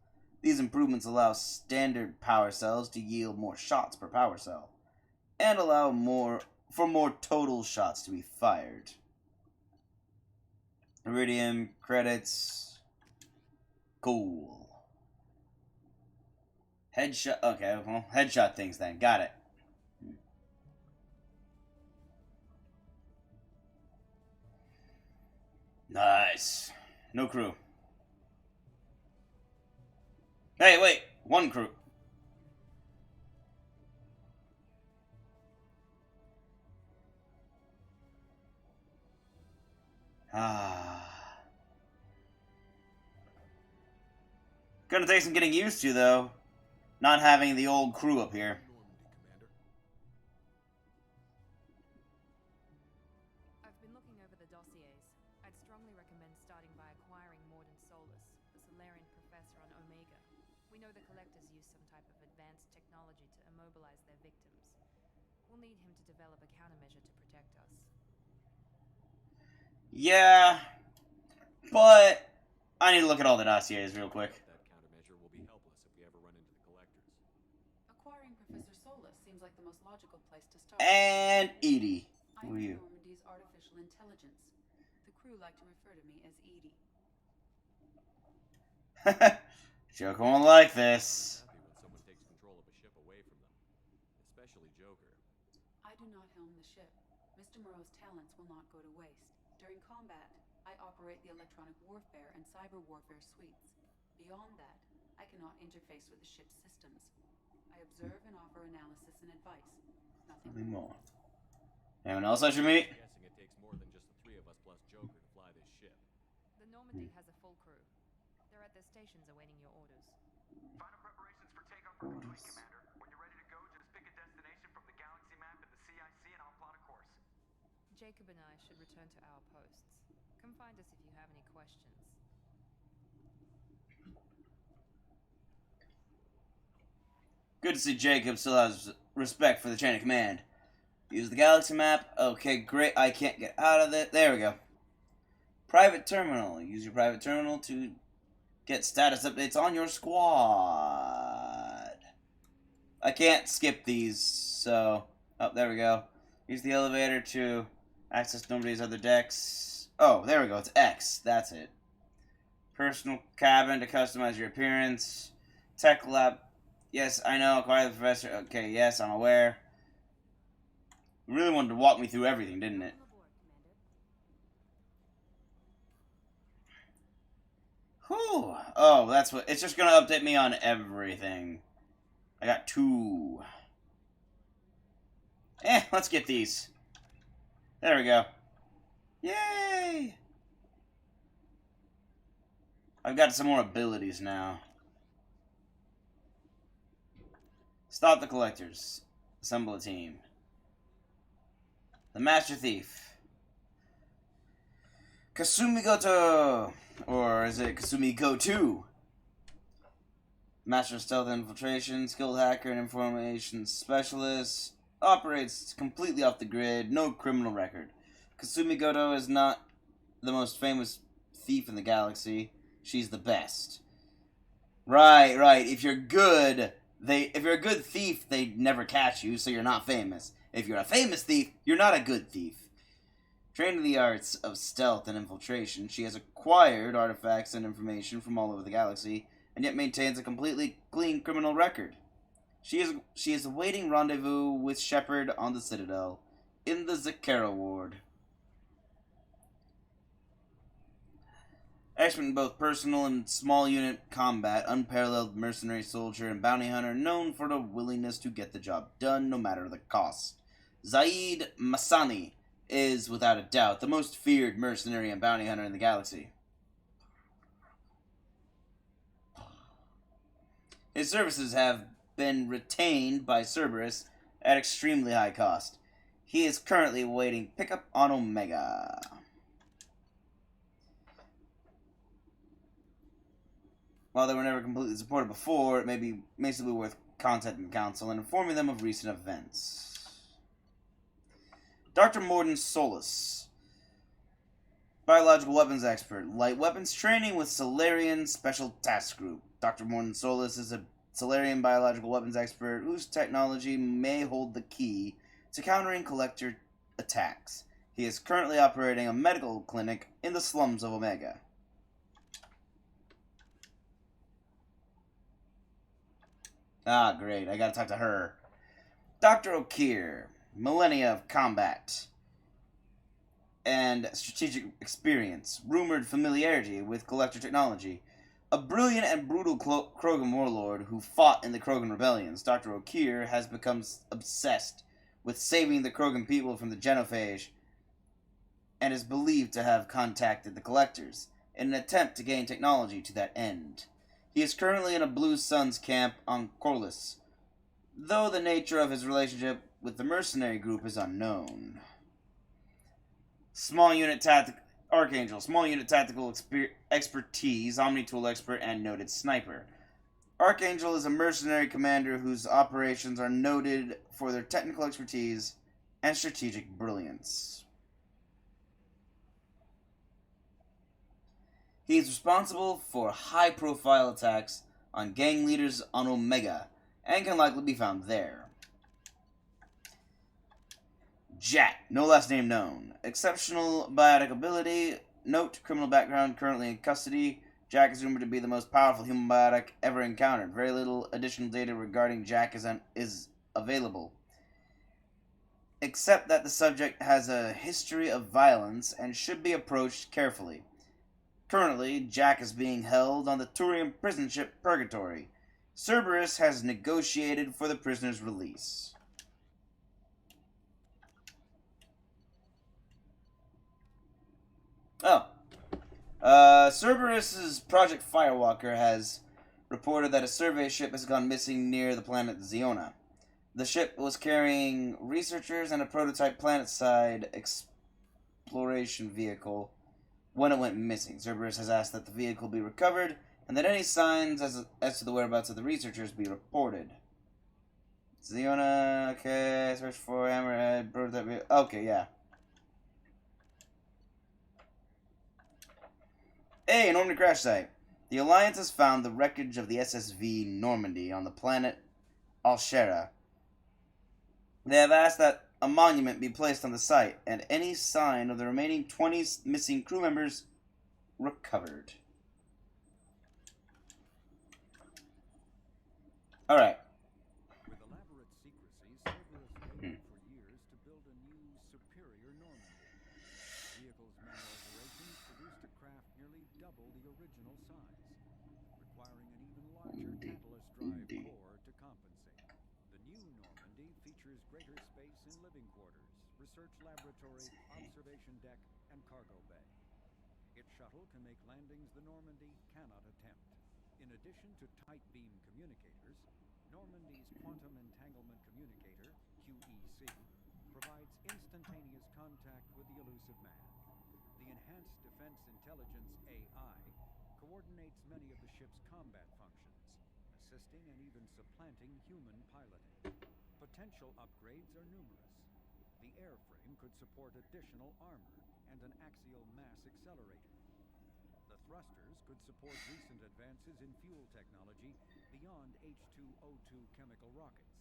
These improvements allow standard power cells to yield more shots per power cell, and allow more total shots to be fired. Iridium credits. Cool. Headshot. Okay, well, headshot things then. Got it. Nice. No crew. Hey, wait. One crew. Gonna take some getting used to, though. Not having the old crew up here. I've been looking over the dossiers. I'd strongly recommend starting by acquiring Morden Solus, the Solarian professor on Omega. We know the collectors use some type of advanced technology to immobilize their victims. We'll need him to develop a countermeasure to protect us. Yeah, but I need to look at all the dossiers real quick. That countermeasure will be helpless if we ever run into the collectors. Acquiring Professor Solus seems like the most logical place to start. And Edie. Who are I'm you? Normandy's artificial intelligence. The crew like to refer to me as Edie. Joker won't like this. Happy when someone takes control of a ship away from them, especially Joker. I do not helm the ship. Mr. Moreau's talents will not go to waste. During combat, I operate the electronic warfare and cyber warfare suites. Beyond that, I cannot interface with the ship's systems. I observe and offer analysis and advice. Nothing more. Anyone else I should meet? I'm guessing it takes more than just the three of us plus Joker to fly this ship. The Normandy has a full crew. They're at their stations awaiting your orders. Final preparations for takeoff are complete, Commander. When you're ready to go, just pick a destination from the galaxy map in the CIC and I'll plot a course. Jacob and I should return to our posts. Come find us if you have any questions. Good to see Jacob still has respect for the chain of command. Use the galaxy map. Okay, great. I can't get out of it. There we go. Private terminal. Use your private terminal to get status updates on your squad. I can't skip these, so... Oh, there we go. Use the elevator to access Normandy's other decks. Oh, there we go. It's X. That's it. Personal cabin to customize your appearance. Tech lab. Yes, I know. Acquire the professor. Okay, yes, I'm aware. You really wanted to walk me through everything, didn't it? Whew. Oh, that's what... It's just going to update me on everything. I got 2. Let's get these. There we go. Yay! I've got some more abilities now. Stop the collectors. Assemble a team. The Master Thief. Kasumi Goto! Or is it Kasumi Go-To? Master of Stealth and Infiltration, Skilled Hacker and Information Specialist. Operates completely off the grid, no criminal record. Kasumi Goto is not the most famous thief in the galaxy. She's the best. Right. If you're good, if you're a good thief, they never catch you, so you're not famous. If you're a famous thief, you're not a good thief. Trained in the arts of stealth and infiltration, she has acquired artifacts and information from all over the galaxy, and yet maintains a completely clean criminal record. She is awaiting rendezvous with Shepard on the Citadel, in the Zakera ward. Expert in both personal and small unit combat, unparalleled mercenary soldier and bounty hunter, known for the willingness to get the job done no matter the cost. Zaid Masani is, without a doubt, the most feared mercenary and bounty hunter in the galaxy. His services have been retained by Cerberus at extremely high cost. He is currently awaiting pickup on Omega. While they were never completely supported before, it may still be worth contacting the Council and informing them of recent events. Dr. Morden Solus. Biological weapons expert. Light weapons training with Solarian Special Task Group. Dr. Morden Solus is a Solarian biological weapons expert whose technology may hold the key to countering collector attacks. He is currently operating a medical clinic in the slums of Omega. Ah, great. I gotta talk to her. Dr. O'Keir. Millennia of combat and strategic experience. Rumored familiarity with collector technology. A brilliant and brutal Krogan warlord who fought in the Krogan rebellions, Dr. O'Keir has become obsessed with saving the Krogan people from the genophage and is believed to have contacted the collectors in an attempt to gain technology to that end. He is currently in a Blue Suns camp on Corliss, though the nature of his relationship with the mercenary group is unknown. Small unit Archangel, small unit tactical expertise, Omni Tool expert, and noted sniper. Archangel is a mercenary commander whose operations are noted for their technical expertise and strategic brilliance. He is responsible for high-profile attacks on gang leaders on Omega, and can likely be found there. Jack, no last name known. Exceptional biotic ability. Note, criminal background, currently in custody. Jack is rumored to be the most powerful human biotic ever encountered. Very little additional data regarding Jack is available, except that the subject has a history of violence and should be approached carefully. Currently, Jack is being held on the Turian prison ship Purgatory. Cerberus has negotiated for the prisoner's release. Cerberus's Project Firewalker has reported that a survey ship has gone missing near the planet Ziona. The ship was carrying researchers and a prototype planet-side exploration vehicle when it went missing. Cerberus has asked that the vehicle be recovered and that any signs as to the whereabouts of the researchers be reported. Ziona, okay, search for Hammerhead, prototype vehicle. Okay, yeah. Hey, an Omni crash site. The Alliance has found the wreckage of the SSV Normandy on the planet Alshera. They have asked that a monument be placed on the site, and any sign of the remaining 20 missing crew members recovered. All right. With elaborate secrecy, Cerberus waited for years to build a new, superior Normandy. Vehicle's manual alterations produced a craft nearly double the original size, requiring an even larger Tantalus drive core to compensate. The new Normandy features greater space in living quarters, research laboratory, observation deck, and cargo bay. Its shuttle can make landings the Normandy cannot attempt. In addition to tight beam communicators, Normandy's Quantum Entanglement Communicator, QEC, provides instantaneous contact with the elusive man. The Enhanced Defense Intelligence AI coordinates many of the ship's combat functions, assisting and even supplanting human piloting. Potential upgrades are numerous. The airframe could support additional armor and an axial mass accelerator. The thrusters could support recent advances in fuel technology beyond H2O2 chemical rockets.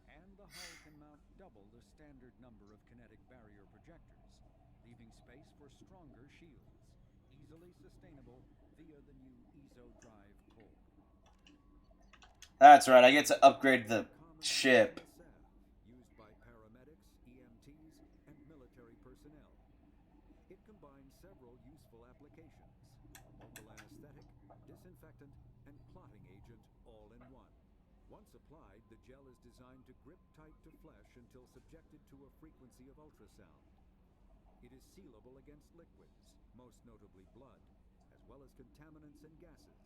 And the hull can mount double the standard number of kinetic barrier projectors, leaving space for stronger shields, easily sustainable via the new ESO drive core. That's right, I get to upgrade the ship. Used by paramedics, EMTs, and military personnel. It combines several useful applications: a local anesthetic, disinfectant, and clotting agent all in one. Once applied, the gel is designed to grip tight to flesh until subjected to a frequency of ultrasound. It is sealable against liquids, most notably blood, as well as contaminants and gases.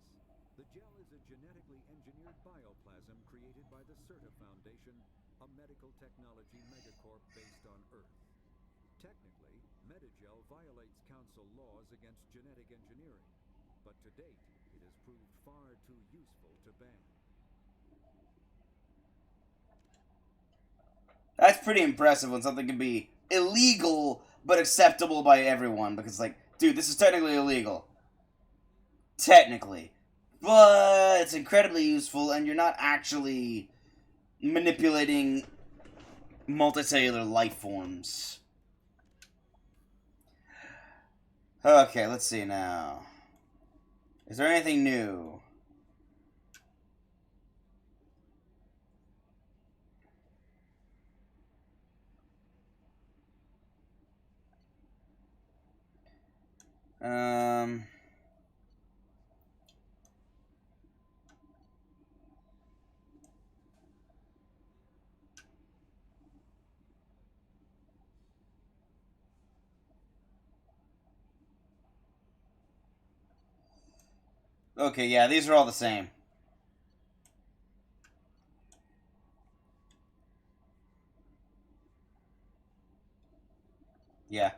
The gel is a genetically engineered bioplasm created by the CERTA Foundation, a medical technology megacorp based on Earth. Technically, Medigel violates Council laws against genetic engineering, but to date, it has proved far too useful to ban. That's pretty impressive when something can be illegal but acceptable by everyone, because, like, dude, this is technically illegal. Technically. But it's incredibly useful, and you're not actually manipulating multicellular life forms. Okay, let's see now. Is there anything new? Okay, yeah, these are all the same. Yeah.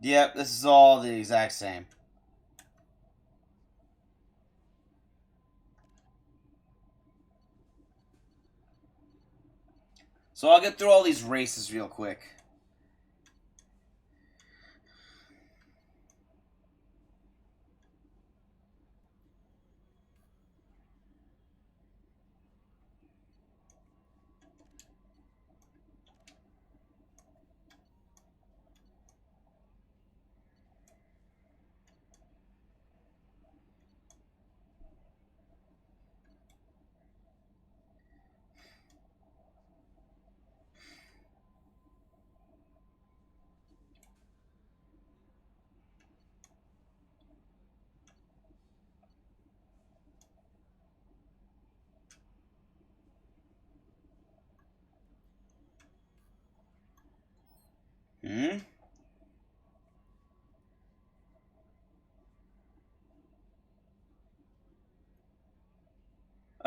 Yep, this is all the exact same. So I'll get through all these races real quick.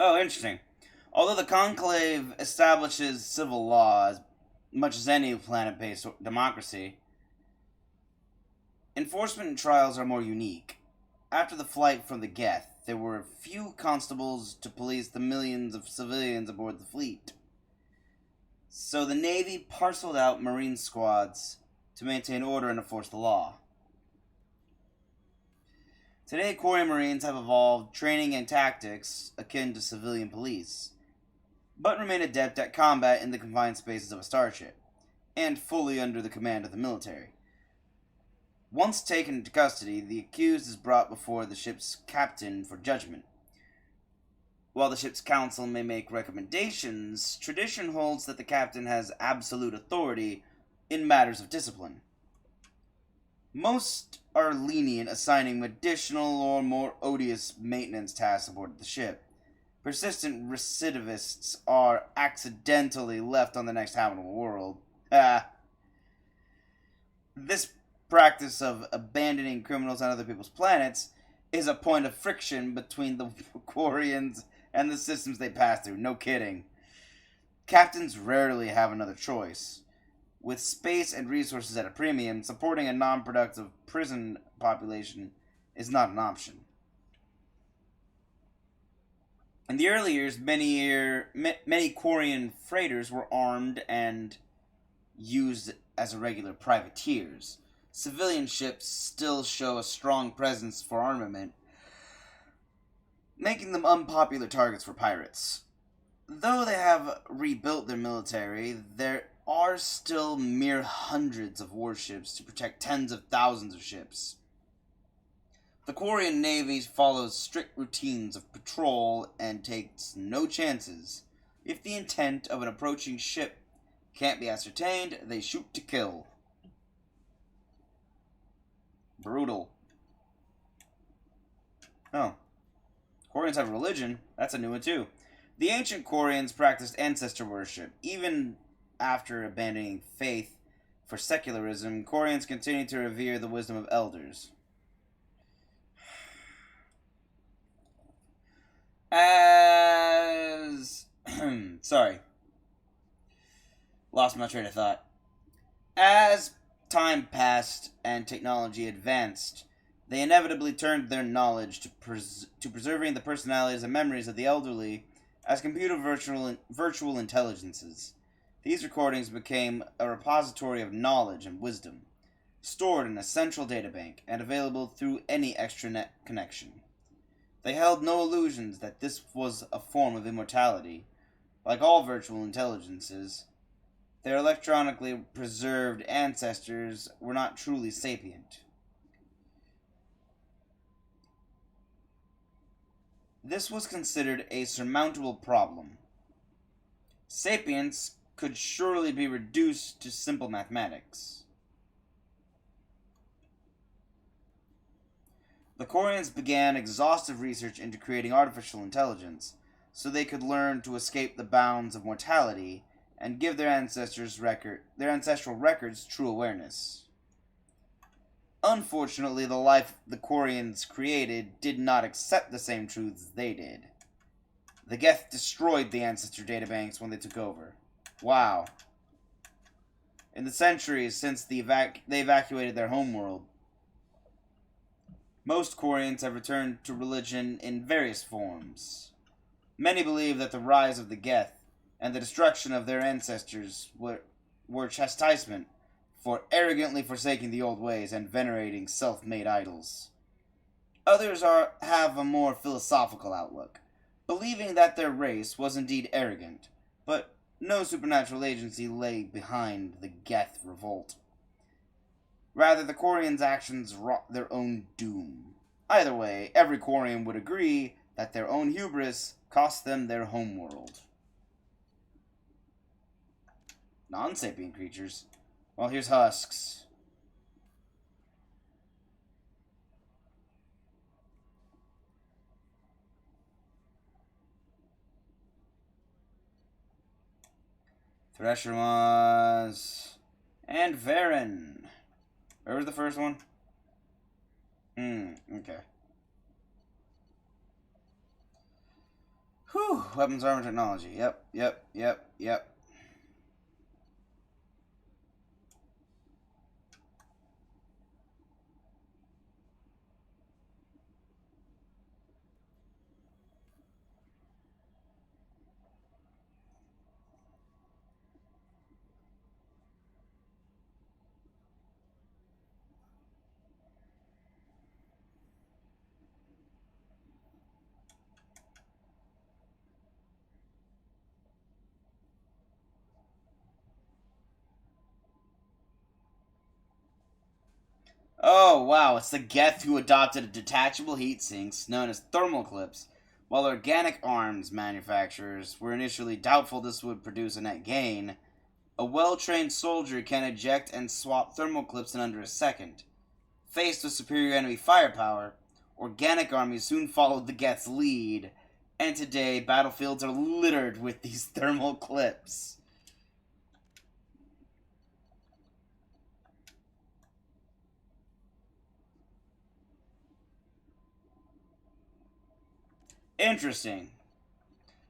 Oh, interesting. Although the Conclave establishes civil law as much as any planet-based democracy, enforcement trials are more unique. After the flight from the Geth, there were few constables to police the millions of civilians aboard the fleet. So the Navy parceled out Marine squads to maintain order and enforce the law. Today, Quarian Marines have evolved training and tactics akin to civilian police, but remain adept at combat in the confined spaces of a starship, and fully under the command of the military. Once taken into custody, the accused is brought before the ship's captain for judgment. While the ship's council may make recommendations, tradition holds that the captain has absolute authority in matters of discipline. Most are lenient, assigning additional or more odious maintenance tasks aboard the ship. Persistent recidivists are accidentally left on the next habitable world. This practice of abandoning criminals on other people's planets is a point of friction between the Quarians and the systems they pass through. No kidding. Captains rarely have another choice. With space and resources at a premium, supporting a non-productive prison population is not an option. In the early years, many Quarian freighters were armed and used as irregular privateers. Civilian ships still show a strong presence for armament, making them unpopular targets for pirates. Though they have rebuilt their military, there are still mere hundreds of warships to protect tens of thousands of ships. The Quarian Navy follows strict routines of patrol and takes no chances. If the intent of an approaching ship can't be ascertained, they shoot to kill. Brutal. Oh. Quarians have religion? That's a new one too. The ancient Quarians practiced ancestor worship. Even after abandoning faith for secularism, Quarians continued to revere the wisdom of elders. Sorry. Lost my train of thought. As time passed and technology advanced, they inevitably turned their knowledge to preserving the personalities and memories of the elderly as computer virtual intelligences. These recordings became a repository of knowledge and wisdom, stored in a central databank and available through any extranet connection. They held no illusions that this was a form of immortality. Like all virtual intelligences, their electronically preserved ancestors were not truly sapient. This was considered a surmountable problem. Sapience could surely be reduced to simple mathematics. The Quarians began exhaustive research into creating artificial intelligence, so they could learn to escape the bounds of mortality and give their ancestral records true awareness. Unfortunately, the life the Quarians created did not accept the same truths they did. The Geth destroyed the ancestor databanks when they took over. Wow. In the centuries since they evacuated their homeworld, most Quarians have returned to religion in various forms. Many believe that the rise of the Geth and the destruction of their ancestors were chastisement for arrogantly forsaking the old ways and venerating self-made idols. Others have a more philosophical outlook, believing that their race was indeed arrogant, but no supernatural agency lay behind the Geth revolt. Rather, the Quarians' actions wrought their own doom. Either way, every Quarian would agree that their own hubris cost them their homeworld. Non-sapient creatures? Well, here's husks. Thresher was... and Varen. Where was the first one? Okay. Whew, weapons, armor, technology. Yep. Oh, wow, it's the Geth who adopted detachable heat sinks known as thermal clips. While organic arms manufacturers were initially doubtful this would produce a net gain, a well-trained soldier can eject and swap thermal clips in under a second. Faced with superior enemy firepower, organic armies soon followed the Geth's lead, and today battlefields are littered with these thermal clips. Interesting.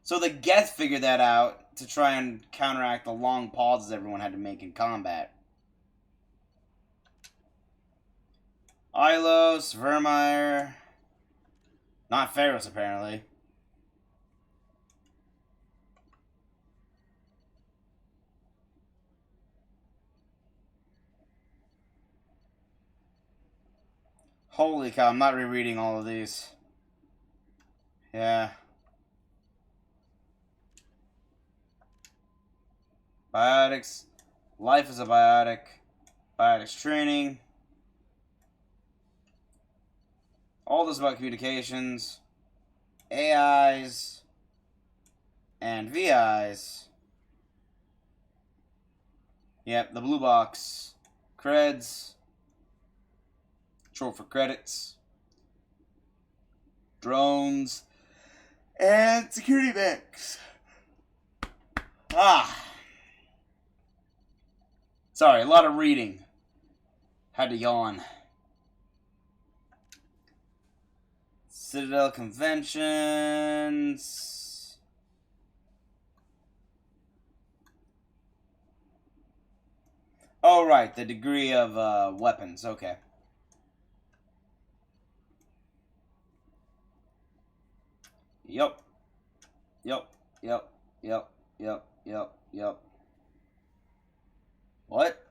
So the Geth figured that out to try and counteract the long pauses everyone had to make in combat. Ilos, Vermeer. Not Pharos, apparently. Holy cow, I'm not rereading all of these. Yeah. Biotics. Life as a biotic. Biotics training. All this about communications. AIs. And VIs. Yep, the blue box. Creds. Control for credits. Drones. And security mechs. Sorry, a lot of reading. Had to yawn. Citadel conventions. Oh, right, the degree of weapons. Okay. Yep. What?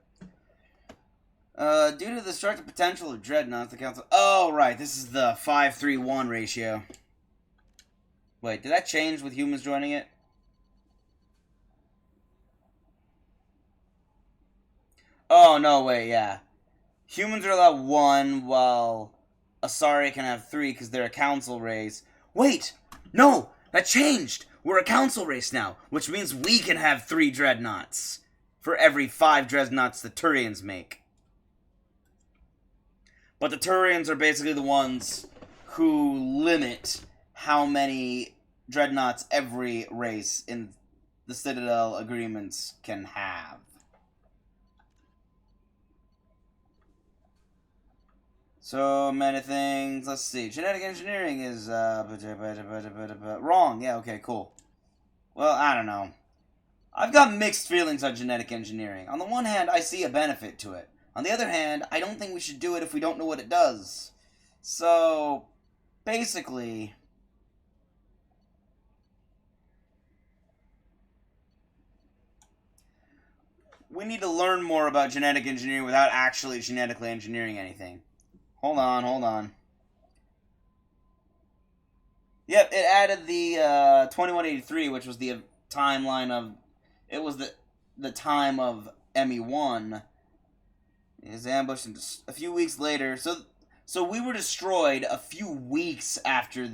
Due to the destructive potential of dreadnoughts, the council... Oh, right, this is the 5-3-1 ratio. Wait, did that change with humans joining it? Oh, no, wait, yeah. Humans are allowed 1, while Asari can have 3 because they're a council race. Wait! No! That changed! We're a council race now, which means we can have 3 dreadnoughts for every 5 dreadnoughts the Turians make. But the Turians are basically the ones who limit how many dreadnoughts every race in the Citadel agreements can have. So many things. Let's see. Genetic engineering is wrong. Yeah, okay, cool. Well, I don't know. I've got mixed feelings on genetic engineering. On the one hand, I see a benefit to it. On the other hand, I don't think we should do it if we don't know what it does. So, basically, we need to learn more about genetic engineering without actually genetically engineering anything. Hold on. Yep, it added the 2183, which was the timeline of... It was the time of ME1. Is ambushed a few weeks later. So we were destroyed a few weeks after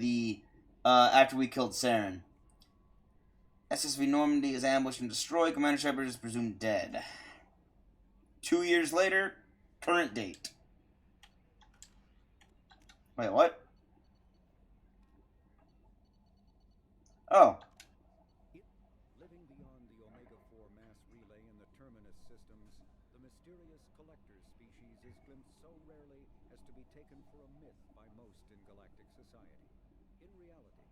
after we killed Saren. SSV Normandy is ambushed and destroyed. Commander Shepard is presumed dead. 2 years later, current date. Wait, what? Oh. Living beyond the Omega-4 mass relay in the Terminus systems, the mysterious collector species is glimpsed so rarely as to be taken for a myth by most in galactic society. In reality,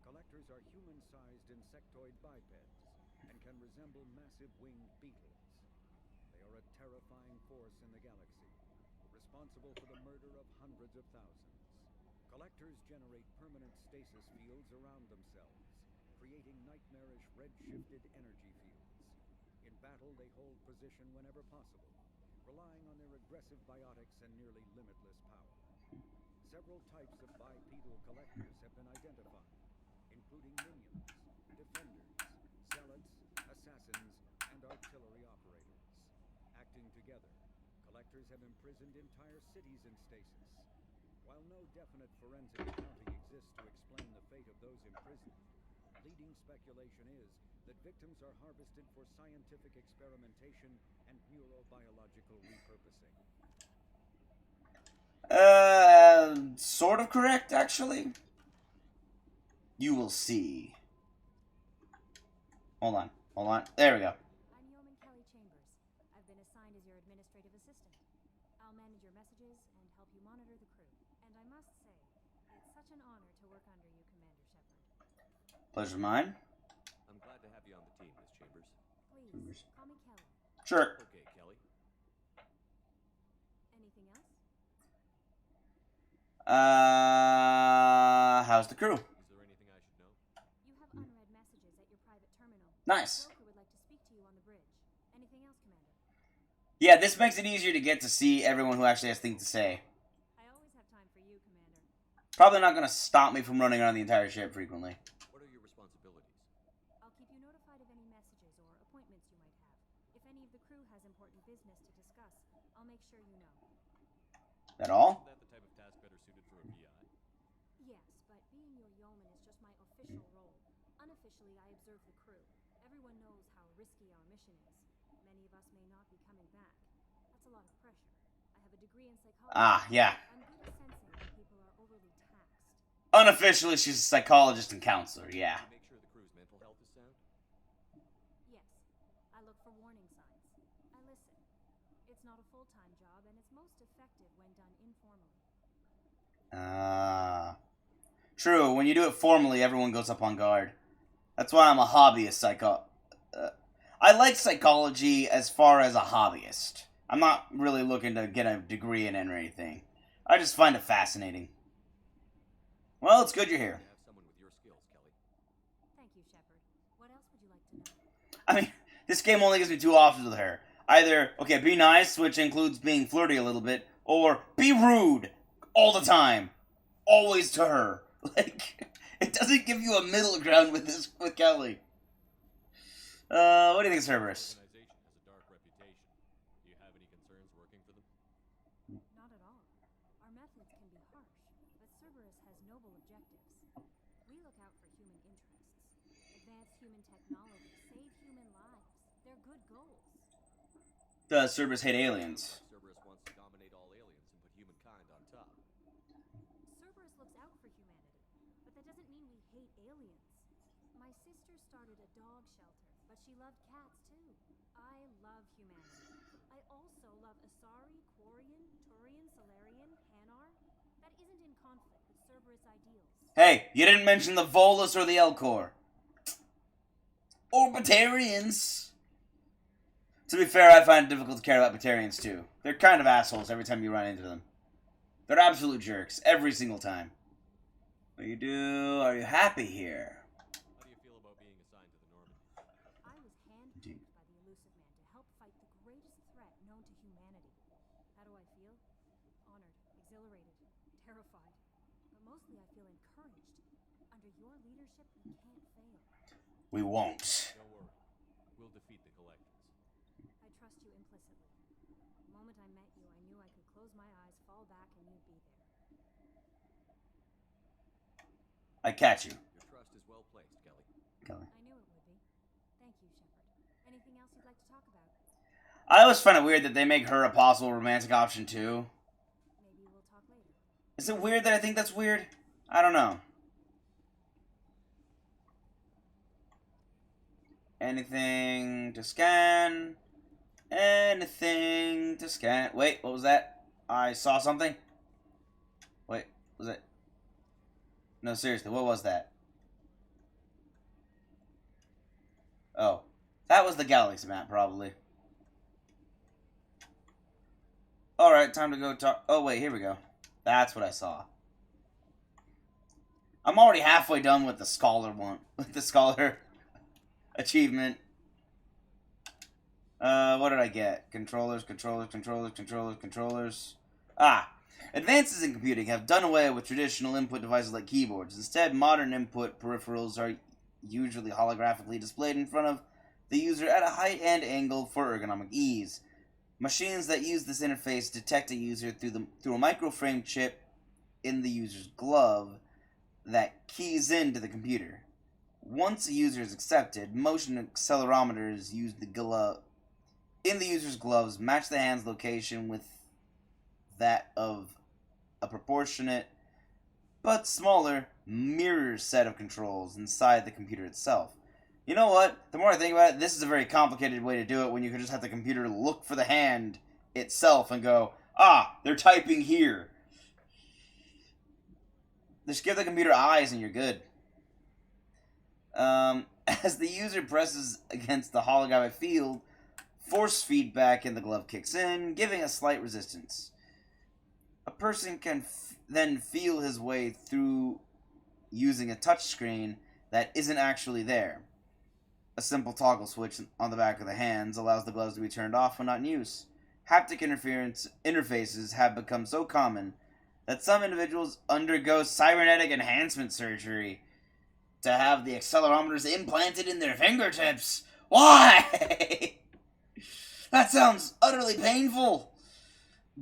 Collectors are human-sized insectoid bipeds and can resemble massive winged beetles. They are a terrifying force in the galaxy, responsible for the murder of hundreds of thousands. Collectors generate permanent stasis fields around themselves, creating nightmarish red-shifted energy fields. In battle, they hold position whenever possible, relying on their aggressive biotics and nearly limitless power. Several types of bipedal collectors have been identified, including minions, defenders, zealots, assassins, and artillery operators. Acting together, collectors have imprisoned entire cities in stasis. While no definite forensic accounting exists to explain the fate of those imprisoned, leading speculation is that victims are harvested for scientific experimentation and neurobiological repurposing. Sort of correct, actually. You will see. Hold on. There we go. I'm Yeoman Kelly Chambers. I've been assigned as your administrative assistant. I'll manage your messages and help you monitor the crew. And I must say, it's such an honor to work under you, Commander Shepard. Pleasure mine. I'm glad to have you on the team, Miss Chambers. Please, call me Kelly. Sure. Okay, Kelly. Anything else? How's the crew? Is there anything I should know? You have unread messages at your private terminal. Nice. Broker would like to speak to you on the bridge. Anything else, Commander? Yeah, this makes it easier to get to see everyone who actually has things to say. I always have time for you, Commander. Probably not going to stop me from running around the entire ship frequently. What are your responsibilities? I'll keep you notified of any messages or appointments you might have. If any of the crew has important business to discuss, I'll make sure you know. That all? Isn't that the type of task better suited for a VI? Yes, but being your yeoman is just my official role. Unofficially, I observe the crew. Everyone knows how risky our mission is. Many of us may not be coming back. That's a lot of pressure. I have a degree in psychology. Ah, yeah. I'm good at sensing when people are overly taxed. Unofficially, she's a psychologist and counselor, yeah. You make sure the crew's mental health is sound? Yes, I look for warning signs. I listen. It's not a full-time job, and it's most effective when done informally. True, when you do it formally, everyone goes up on guard. That's why I'm a hobbyist I like psychology as far as a hobbyist. I'm not really looking to get a degree in it or anything. I just find it fascinating. Well, it's good you're here. You have someone with your skills, Kelly. Thank you, Shepard. What else would you like to know? I mean, this game only gives me two options with her. Either, okay, be nice, which includes being flirty a little bit, or be rude all the time. Always to her. Like, it doesn't give you a middle ground with Kelly. What do you think, Cerberus? The organization has a dark reputation. Do you have any concerns working for them? Not at all. Our methods can be harsh, but Cerberus has noble objectives. We look out for human interests. Advance human technology, save human lives. They're good goals. Does Cerberus hate aliens? Cerberus wants to dominate all aliens and put humankind on top. Cerberus looks out for humanity, but that doesn't mean we hate aliens. My sister started a dog shelter, but she loved cats too. I love humanity. I also love Asari, Quarian, Turian, Solarian, Hanar. That isn't in conflict with Cerberus ideals. Hey, you didn't mention the Volus or the Elcor. Or Batarians. To be fair, I find it difficult to care about Batarians too. They're kind of assholes every time you run into them. They're absolute jerks, every single time. What do you do? Are you happy here? How do you feel about being assigned to the Normandy? I was handpicked by the Elusive Man to help fight the greatest threat known to humanity. How do I feel? Honored, exhilarated, terrified. But mostly I feel encouraged. Under your leadership, we can't fail. We won't. Don't worry. We'll defeat the Collectors. I trust you implicitly. The moment I met you, I knew I could close my eyes, fall back, and you'd be there. I catch you. Your trust is well placed, Kelly. Kelly. I knew it would be. Thank you, Shepard. Anything else you'd like to talk about? I always find it weird that they make her a possible romantic option too. Maybe we'll talk later. Is it weird that I think that's weird? I don't know. Anything to scan? Anything to scan? Wait, what was that? I saw something? Wait, was it? No, seriously, what was that? Oh. That was the galaxy map, probably. Alright, time to go talk. Oh, wait, here we go. That's what I saw. I'm already halfway done with the scholar one. With the scholar achievement. What did I get? Controllers. Ah! Advances in computing have done away with traditional input devices like keyboards. Instead, modern input peripherals are usually holographically displayed in front of the user at a height and angle for ergonomic ease. Machines that use this interface detect a user through a microframe chip in the user's glove that keys into the computer. Once a user is accepted, motion accelerometers use in the user's gloves match the hand's location with that of a proportionate but smaller mirror set of controls inside the computer itself. You know what? The more I think about it, this is a very complicated way to do it when you could just have the computer look for the hand itself and go, ah, they're typing here. Just give the computer eyes and you're good. As the user presses against the holographic field, force feedback in the glove kicks in, giving a slight resistance. A person can then feel his way through using a touchscreen that isn't actually there. A simple toggle switch on the back of the hands allows the gloves to be turned off when not in use. Haptic interfaces have become so common that some individuals undergo cybernetic enhancement surgery to have the accelerometers implanted in their fingertips. Why? That sounds utterly painful.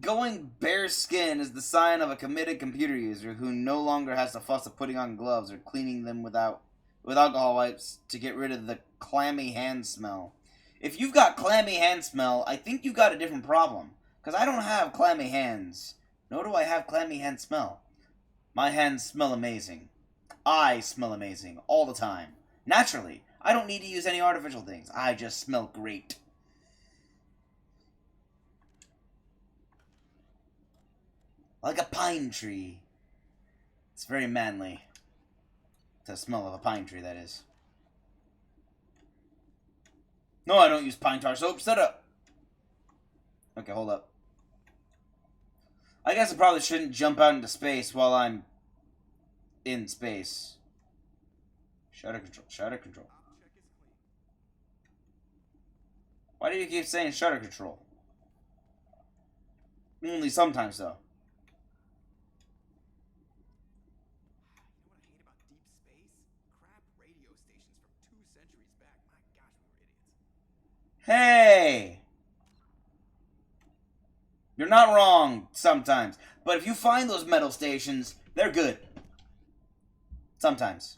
Going bare skin is the sign of a committed computer user who no longer has to fuss of putting on gloves or cleaning them with alcohol wipes to get rid of the clammy hand smell. If you've got clammy hand smell, I think you've got a different problem. Because I don't have clammy hands. Nor do I have clammy hand smell. My hands smell amazing. I smell amazing all the time. Naturally. I don't need to use any artificial things. I just smell great. Like a pine tree. It's very manly. The smell of a pine tree, that is. No, I don't use pine tar soap. Shut up. Okay, hold up. I guess I probably shouldn't jump out into space while I'm in space. Shutter control. Shutter control. Why do you keep saying shutter control? Only sometimes, though. Hey! You're not wrong sometimes. But if you find those metal stations, they're good. Sometimes.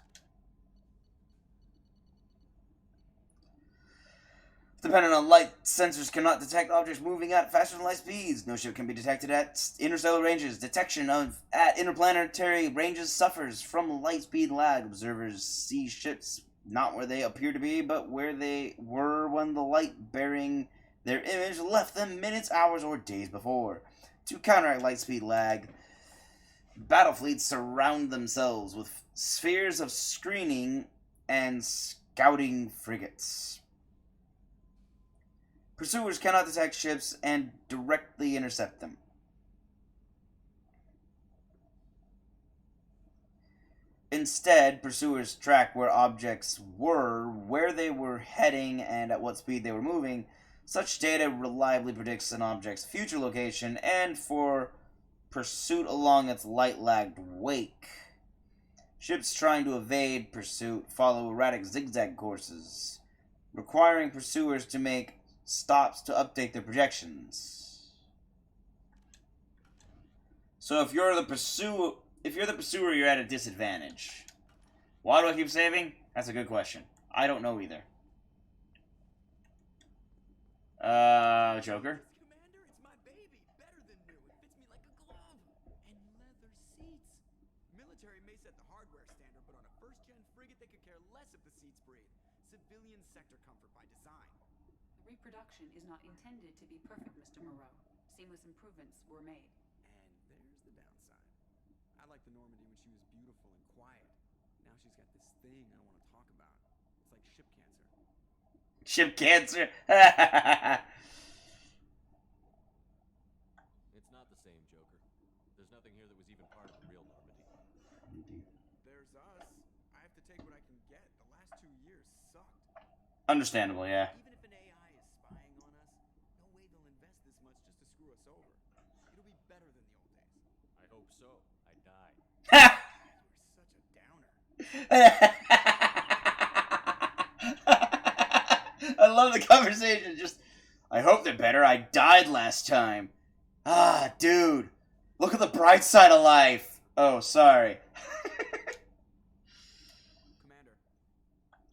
Depending on light, sensors cannot detect objects moving at faster than light speeds. No ship can be detected at interstellar ranges. Detection at interplanetary ranges suffers from light speed lag. Observers see ships not where they appear to be, but where they were when the light bearing their image left them minutes, hours, or days before. To counteract light speed lag, battle fleets surround themselves with spheres of screening and scouting frigates. Pursuers cannot detect ships and directly intercept them. Instead, pursuers track where objects were, where they were heading, and at what speed they were moving. Such data reliably predicts an object's future location and for pursuit along its light-lagged wake. Ships trying to evade pursuit follow erratic zigzag courses, requiring pursuers to make stops to update their projections. So if you're the pursuer, you're at a disadvantage. Why do I keep saving? That's a good question. I don't know either. Joker? Commander, it's my baby. Better than new. It fits me like a glove. And leather seats. Military may set the hardware standard, but on a first-gen frigate, they could care less if the seats breathe. Civilian sector comfort by design. The reproduction is not intended to be perfect, Mr. Moreau. Seamless improvements were made. And there's the downside. I liked the Normandy when she was beautiful and quiet. Now she's got this thing I want to talk about. It's like ship cancer. Ship cancer. It's not the same, Joker. There's nothing here that was even part of the real Normandy. There's us. I have to take what I can get. The last 2 years sucked. Understandable, yeah. Even if an AI is spying on us, no way they'll invest this much just to screw us over. It'll be better than the old days. I hope so. I died. You're such a downer. I love the conversation. Just, I hope they're better. I died last time. Ah, dude. Look at the bright side of life. Oh, sorry. Commander.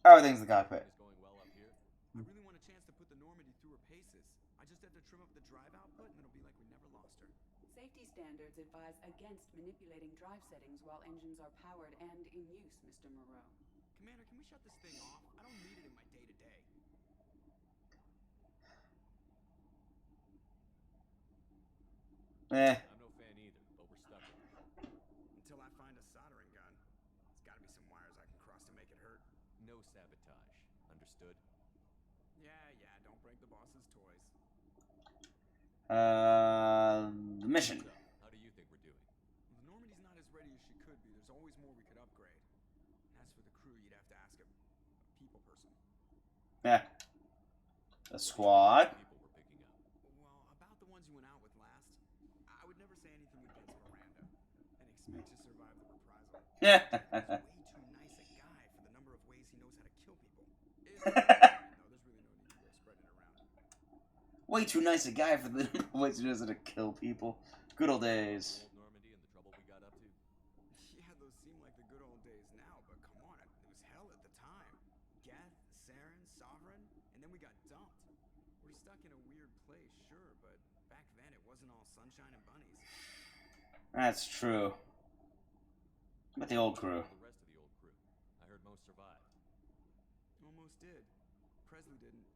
How are things in the cockpit? Is going well up here? I really want a chance to put the Normandy through her paces. I just have to trim up the drive output and it'll be like we never lost her. Safety standards advise against manipulating drive settings while engines are powered and in use, Mr. Moreau. Commander, can we shut this thing off? I don't need it in my day-to-day. I'm no fan either, but we're stuck with it. Until I find a soldering gun. There's gotta be some wires I can cross to make it hurt. No sabotage. Understood? Yeah, don't break the boss's toys. The mission. So, how do you think we're doing? The Normandy's not as ready as she could be. There's always more we could upgrade. As for the crew, you'd have to ask a people person. Yeah. The squad. People we're picking up. Well, about the ones you went out with last, I would never say anything against Miranda and expect to survive the reprisal. Yeah. He's way too nice a guy for the number of ways he knows how to kill people. No, there's really no need to go spreading it around. Way too nice a guy for the ways he knows how to kill people. Good old days. Old Normandy and the trouble we got up to? Yeah, those seem like the good old days now, but come on, it was hell at the time. Geth, Saren, Sovereign, and then we got dumped. We're stuck in a weird place, sure, but back then it wasn't all sunshine and bunnies. That's true. What about the old crew? The rest of the old crew. I heard most survived. Almost did. Presley didn't.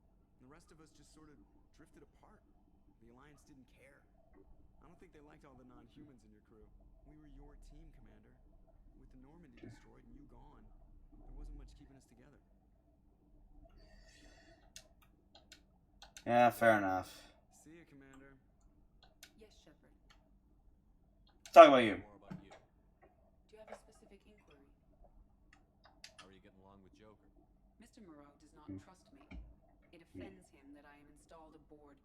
The rest of us just sort of drifted apart. The Alliance didn't care. I don't think they liked all the non-humans in your crew. We were your team, Commander. With the Normandy destroyed and you gone, there wasn't much keeping us together. Yeah, fair enough. See ya, Commander. Yes, Shepard. Talk about you. More about you. Do you have a specific inquiry? How are you getting along with Joker? Mr. Moreau does not trust me. It offends him that I am installed aboard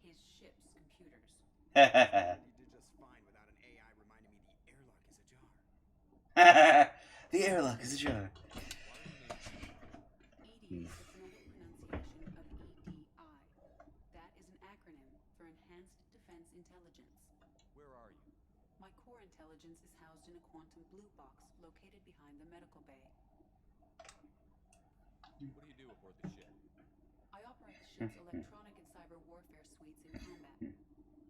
his ship's computers. You did just fine without an AI reminding me the airlock is ajar. The airlock is ajar. EDI is the phonetic pronunciation of EDI. That is an acronym for Enhanced Defense Intelligence. Where are you? My core intelligence is housed in a quantum blue box located behind the medical bay. What do you do aboard the ship? I operate the ship's electronic and cyber warfare suites in combat.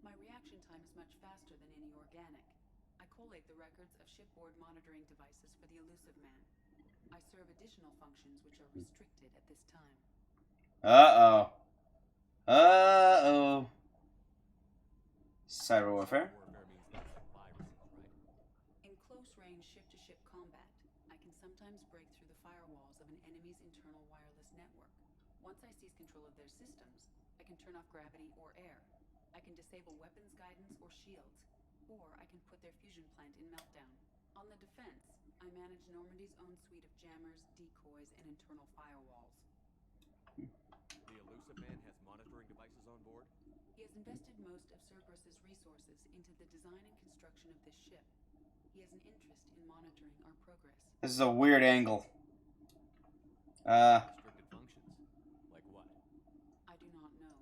My reaction time is much faster than any organic. I collate the records of shipboard monitoring devices for the elusive man. I serve additional functions which are restricted at this time. Uh-oh. Uh-oh. Cyber warfare? Warfare means things like viruses, right? In close-range ship-to-ship combat, I can sometimes break through the firewalls of an enemy's internal wireless network. Once I seize control of their systems, I can turn off gravity or air. I can disable weapons guidance or shields, or I can put their fusion plant in meltdown. On the defense, I manage Normandy's own suite of jammers, decoys, and internal firewalls. The elusive man has monitoring devices on board? He has invested most of Cerberus's resources into the design and construction of this ship. He has an interest in monitoring our progress. This is a weird angle. Restricted functions? Like what? I do not know.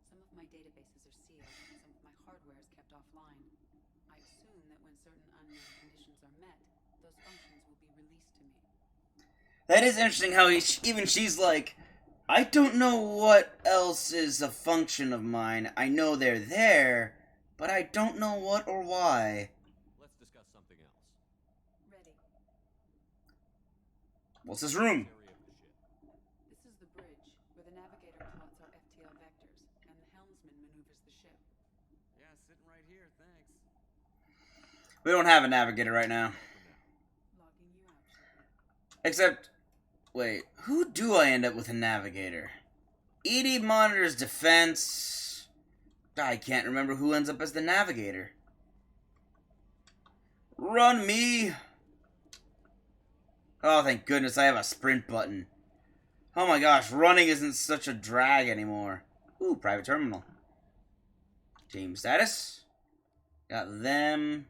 Some of my databases are sealed, some of my hardware is kept offline. I assume that when certain unknown conditions are met, those functions will be released to me. That is interesting how even she's like, I don't know what else is a function of mine. I know they're there, but I don't know what or why. Let's discuss something else. Ready. What's this room? Area of the ship. This is the bridge, where the navigator plots our Ftl vectors, and the helmsman maneuvers the ship. Yeah, sitting right here, thanks. We don't have a navigator right now. Logging you out, Shepard. Except, wait, who do I end up with a navigator? ED monitors defense. I can't remember who ends up as the navigator. Run me! Oh, thank goodness I have a sprint button. Oh my gosh, running isn't such a drag anymore. Ooh, private terminal. Team status. Got them.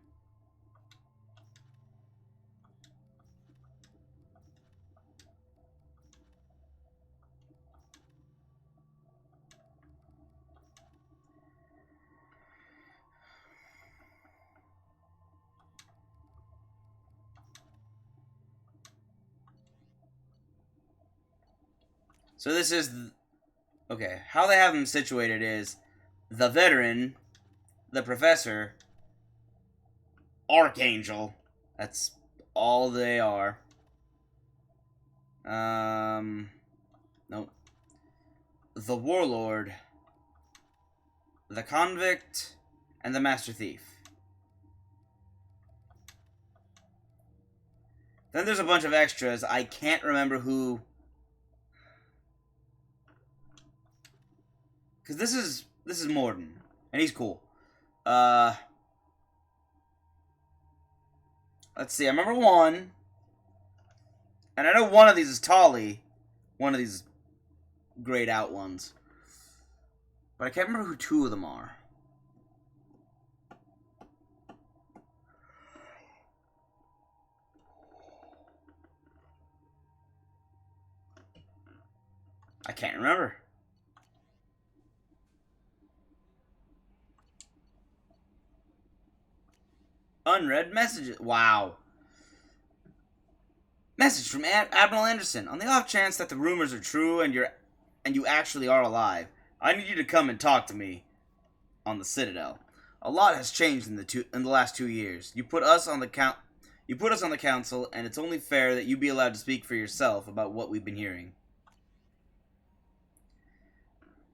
So this is... Okay, how they have them situated is the veteran, the professor, Archangel. That's all they are. Nope. The Warlord, the Convict, and the Master Thief. Then there's a bunch of extras. I can't remember who... Because this is Morden, and he's cool. Let's see, I remember one. And I know one of these is Tolly. One of these grayed out ones. But I can't remember who two of them are. I can't remember. Unread messages. Wow. Message from Admiral Anderson. On the off chance that the rumors are true and you actually are alive, I need you to come and talk to me on the Citadel. A lot has changed in the last 2 years. You put us on the council, and it's only fair that you be allowed to speak for yourself about what we've been hearing.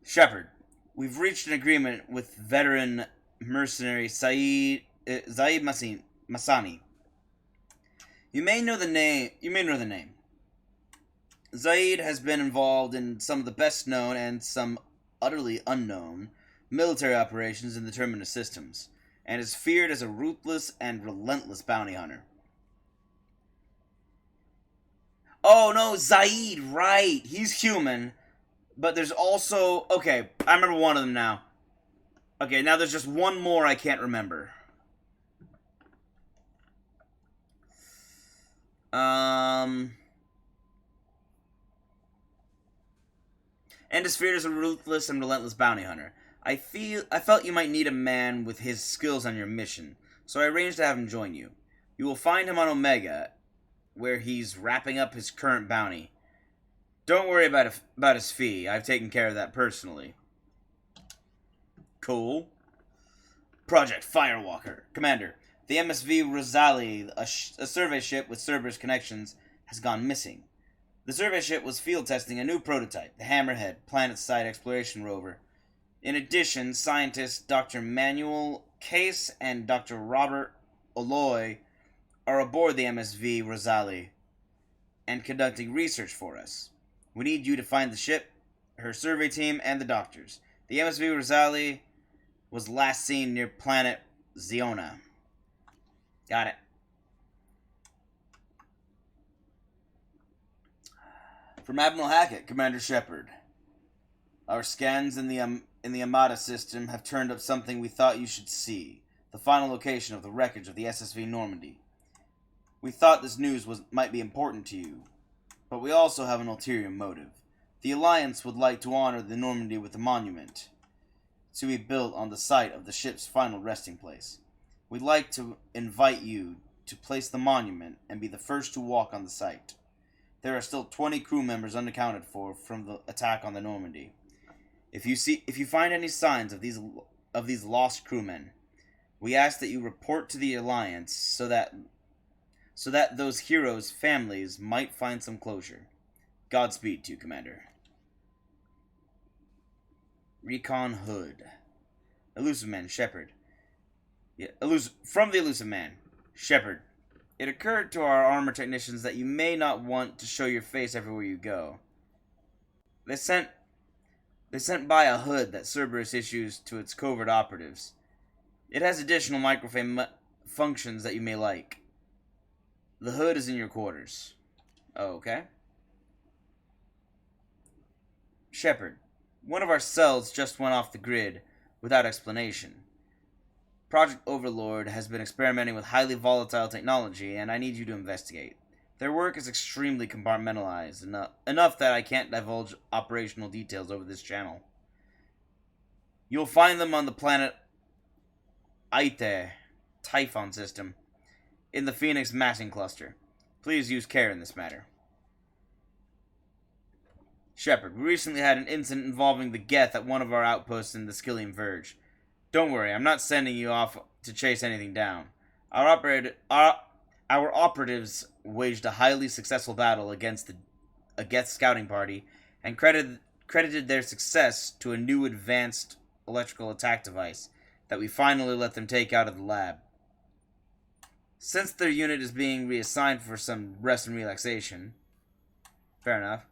Shepard, we've reached an agreement with veteran mercenary Zaid Masani. You may know the name. Zaid has been involved in some of the best known and some utterly unknown military operations in the Terminus systems, and is feared as a ruthless and relentless bounty hunter. Oh no, Zaid, right. He's human, but there's also... Okay, I remember one of them now. Okay, now there's just one more I can't remember. And is feared as a ruthless and relentless bounty hunter. I felt you might need a man with his skills on your mission, so I arranged to have him join you. You will find him on Omega, where he's wrapping up his current bounty. Don't worry about his fee. I've taken care of that personally. Cool. Project Firewalker. Commander, the MSV Rosali, a survey ship with Cerberus connections, has gone missing. The survey ship was field testing a new prototype, the Hammerhead planet-side exploration rover. In addition, scientists Dr. Manuel Case and Dr. Robert Oloy are aboard the MSV Rosali and conducting research for us. We need you to find the ship, her survey team, and the doctors. The MSV Rosali was last seen near planet Ziona. Got it. From Admiral Hackett, Commander Shepard. Our scans in the Amada system have turned up something we thought you should see. The final location of the wreckage of the SSV Normandy. We thought this news might be important to you, but we also have an ulterior motive. The Alliance would like to honor the Normandy with a monument to be built on the site of the ship's final resting place. We'd like to invite you to place the monument and be the first to walk on the site. There are still 20 crew members unaccounted for from the attack on the Normandy. If you find any signs of these lost crewmen, we ask that you report to the Alliance so that those heroes' families might find some closure. Godspeed to you, Commander. Recon Hood. Elusive Man, Shepard. From the Elusive Man, Shepard. It occurred to our armor technicians that you may not want to show your face everywhere you go. They sent They sent by a hood that Cerberus issues to its covert operatives. It has additional microframe functions that you may like. The hood is in your quarters. Okay. Shepard, one of our cells just went off the grid without explanation. Project Overlord has been experimenting with highly volatile technology, and I need you to investigate. Their work is extremely compartmentalized, enough that I can't divulge operational details over this channel. You'll find them on the planet Aite, Typhon system, in the Phoenix massing cluster. Please use care in this matter. Shepard, we recently had an incident involving the Geth at one of our outposts in the Skillian Verge. Don't worry, I'm not sending you off to chase anything down. Our operatives waged a highly successful battle against a Geth scouting party and credited their success to a new advanced electrical attack device that we finally let them take out of the lab. Since their unit is being reassigned for some rest and relaxation, fair enough,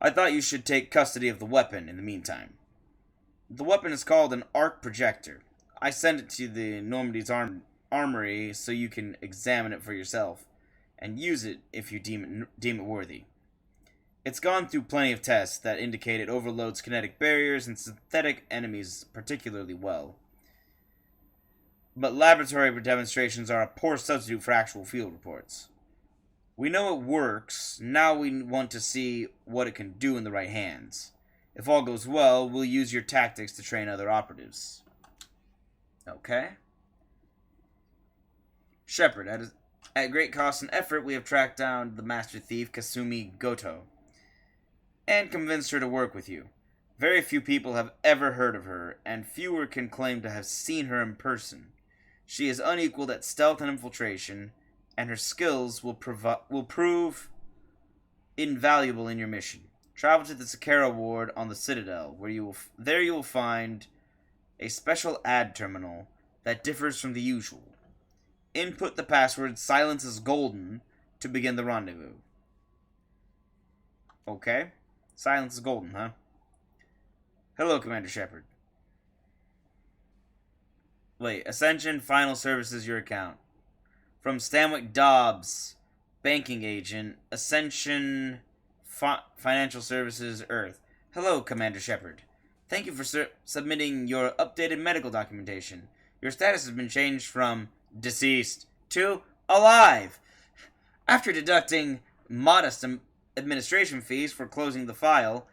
I thought you should take custody of the weapon in the meantime. The weapon is called an arc projector. I sent it to the Normandy's armory so you can examine it for yourself and use it if you deem it worthy. It's gone through plenty of tests that indicate it overloads kinetic barriers and synthetic enemies particularly well. But laboratory demonstrations are a poor substitute for actual field reports. We know it works, now we want to see what it can do in the right hands. If all goes well, we'll use your tactics to train other operatives. Okay. Shepard, at great cost and effort, we have tracked down the master thief Kasumi Goto and convinced her to work with you. Very few people have ever heard of her, and fewer can claim to have seen her in person. She is unequaled at stealth and infiltration, and her skills will prove invaluable in your mission. Travel to the Sakara ward on the Citadel, where you will find a special ad terminal that differs from the usual. Input the password "Silence is Golden" to begin the rendezvous. Okay. Silence is golden, huh? Hello, Commander Shepard. Wait, Ascension Final Services your account. From Stanwyck Dobbs, banking agent, Ascension Financial Services Earth. Hello, Commander Shepard. Thank you for submitting your updated medical documentation. Your status has been changed from deceased to alive. After deducting modest administration fees for closing the file,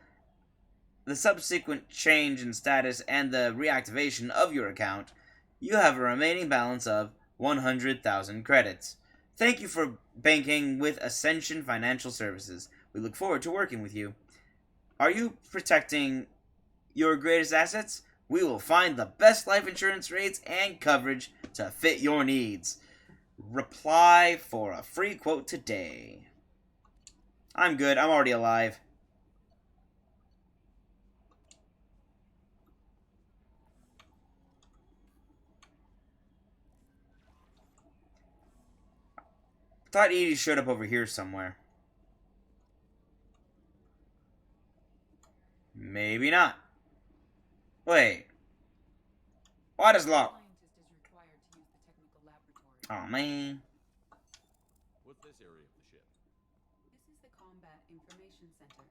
the subsequent change in status, and the reactivation of your account, you have a remaining balance of 100,000 credits. Thank you for banking with Ascension Financial Services. We look forward to working with you. Are you protecting your greatest assets? We will find the best life insurance rates and coverage to fit your needs. Reply for a free quote today. I'm good. I'm already alive. Thought Edie showed up over here somewhere. Maybe not. Wait. What is locked? Oh man. What's this area of the ship? This is the Combat Information Center.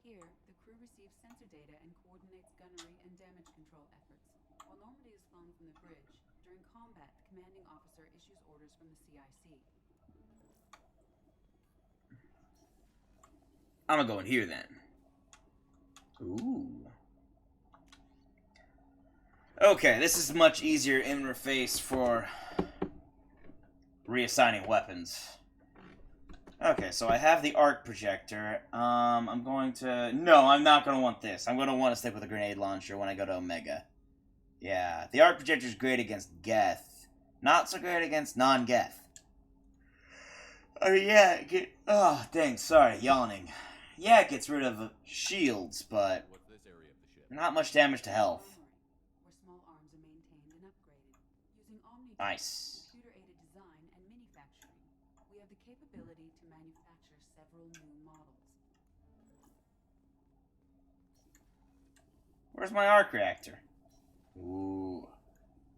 Here, the crew receives sensor data and coordinates gunnery and damage control efforts. While Normandy is flown from the bridge, during combat, the commanding officer issues orders from the CIC. I'm gonna go in here then. Ooh. Okay, this is much easier interface for reassigning weapons. Okay, so I have the arc projector. I'm going to... No, I'm not going to want this. I'm going to want to stick with a grenade launcher when I go to Omega. Yeah, the arc projector is great against Geth. Not so great against non-Geth. Oh, yeah, oh, dang, sorry, yawning. Yeah, it gets rid of shields, but What's this area of the ship? not much damage to health. Where small arms are maintained and upgraded. Using Omni Tools, Nice. computer-aided design and manufacturing, we have the capability to manufacture several new models. Where's my arc reactor? Ooh.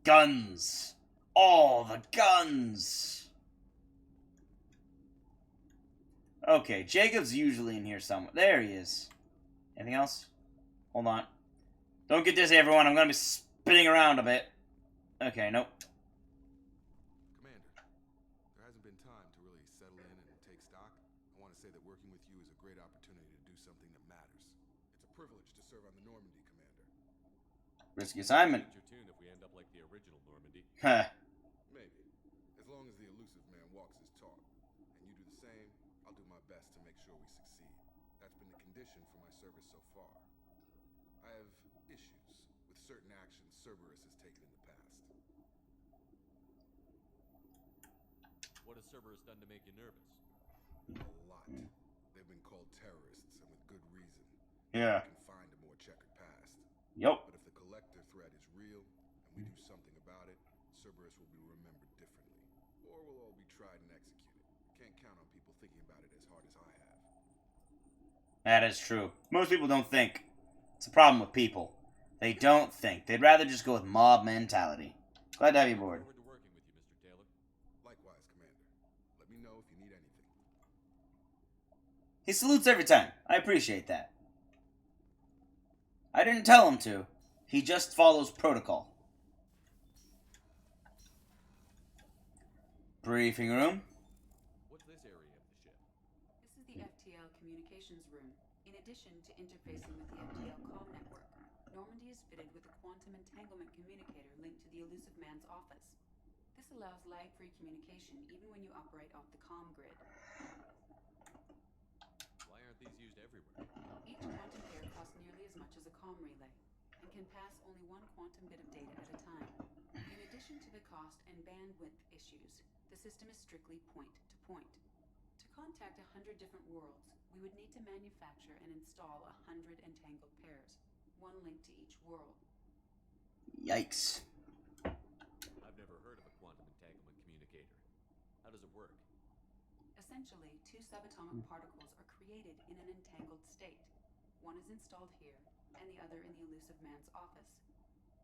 Guns! All the guns! Okay, Jacob's usually in here somewhere. There he is. Anything else? Hold on. Don't get dizzy, everyone. I'm gonna be spinning around a bit. Okay, nope. Commander, there hasn't been time to really settle in and take stock. I want to say that working with you is a great opportunity to do something that matters. It's a privilege to serve on the Normandy, Commander. Risky assignment. Change your tune if we end up like the original Normandy. Huh. Maybe. As long as the elusive man walks his talk, and you do the same, I'll do my best to make sure we succeed. That's been the condition for my service so far. I have issues with certain actions Cerberus has taken in the past. What has Cerberus done to make you nervous? A lot. They've been called terrorists, and with good reason. Yeah. You can find a more checkered past. Yup. But if the collector threat is real, and we do something about it, Cerberus will be remembered differently. Or we'll all be tried and executed. Can't count on people thinking about it as hard as I have. That is true. Most people don't think. It's a problem with people. They don't think. They'd rather just go with mob mentality. Glad to have you aboard. Forward to working with you, Mr. Taylor. Likewise, Commander. Let me know if you need anything. He salutes every time. I appreciate that. I didn't tell him to. He just follows protocol. Briefing room. What's this area of the ship? This is the Ftl Communications Room. In addition to interfacing with the Ftl comm network, Normandy is fitted with a quantum entanglement communicator linked to the elusive man's office. This allows lag-free communication even when you operate off the comm grid. Why aren't these used everywhere? Each quantum pair costs nearly as much as a comm relay, and can pass only one quantum bit of data at a time. In addition to the cost and bandwidth issues, the system is strictly point-to-point. To contact 100 different worlds, we would need to manufacture and install 100 entangled pairs, one link to each world. Yikes. I've never heard of a quantum entanglement communicator. How does it work? Essentially, two subatomic particles are created in an entangled state. One is installed here, and the other in the elusive man's office.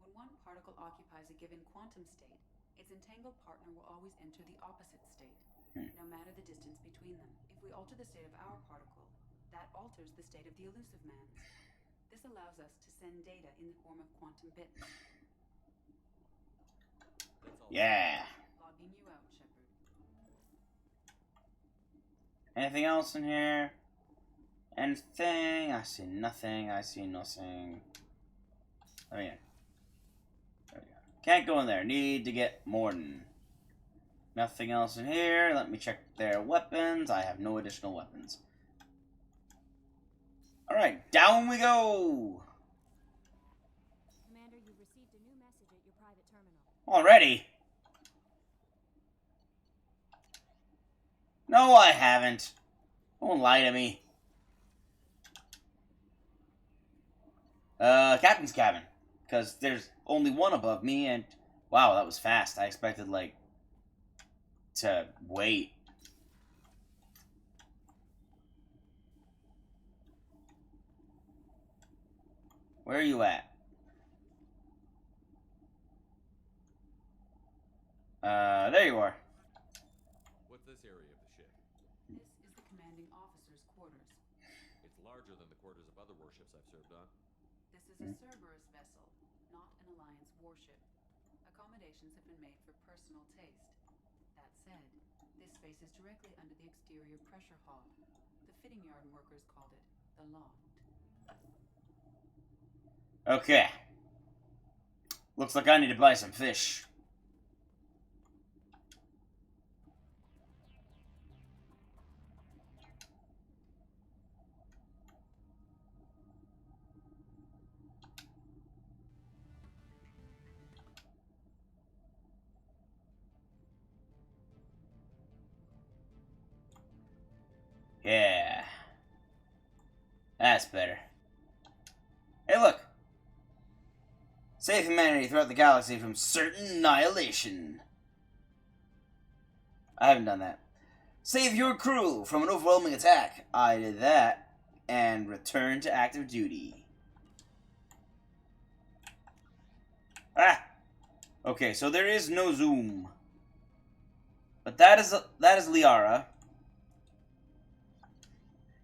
When one particle occupies a given quantum state, its entangled partner will always enter the opposite state, no matter the distance between them. If we alter the state of our particle, that alters the state of the elusive man's. This allows us to send data in the form of quantum bits. That's all. Yeah. Logging you out, Shepard. Anything else in here? Anything? I see nothing. I see nothing. Oh yeah. There we go. Can't go in there. Need to get Morden. Nothing else in here. Let me check their weapons. I have no additional weapons. Alright, down we go! Commander, you've received a new message at your private terminal. Already? No, I haven't. Don't lie to me. Captain's cabin. Because there's only one above me, and... Wow, that was fast. I expected, like... to wait. Where are you at? There you are. What's this area of the ship? This is the commanding officer's quarters. It's larger than the quarters of other warships I've served on. This is a Cerberus vessel, not an Alliance warship. Accommodations have been made for personal taste. That said, this space is directly under the exterior pressure hull. The fitting yard workers called it the loft. Okay. Looks like I need to buy some fish. Yeah. That's better. Hey, look. Save humanity throughout the galaxy from certain annihilation. I haven't done that. Save your crew from an overwhelming attack. I did that. And return to active duty. Ah! Okay, so there is no zoom. But that is Liara.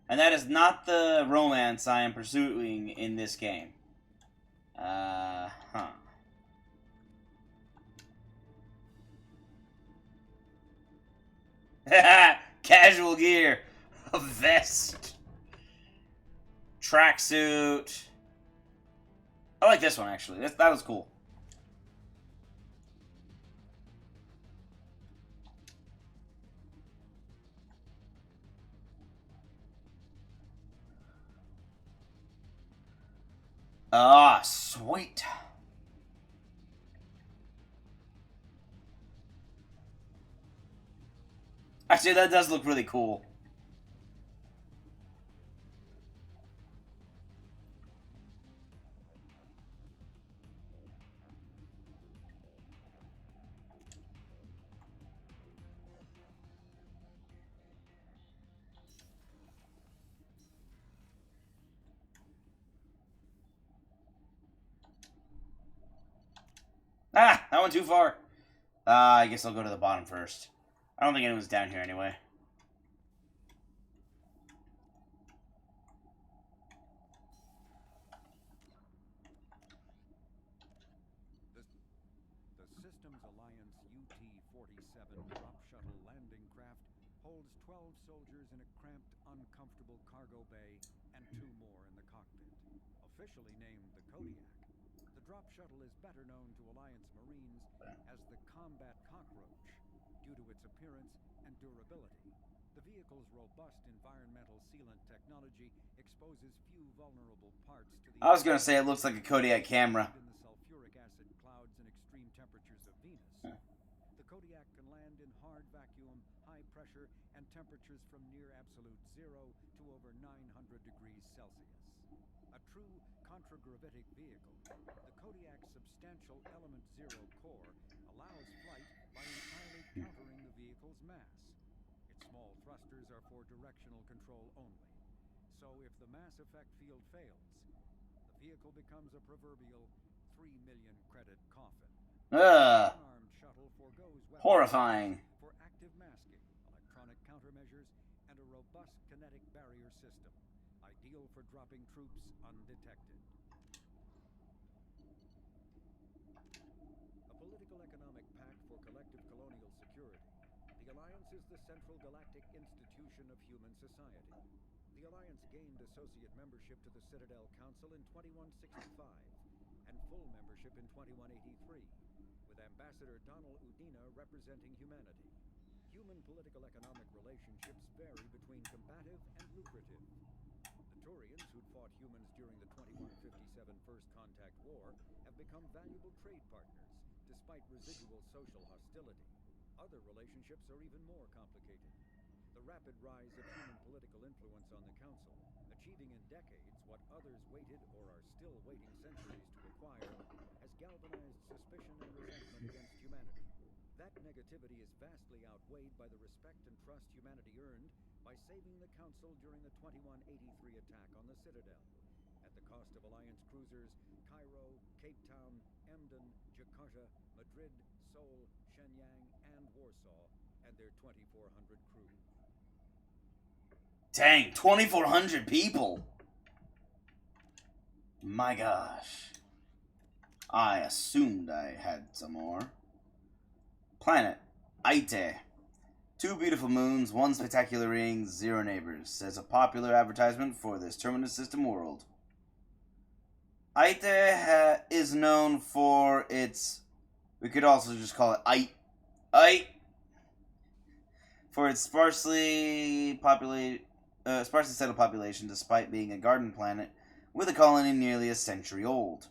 And that is not the romance I am pursuing in this game. Huh. Casual gear. A vest. Tracksuit. I like this one, actually. That was cool. Ah, sweet. Actually, that does look really cool. Ah, that went too far. I guess I'll go to the bottom first. I don't think anyone's down here anyway. The Systems Alliance UT-47 drop shuttle landing craft holds 12 soldiers in a cramped, uncomfortable cargo bay and 2 more in the cockpit. Officially named the Kodiak, the drop shuttle is better known to Alliance Marines as the Combat Cockroach due to its appearance and durability. The vehicle's robust environmental sealant technology exposes few vulnerable parts to the... I was going to say it looks like a Kodiak camera. ...in the sulfuric acid clouds and extreme temperatures of Venus. The Kodiak can land in hard vacuum, high pressure, and temperatures from near absolute zero to over 900 degrees Celsius. A true contragravitic vehicle, the Kodiak's substantial element zero core allows flight by entirely countering the vehicle's mass. Its small thrusters are for directional control only. So if the mass effect field fails, the vehicle becomes a proverbial 3 million credit coffin. Unarmed shuttle forgoes Horrifying. for active masking, electronic countermeasures, and a robust kinetic barrier system, ideal for dropping troops undetected. A political economic pact for collective colonial security, the Alliance is the central galactic institution of human society. The Alliance gained associate membership to the Citadel Council in 2165 and full membership in 2183, with Ambassador Donald Udina representing humanity. Human political-economic relationships vary between combative and lucrative. The Turians, who'd fought humans during the 2157 First Contact War, have become valuable trade partners, despite residual social hostility. Other relationships are even more complicated. The rapid rise of human political influence on the Council, achieving in decades what others waited or are still waiting centuries to acquire, has galvanized suspicion and resentment against humanity. That negativity is vastly outweighed by the respect and trust humanity earned by saving the Council during the 2183 attack on the Citadel, at the cost of Alliance cruisers Cairo, Cape Town, Emden, Jakarta, Madrid, Seoul, Shenyang, and Warsaw, and their 2,400 crew. Dang, 2,400 people. My gosh. I assumed I had some more. Planet. Aite. 2 beautiful moons, 1 spectacular ring, 0 neighbors, says a popular advertisement for this terminus system world. Aite is known for its... We could also just call it Ite. For its sparsely settled population, despite being a garden planet with a colony nearly a century old.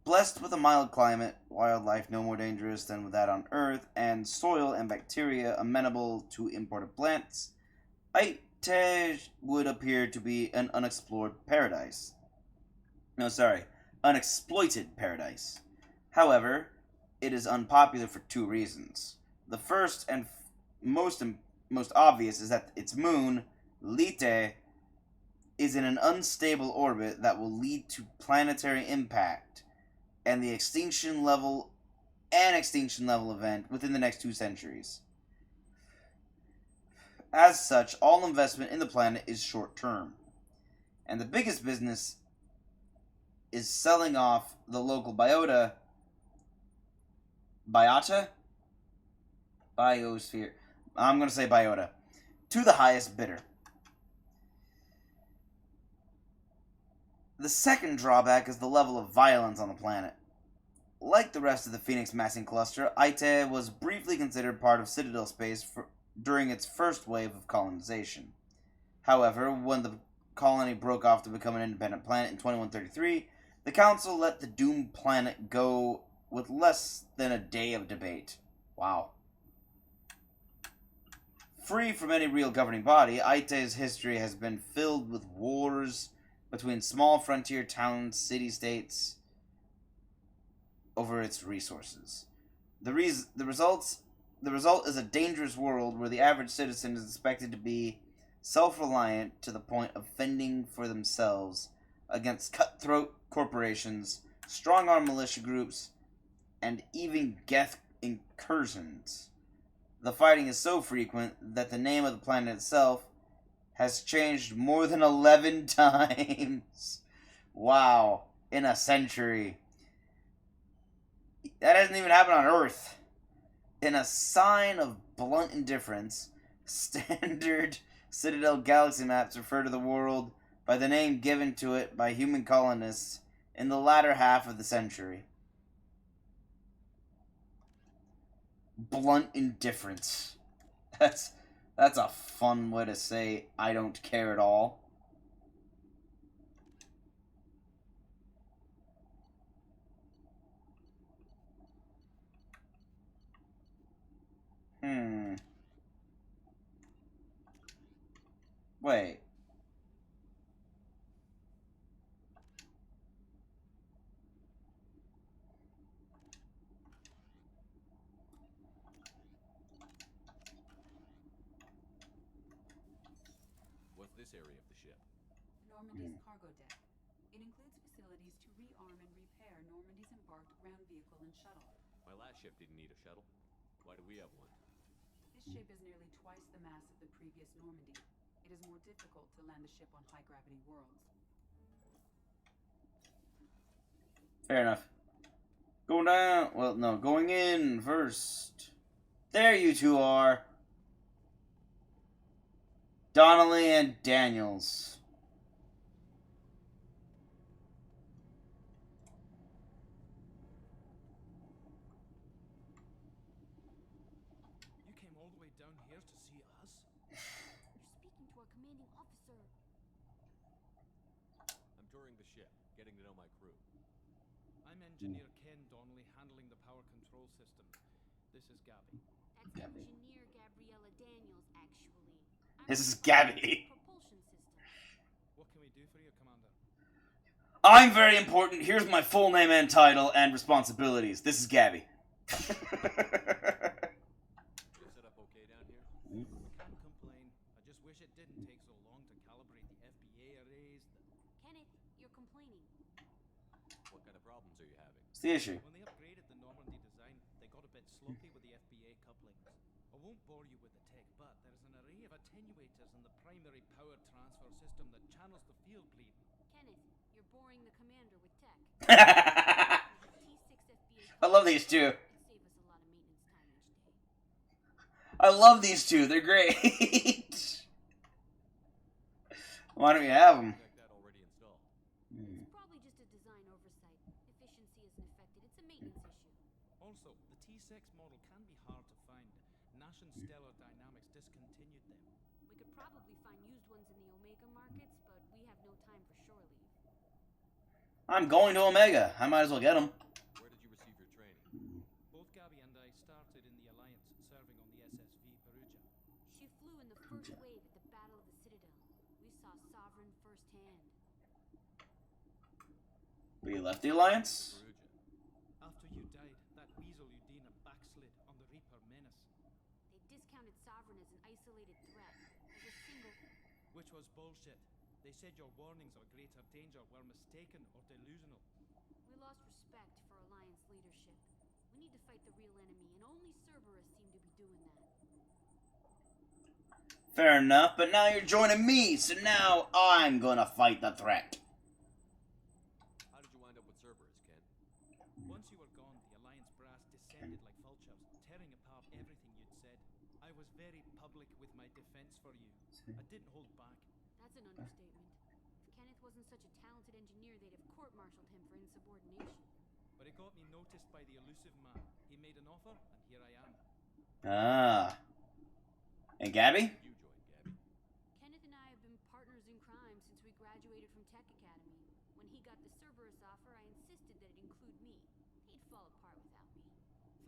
Blessed with a mild climate, wildlife no more dangerous than that on Earth, and soil and bacteria amenable to imported plants, Aite would appear to be an unexploited paradise. However, it is unpopular for 2 reasons. The first and most obvious is that its moon, Lite, is in an unstable orbit that will lead to planetary impact and the extinction level event within the next 2 centuries. As such, all investment in the planet is short term, and the biggest business is selling off the local biosphere, I'm going to say biota, to the highest bidder. The second drawback is the level of violence on the planet. Like the rest of the Phoenix massing cluster, Ite was briefly considered part of Citadel space during its first wave of colonization. However, when the colony broke off to become an independent planet in 2133, the Council let the doomed planet go with less than a day of debate. Wow. Free from any real governing body, Ite's history has been filled with wars between small frontier towns, city-states, over its resources. The result is a dangerous world where the average citizen is expected to be self-reliant to the point of fending for themselves against cutthroat corporations, strong-arm militia groups, and even Geth incursions. The fighting is so frequent that the name of the planet itself has changed more than 11 times. Wow, in a century. That hasn't even happened on Earth. In a sign of blunt indifference, standard Citadel galaxy maps refer to the world by the name given to it by human colonists in the latter half of the century. Blunt indifference. That's a fun way to say I don't care at all. Wait. What's this area of the ship? Normandy's cargo deck. It includes facilities to rearm and repair Normandy's embarked ground vehicle and shuttle. My last ship didn't need a shuttle. Why do we have one? This ship is nearly twice the mass of the previous Normandy. It is more difficult to land the ship on high-gravity worlds. Fair enough. Going down. Well, no, going in first. There you two are. Donnelly and Daniels. You came all the way down here to see us? You're speaking to our commanding officer. I'm touring the ship, getting to know my crew. I'm Engineer Ken Donnelly, handling the power control system. This is Gabby. That's Engineer Gabriella Daniels, actually. This is Gabby. Propulsion system. What can we do for you, Commander? I'm very important. Here's my full name and title and responsibilities. This is Gabby. You set up okay down here? Can't complain. I just wish it didn't take so long to calibrate the FBA arrays. Kenneth, you're complaining. What kind of problems are you having? What's the issue? When they upgraded the Normandy design, they got a bit sloppy with the FBA couplings. I won't bore you with the tech, but there's an array of attenuators in the primary power transfer system that channels the field bleed. Kenneth, you're boring the commander with tech. I love these two. Save us a lot of maintenance time each day. I love these two. They're great. Why don't you have them? Check that already installed. It's probably just a design oversight. Efficiency isn't affected. It's a maintenance issue. Also, the T6 model can be hard to find. Nash and Stellar Dynamics discontinued them. We could probably find used ones in the Omega markets, but we have no time for shore leave. I'm going to Omega. I might as well get them. Where did you receive your training? Both Gabby and I started in the Alliance, serving on the SSV Perugia. She flew in the first wave at the Battle of the Citadel. We saw Sovereign firsthand. But you left the Alliance? Perugia. After you died, that weasel Udina backslid on the Reaper menace, They discounted Sovereign as an isolated threat, as a single... which was bullshit. They said your warnings of greater danger were mistaken or delusional. We lost respect for Alliance leadership. We need to fight the real enemy, and only Cerberus seem to be doing that. Fair enough, but now you're joining me, so now I'm gonna fight the threat. How did you wind up with Cerberus, Ken? Once you were gone, the Alliance brass descended like vultures, tearing apart everything you'd said. I was very public with my defense for you. I didn't hold back. That's an understatement. If Kenneth wasn't such a talented engineer, they'd have court-martialed him for insubordination. But it got me noticed by the elusive man. He made an offer, and here I am. Ah. And Gabby? You joined Gabby. Kenneth and I have been partners in crime since we graduated from Tech Academy. When he got the Cerberus offer, I insisted that it include me. He'd fall apart without me.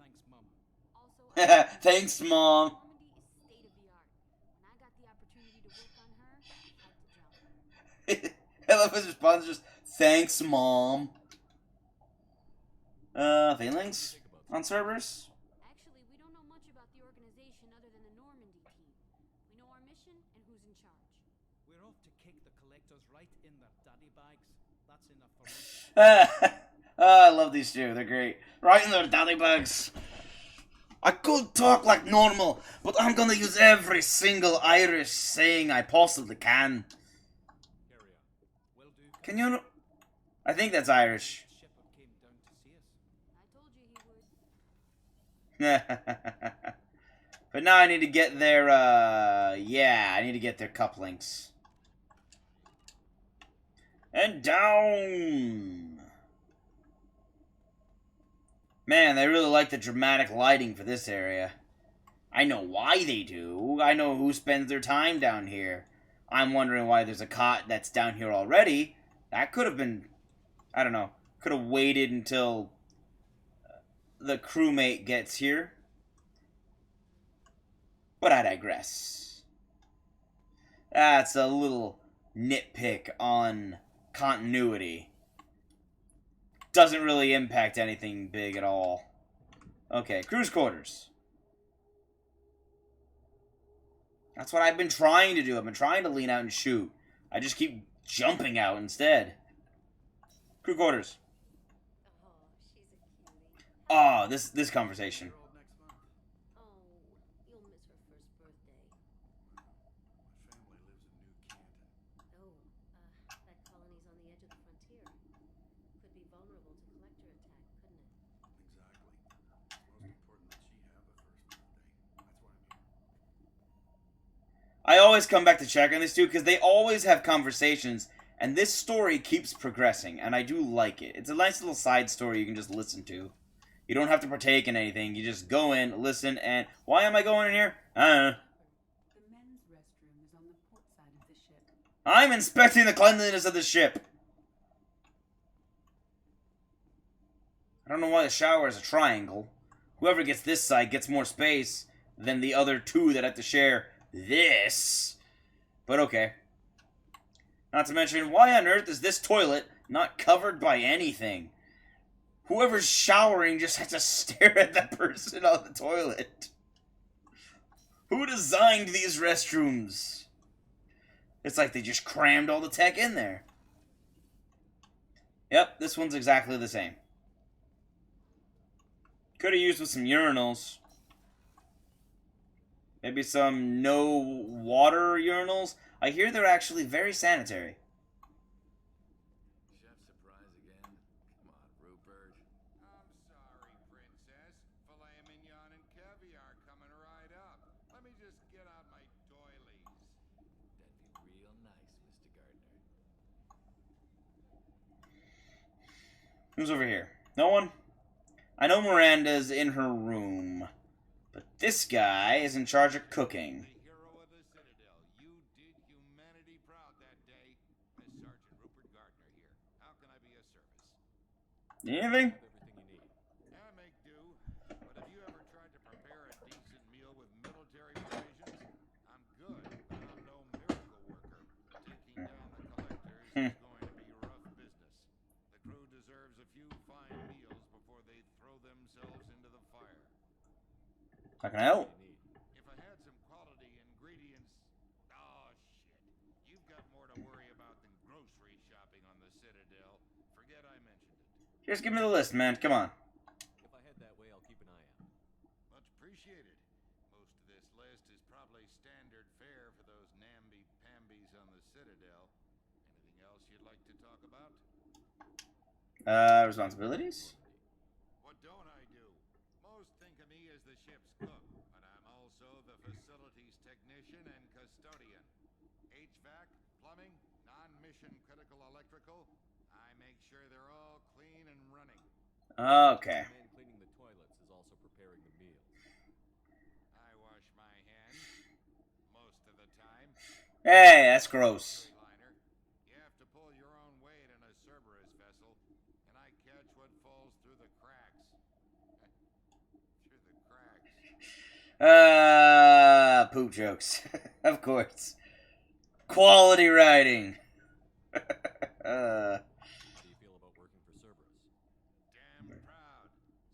Thanks, Mum. Also, Thanks, Mom. Normandy is state of the art. When I got the opportunity to work on her, I had to jump. I love his response, just, thanks, Mom. Feelings on Cerberus? Actually, we don't know much about the organization other than the Normandy team. We know our mission and who's in charge. We're off to kick the collectors right in their daddy bags. That's enough for me. I love these two, they're great. Right in their daddy bags. I could talk like normal, but I'm gonna use every single Irish saying I possibly can. Carry on. Will do. Can you... I think that's Irish. Shepard came down to see us. I told you he would. But now I need to get their, yeah, I need to get their cufflinks. And down! Man, they really like the dramatic lighting for this area. I know why they do. I know who spends their time down here. I'm wondering why there's a cot that's down here already. That could have been, I don't know, could have waited until the crewmate gets here. But I digress. That's a little nitpick on continuity. Doesn't really impact anything big at all. Okay, crew's quarters. That's what I've been trying to do. I've been trying to lean out and shoot. I just keep jumping out instead. Crew quarters. Oh, she's a cutie. Oh, this conversation. Oh, you'll miss her first birthday. My family lives in New Canton. Oh, that colony's on the edge of the frontier. Could be vulnerable to collector attack, couldn't it? Exactly. It's most important that she have a first birthday. That's why I'm here. I always come back to check on these two because they always have conversations, and this story keeps progressing, and I do like it. It's a nice little side story you can just listen to. You don't have to partake in anything. You just go in, listen, and why am I going in here? I don't know. The men's restroom is on the port side of the ship. I'm inspecting the cleanliness of the ship. I don't know why the shower is a triangle. Whoever gets this side gets more space than the other two that have to share this. But okay. Not to mention, why on earth is this toilet not covered by anything? Whoever's showering just has to stare at that person on the toilet. Who designed these restrooms? It's like they just crammed all the tech in there. Yep, this one's exactly the same. Could have used with some urinals. Maybe some no water urinals. I hear they're actually very sanitary. Chef surprise again? Come on, Rupert. I'm sorry, Princess. Filet mignon and caviar coming right up. Let me just get out my doilies. That'd be real nice, Mr. Gardner. Who's over here? No one? I know Miranda's in her room. But this guy is in charge of cooking. The hero of the Citadel. You did humanity proud that day. Miss Sergeant Rupert Gardner here. How can I be of service? Anything? Everything you need. Yeah, I make do. But have you ever tried to prepare a decent meal with military provisions? I'm good, but I'm no miracle worker. Taking down the collectors is going to be rough business. The crew deserves a few fine meals before they throw themselves into the fire. How can I help? If I had some quality ingredients... Oh, shit. You've got more to worry about than grocery shopping on the Citadel. Forget I mentioned it. Just give me the list, man. Come on. If I head that way, I'll keep an eye out. Much appreciated. Most of this list is probably standard fare for those namby-pambies on the Citadel. Anything else you'd like to talk about? Responsibilities? What don't I do? Most think of me as the ship's cook, but I'm also the facilities technician and custodian. HVAC, plumbing, non-mission critical electrical. I make sure they're all clean and running. Okay. The man cleaning the toilets is also preparing the meals. I wash my hands most of the time. Hey, that's gross. Liner. You have to pull your own weight in a Cerberus vessel, and I catch what falls through the cracks. Through the cracks. Poop jokes. Of course. Quality writing. How do you feel about working for Cerberus? Damn proud.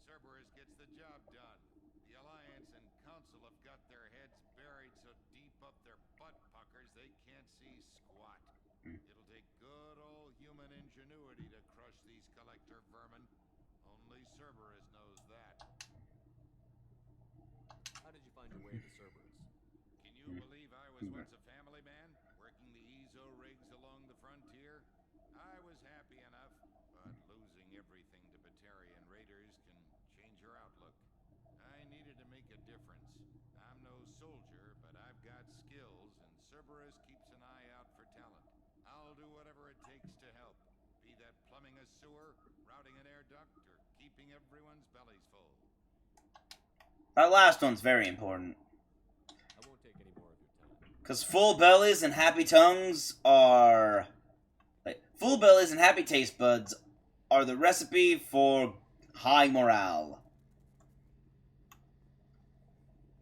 Cerberus gets the job done. The Alliance and Council have got their heads buried so deep up their butt puckers they can't see squat. It'll take good old human ingenuity to crush these collector vermin. Only Cerberus knows that. How did you find your way into Cerberus? Can you believe I was once a family man, working the EZO rigs along the frontier? I was happy enough, but losing everything to Batarian raiders can change your outlook. I needed to make a difference. I'm no soldier, but I've got skills, and Cerberus keeps an eye out for talent. I'll do whatever it takes to help, be that plumbing a sewer, routing an air duct, or keeping everyone's bellies full. That last one's very important. I won't take any more of your time. Because full bellies and happy tongues are... full bellies and happy taste buds are the recipe for high morale.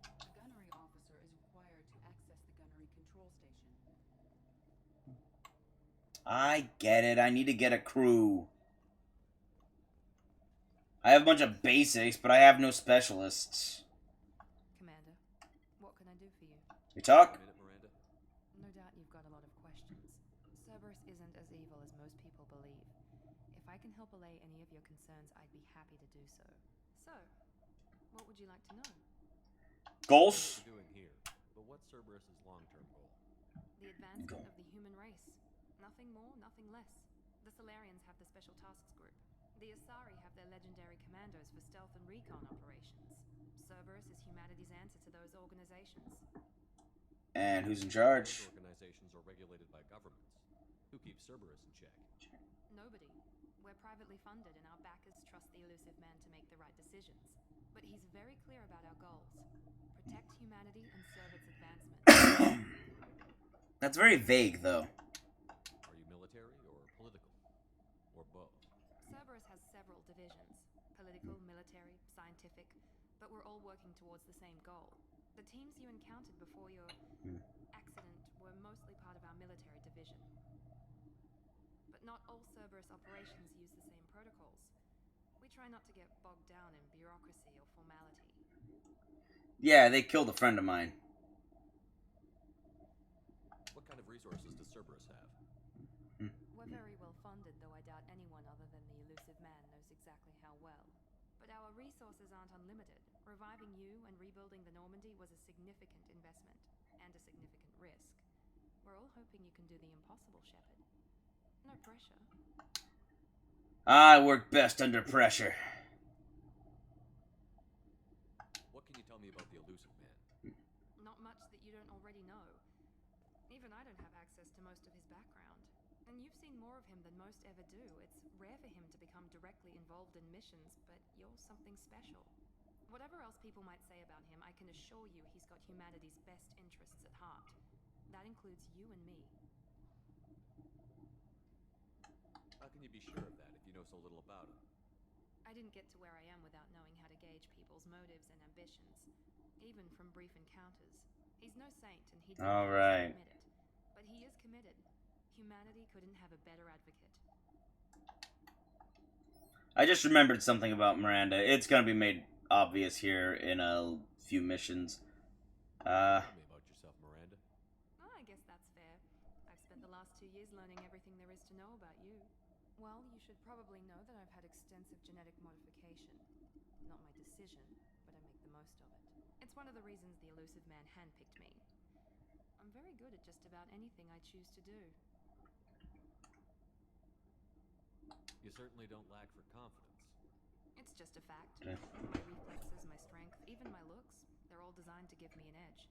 A gunnery officer is required to access the gunnery control station. I get it. I need to get a crew. I have a bunch of basics, but I have no specialists. Commander, what can I do for you? You talk? A minute, Miranda? No doubt you've got a lot of questions. Cerberus isn't as evil as most people believe. If I can help allay any of your concerns, I'd be happy to do so. So, what would you like to know? Goals? What you're doing here, but what's Cerberus's long-term goal? The advancement of the human race. Nothing more, nothing less. The Solarians have the Special Tasks Group. The Asari have their legendary commandos for stealth and recon operations. Cerberus is humanity's answer to those organizations. And who's in charge? Those organizations are regulated by governments. Who keeps Cerberus in check? Nobody. We're privately funded and our backers trust the elusive man to make the right decisions. But he's very clear about our goals. Protect humanity and serve its advancement. That's very vague, though. Are you military or political? Or both? Cerberus has several divisions. Political, military, scientific. But we're all working towards the same goal. The teams you encountered before your accident were mostly part of our military division. But not all Cerberus operations use the same protocols. We try not to get bogged down in bureaucracy or formality. Yeah, they killed a friend of mine. What kind of resources does Cerberus have? We're very well funded, though I doubt anyone other than the elusive man knows exactly how well. But our resources aren't unlimited. Reviving you and rebuilding the Normandy was a significant investment, and a significant risk. We're all hoping you can do the impossible, Shepard. No pressure. I work best under pressure. What can you tell me about the elusive man? Not much that you don't already know. Even I don't have access to most of his background. And you've seen more of him than most ever do. It's rare for him to become directly involved in missions, but you're something special. Whatever else people might say about him, I can assure you he's got humanity's best interests at heart. That includes you and me. How can you be sure of that if you know so little about him? I didn't get to where I am without knowing how to gauge people's motives and ambitions, even from brief encounters. He's no saint, and he didn't All right. admit it. But he is committed. Humanity couldn't have a better advocate. I just remembered something about Miranda. It's gonna be made obvious here in a few missions. Tell me about yourself, Miranda. Oh, I guess that's fair. I've spent the last 2 years learning everything there is to know about you. Well, you should probably know that I've had extensive genetic modification. Not my decision, but I make the most of it. It's one of the reasons the elusive man handpicked me. I'm very good at just about anything I choose to do. You certainly don't lack for confidence. It's just a fact. My reflexes, my strength, even my looks, they're all designed to give me an edge.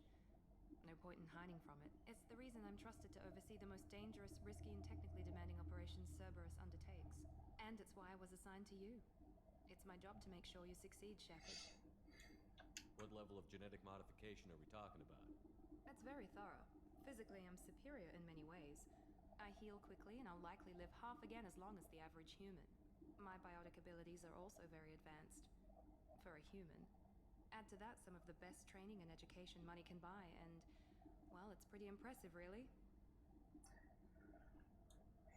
No point in hiding from it. It's the reason I'm trusted to oversee the most dangerous, risky, and technically demanding operations Cerberus undertakes. And it's why I was assigned to you. It's my job to make sure you succeed, Shepard. What level of genetic modification are we talking about? That's very thorough. Physically, I'm superior in many ways. I heal quickly, and I'll likely live half again as long as the average human. My biotic abilities are also very advanced. For a human. Add to that some of the best training and education money can buy, and, well, it's pretty impressive, really.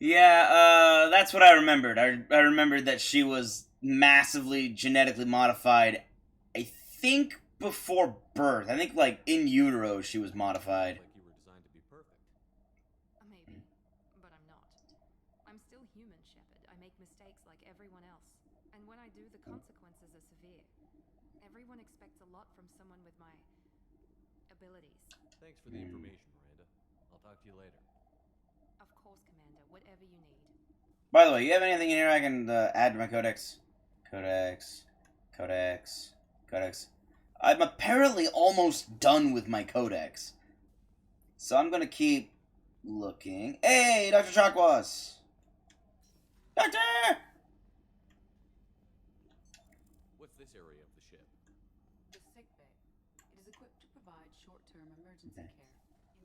Yeah, that's what I remembered. I remembered that she was massively genetically modified, I think before birth. I think, like, in utero she was modified. Like you were designed to be perfect. Maybe, but I'm not. I'm still human, Shepard. I make mistakes like everyone else. And when I do, the consequences are severe. Everyone expects a lot from someone with my abilities. Thanks for the information, Miranda. I'll talk to you later. Of course, Commander. Whatever you need. By the way, you have anything in here I can add to my codex? Codex. I'm apparently almost done with my codex. So I'm gonna keep looking. Hey, Dr. Chakwas! Doctor! What's this area of the ship? The sick bay. It is equipped to provide short-term emergency care.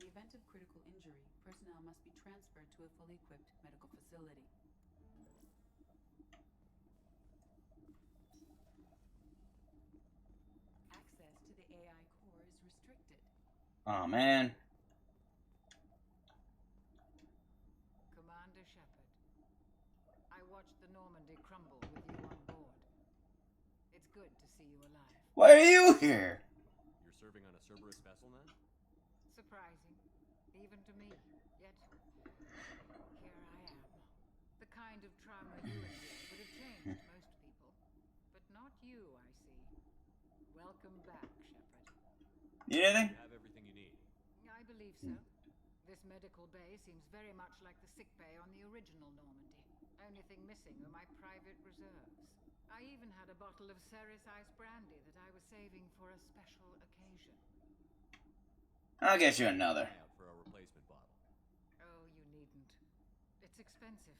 In the event of critical injury, personnel must be transferred to a fully equipped medical facility. Access to the AI core is restricted. Aw, man. Commander Shepard, I watched the Normandy crumble with you on board. It's good to see you alive. Why are you here? You're serving on a Cerberus vessel now? Surprising, even to me. Yet, here I am. The kind of trauma you endured would have changed most people. But not you, I see. Welcome back, Shepard. Need anything? You have everything you need. I believe so. This medical bay seems very much like the sick bay on the original Normandy. Only thing missing were my private reserves. I even had a bottle of Ceres Ice brandy that I was saving for a special occasion. I'll get you another. Out for a replacement bottle. Oh, you needn't. It's expensive,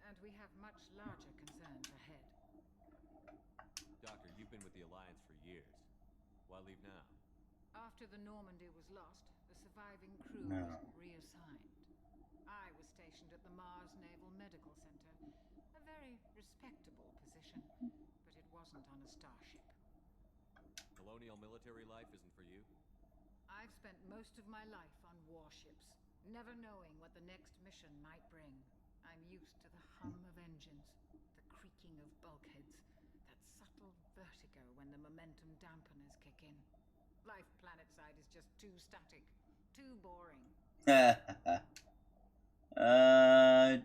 and we have much larger concerns ahead. Doctor, you've been with the Alliance for years. Why leave now? After the Normandy was lost, the surviving crew was reassigned. I was stationed at the Mars Naval Medical Center, a very respectable position, but it wasn't on a starship. Colonial military life isn't for you? I've spent most of my life on warships, never knowing what the next mission might bring. I'm used to the hum of engines, the creaking of bulkheads, that subtle vertigo when the momentum dampeners kick in. Life planetside is just too static, too boring.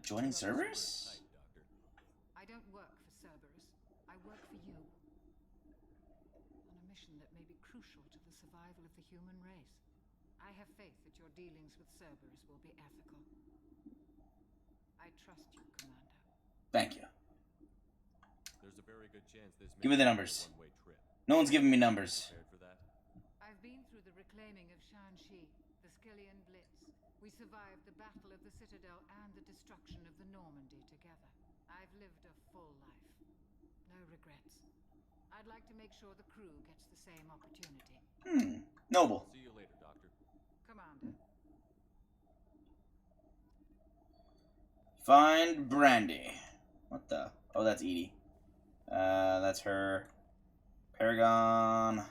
Joining Cerberus? I don't work for Cerberus. I work for you. On a mission that may be crucial to the survival of the human race. I have faith that your dealings with Cerberus will be ethical. I trust you, Commander. Thank you. There's a very good chance this Give me the numbers. one-way trip. No one's giving me numbers. Prepared for that? I've been through the reclaiming of Shanxi, the Skillian Blitz. We survived the Battle of the Citadel and the destruction of the Normandy together. I've lived a full life. No regrets. I'd like to make sure the crew gets the same opportunity. Noble. See you later, Doctor. Commander. Find Brandy. What the? Oh, that's Edie. That's her. Paragon.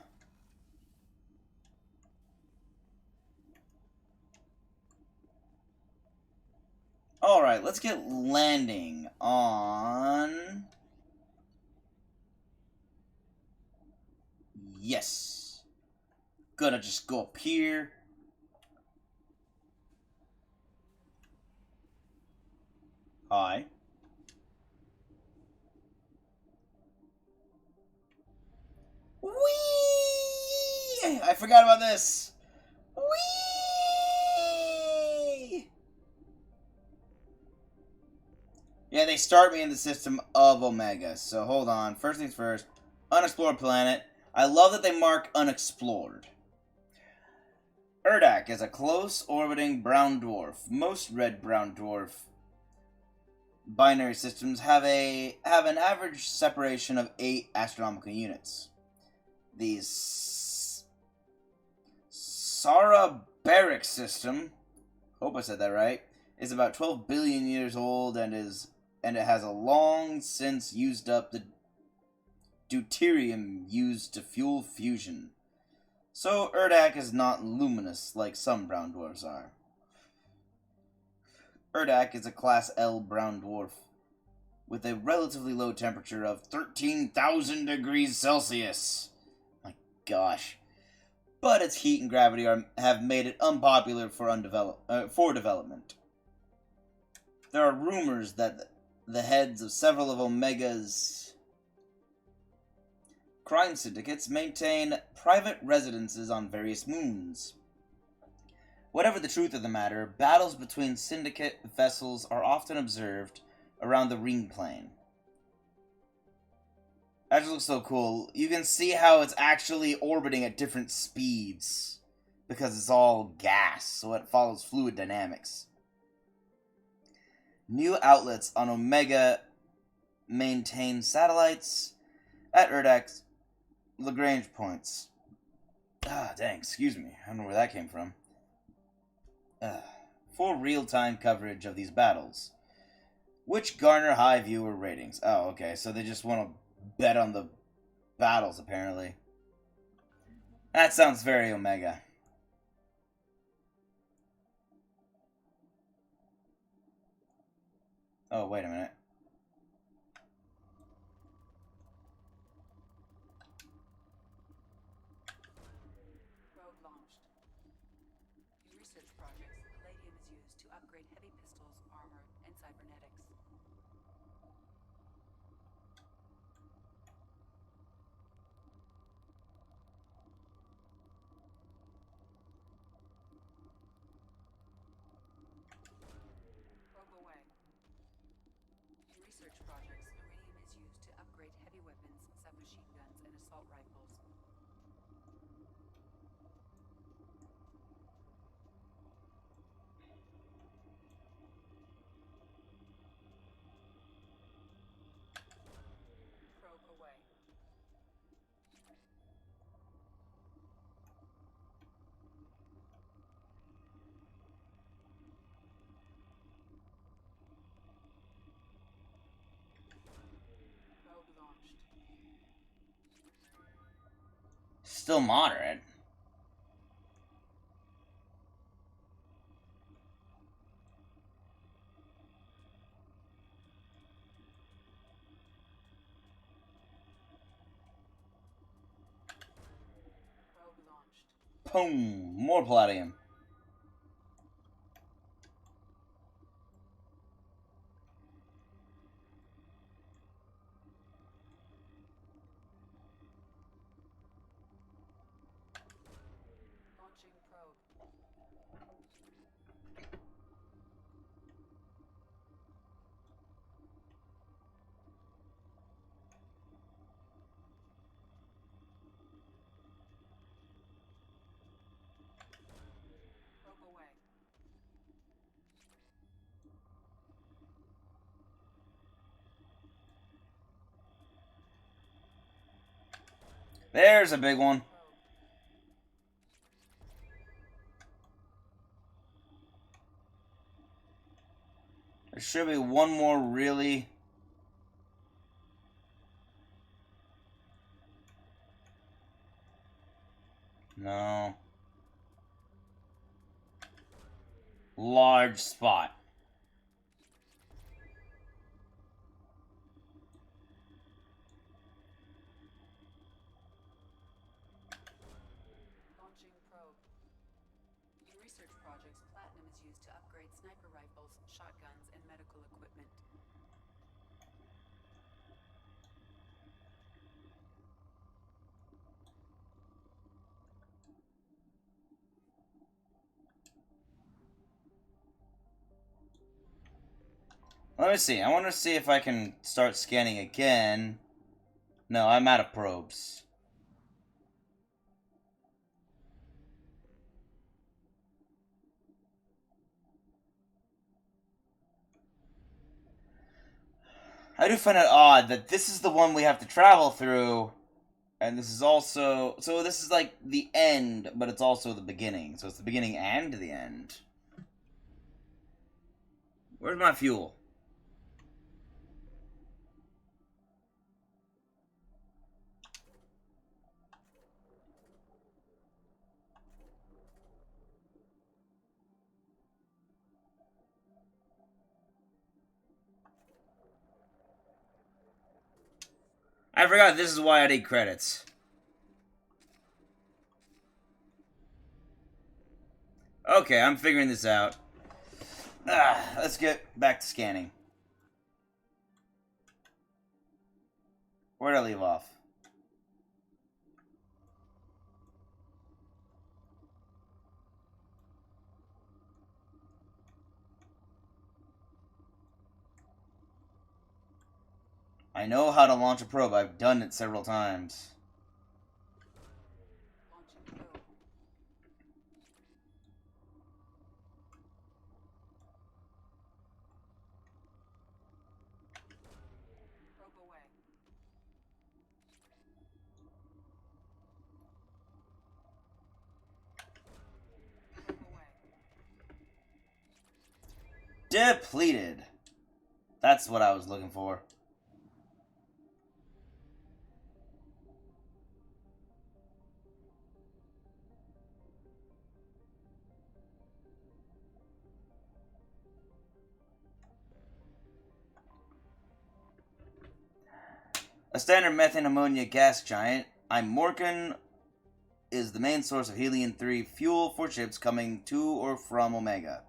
Alright, let's get landing on... Yes. Gonna just go up here. Hi. Whee! I forgot about this. Whee! Yeah, they start me in the system of Omega. So hold on. First things first. Unexplored planet. I love that they mark unexplored. Urdak is a close orbiting brown dwarf. Most red-brown dwarf binary systems have an average separation of 8 astronomical units. The Sarabaric system, hope I said that right, is about 12 billion years old and it has a long since used up the deuterium used to fuel fusion. So Urdak is not luminous like some brown dwarfs are. Urdak is a Class L brown dwarf with a relatively low temperature of 13,000 degrees Celsius. My gosh. But its heat and gravity have made it unpopular for development. There are rumors that the heads of several of Omega's crime syndicates maintain private residences on various moons. Whatever the truth of the matter, battles between syndicate vessels are often observed around the ring plane. That just looks so cool. You can see how it's actually orbiting at different speeds because it's all gas, so it follows fluid dynamics. New outlets on Omega maintain satellites at Urdak's Lagrange points. Ah, dang, excuse me. I don't know where that came from. For real-time coverage of these battles, which garner high viewer ratings. Oh, okay, so they just want to bet on the battles, apparently. That sounds very Omega. Oh, wait a minute. Probe launched. In research projects, palladium is used to upgrade heavy pistols, armor, and cybernetics. Probe away. In research projects, iridium is used to upgrade heavy weapons, submachine guns, and assault rifles. Probe away. Probe launched. Still moderate. Probe launched. Boom! More palladium. Launching probe. Probe away. There's a big one. There should be one more really... No. Large spot. Launching probe. In research projects, platinum is used to upgrade sniper rifles, shotguns, and medical equipment. Let me see. I want to see if I can start scanning again. No, I'm out of probes. I do find it odd that this is the one we have to travel through, and this is also... So this is like the end, but it's also the beginning. So it's the beginning and the end. Where's my fuel? I forgot this is why I need credits. Okay, I'm figuring this out. Let's get back to scanning. Where'd I leave off? I know how to launch a probe. I've done it several times. Depleted. That's what I was looking for. A standard methane ammonia gas giant, Imorcan is the main source of helium-3 fuel for ships coming to or from Omega.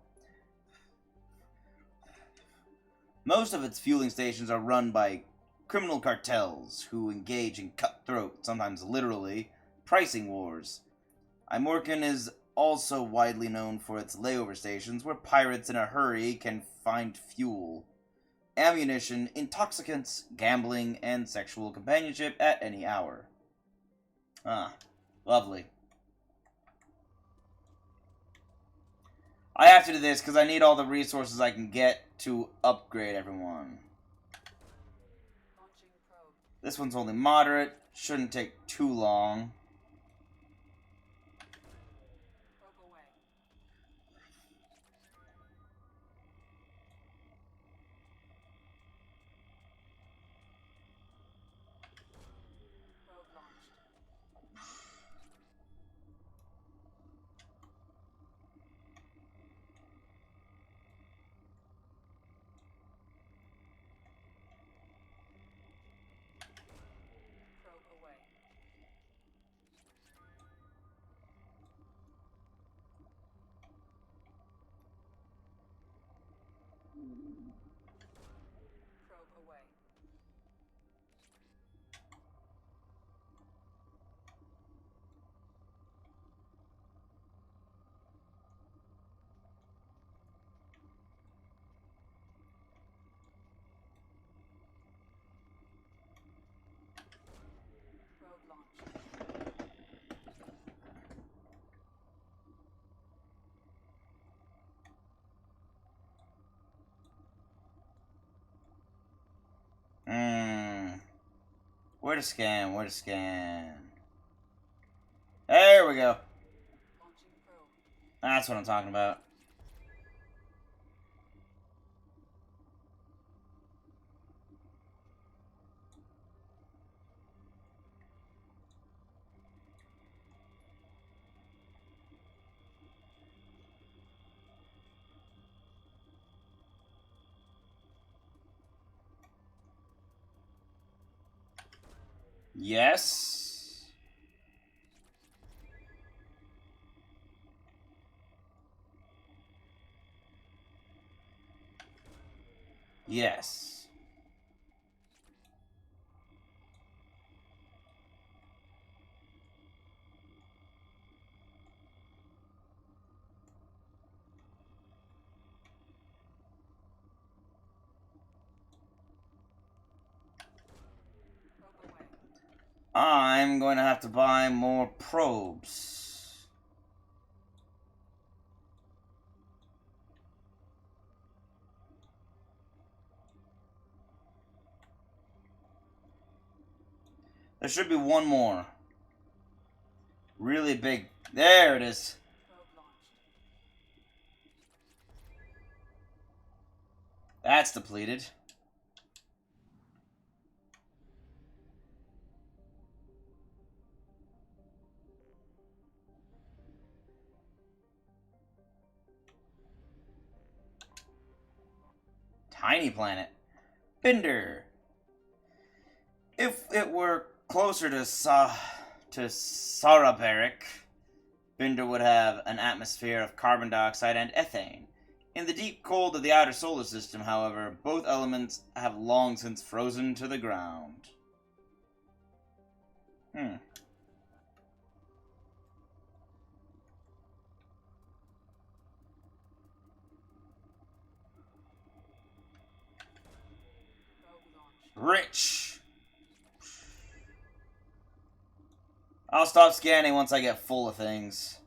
Most of its fueling stations are run by criminal cartels who engage in cutthroat, sometimes literally, pricing wars. Imorcan is also widely known for its layover stations where pirates in a hurry can find fuel, ammunition, intoxicants, gambling, and sexual companionship at any hour. Ah, lovely. I have to do this because I need all the resources I can get to upgrade everyone. This one's only moderate. Shouldn't take too long. Where to scan? Where to scan? There we go. That's what I'm talking about. Yes. Yes. I'm going to have to buy more probes. There should be one more. Really big. There it is. That's depleted. Tiny planet. Binder. If it were closer to Saraberic, Binder would have an atmosphere of carbon dioxide and ethane. In the deep cold of the outer solar system, however, both elements have long since frozen to the ground. Rich! I'll stop scanning once I get full of things.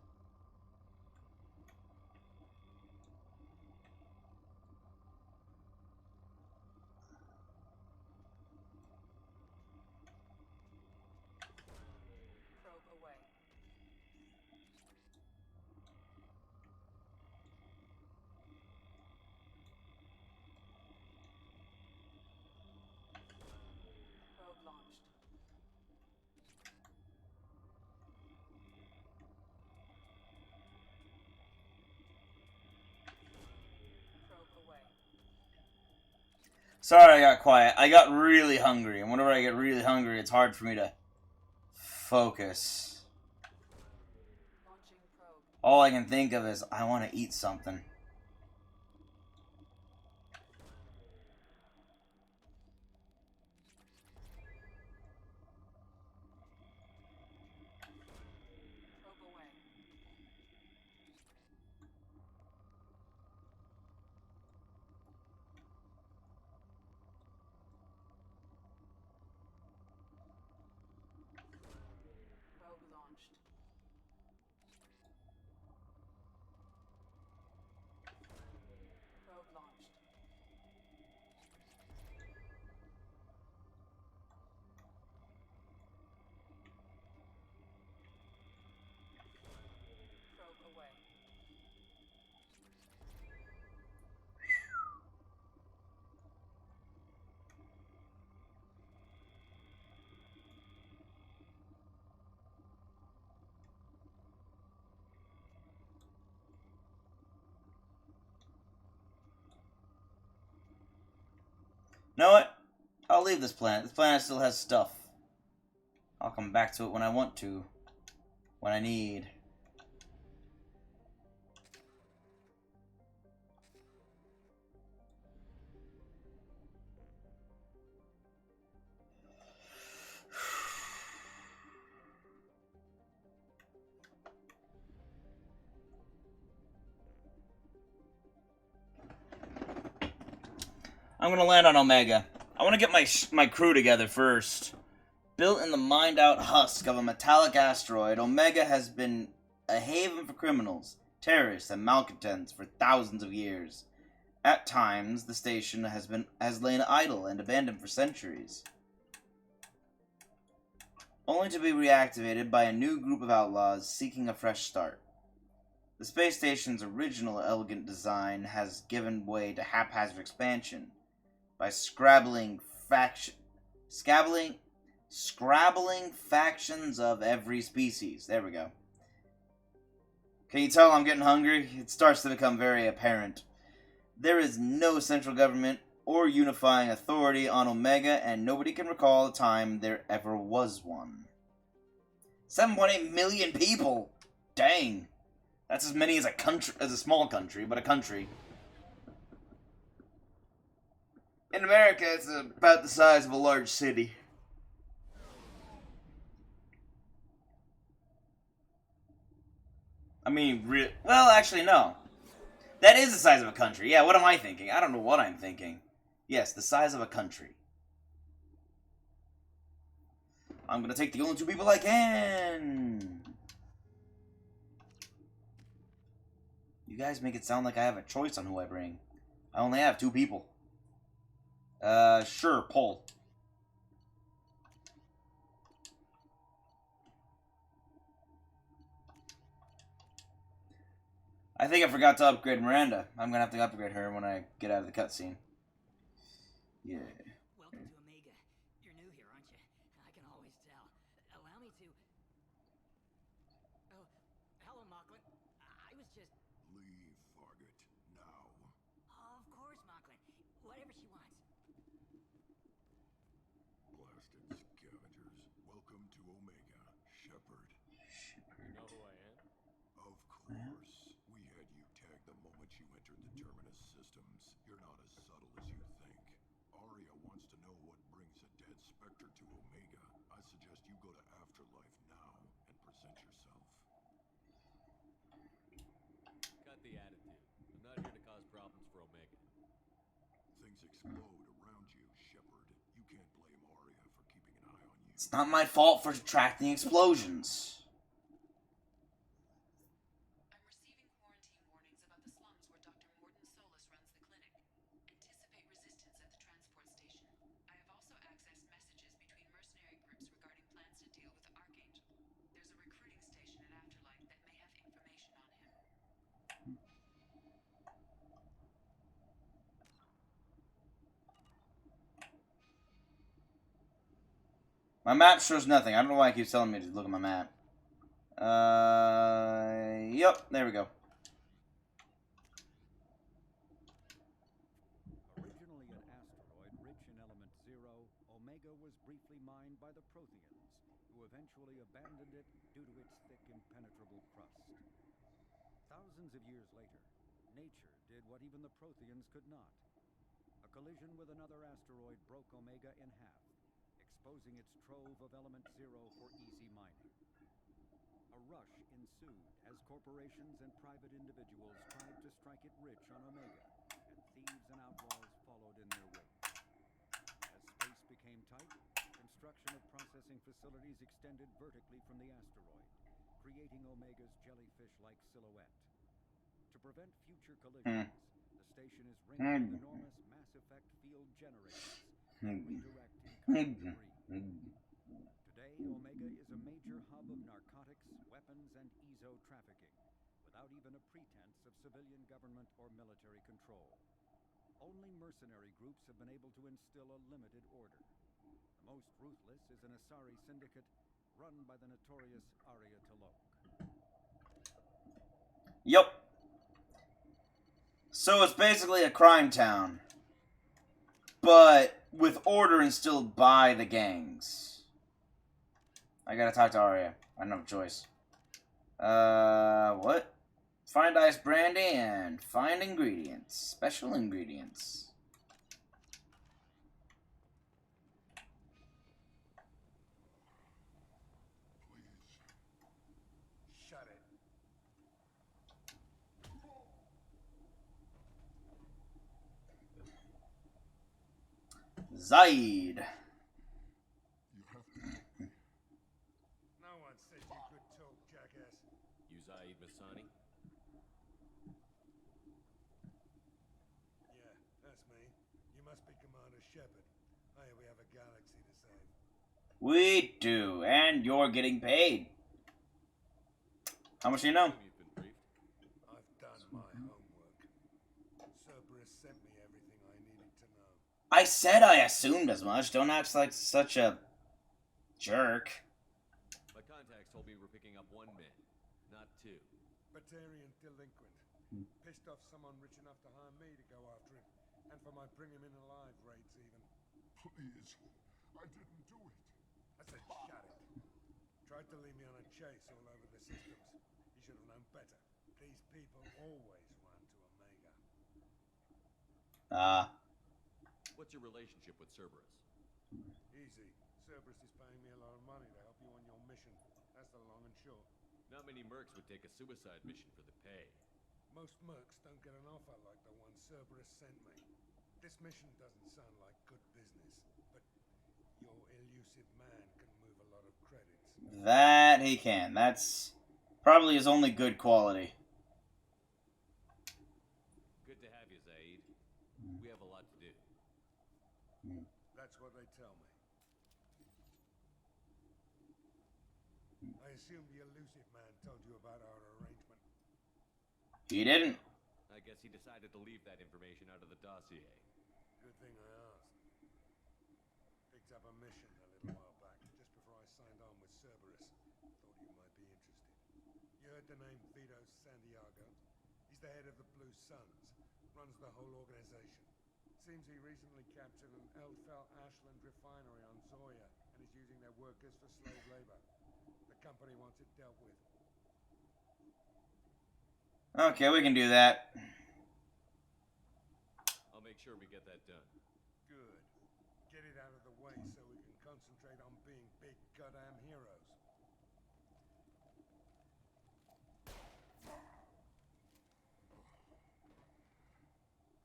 Sorry I got quiet. I got really hungry, and whenever I get really hungry, it's hard for me to focus. All I can think of is, I want to eat something. Know what? I'll leave this planet. This planet still has stuff. I'll come back to it when I want to. When I need. I'm gonna land on Omega. I want to get my crew together first. Built in the mined-out husk of a metallic asteroid, Omega has been a haven for criminals, terrorists, and malcontents for thousands of years. At times, the station has lain idle and abandoned for centuries, only to be reactivated by a new group of outlaws seeking a fresh start. The space station's original elegant design has given way to haphazard expansion by scrabbling factions of every species. There we go. Can you tell I'm getting hungry? It starts to become very apparent. There is no central government or unifying authority on Omega, and nobody can recall a time there ever was one. 7.8 million people! Dang! That's as many as a country, as a small country, but a country. In America, it's about the size of a large city. I mean, well, actually, no. That is the size of a country. Yeah, what am I thinking? I don't know what I'm thinking. Yes, the size of a country. I'm gonna take the only 2 people I can. You guys make it sound like I have a choice on who I bring. I only have 2 people. Sure, pull. I think I forgot to upgrade Miranda. I'm gonna have to upgrade her when I get out of the cutscene. Yeah. Welcome to Omega. You're new here, aren't you? I can always tell. Allow me to... Oh, hello, Mocklin. I was just... Leave, Fargate, now. Of course, Mocklin. Whatever she wants. Blasted scavengers. Welcome to Omega, Shepard. You know who I am? Of course. We had you tagged the moment you entered the Terminus systems. You're not as subtle as you think. Arya wants to know what brings a dead Spectre to Omega. I suggest you go to Afterlife now and present yourself. Got the attitude. I'm not here to cause problems for Omega. Things explode around you, Shepard. You can't blame Arya for keeping an eye on you. It's not my fault for attracting explosions. I'm receiving quarantine warnings about the slums where Dr. Morden Solus runs the clinic. Anticipate resistance at the transport station. I have also accessed messages between mercenary groups regarding plans to deal with the Archangel. There's a recruiting station at Afterlife that may have information on him. My map shows nothing. I don't know why it keeps telling me to look at my map. Yep, there we go. Originally an asteroid rich in element 0, Omega was briefly mined by the Protheans, who eventually abandoned it due to its thick, impenetrable crust. Thousands of years later, nature did what even the Protheans could not. A collision with another asteroid broke Omega in half, exposing its trove of element 0 for easy mining. A rush ensued as corporations and private individuals tried to strike it rich on Omega, and thieves and outlaws followed in their wake. As space became tight, construction of processing facilities extended vertically from the asteroid, creating Omega's jellyfish-like silhouette. To prevent future collisions, the station is ringed with enormous mass effect field generators that redirect incoming debris. Today, Omega is a major hub of narcotics, weapons, and ezo trafficking, without even a pretense of civilian government or military control. Only mercenary groups have been able to instill a limited order. The most ruthless is an Asari syndicate run by the notorious Arya T'Loak. Yep. So it's basically a crime town, but with order instilled by the gangs. I gotta talk to Arya. I don't have a choice. What? Find ice brandy and find ingredients. Special ingredients. Shut it. Zaid. No one said you could talk, jackass. You Zaid Masani? Yeah, that's me. You must be Commander Shepard. Hey, we have a galaxy to save. We do, and you're getting paid. How much do you know? You've been briefed. I've done my homework. Cerberus sent me everything I needed to know. I said I assumed as much. Don't act like such a jerk. My contacts told me we're picking up 1 man, not 2. Batarian delinquent. Pissed off someone rich enough to hire me to go after him. And for my bring him in alive rates even. Please, I didn't do it. I said shut it. Tried to lead me on a chase all over the systems. You should have known better. These people always run to Omega. What's your relationship with Cerberus? Easy. Cerberus is paying me a lot of money to help you on your mission. That's the long and short. Not many mercs would take a suicide mission for the pay. Most mercs don't get an offer like the one Cerberus sent me. This mission doesn't sound like good business, but Your elusive man can move a lot of credits. That he can. That's probably his only good quality. Good to have you, Zaid. We have a lot to do. That's what they tell me. I assume the elusive man told you about our arrangement. He didn't. I guess he decided to leave that information out of the dossier. Good thing I asked. Picked up a mission a little while back, just before I signed on with Cerberus. Thought you might be interested. You heard the name Vito Santiago? He's the head of the Blue Suns. Runs the whole organization. Seems he recently captured an Ftl Ashland refinery on Zoya and is using their workers for slave labor. The company wants it dealt with. Okay, we can do that. I'll make sure we get that done. Good. Get it out of the way so we can concentrate on being big goddamn heroes.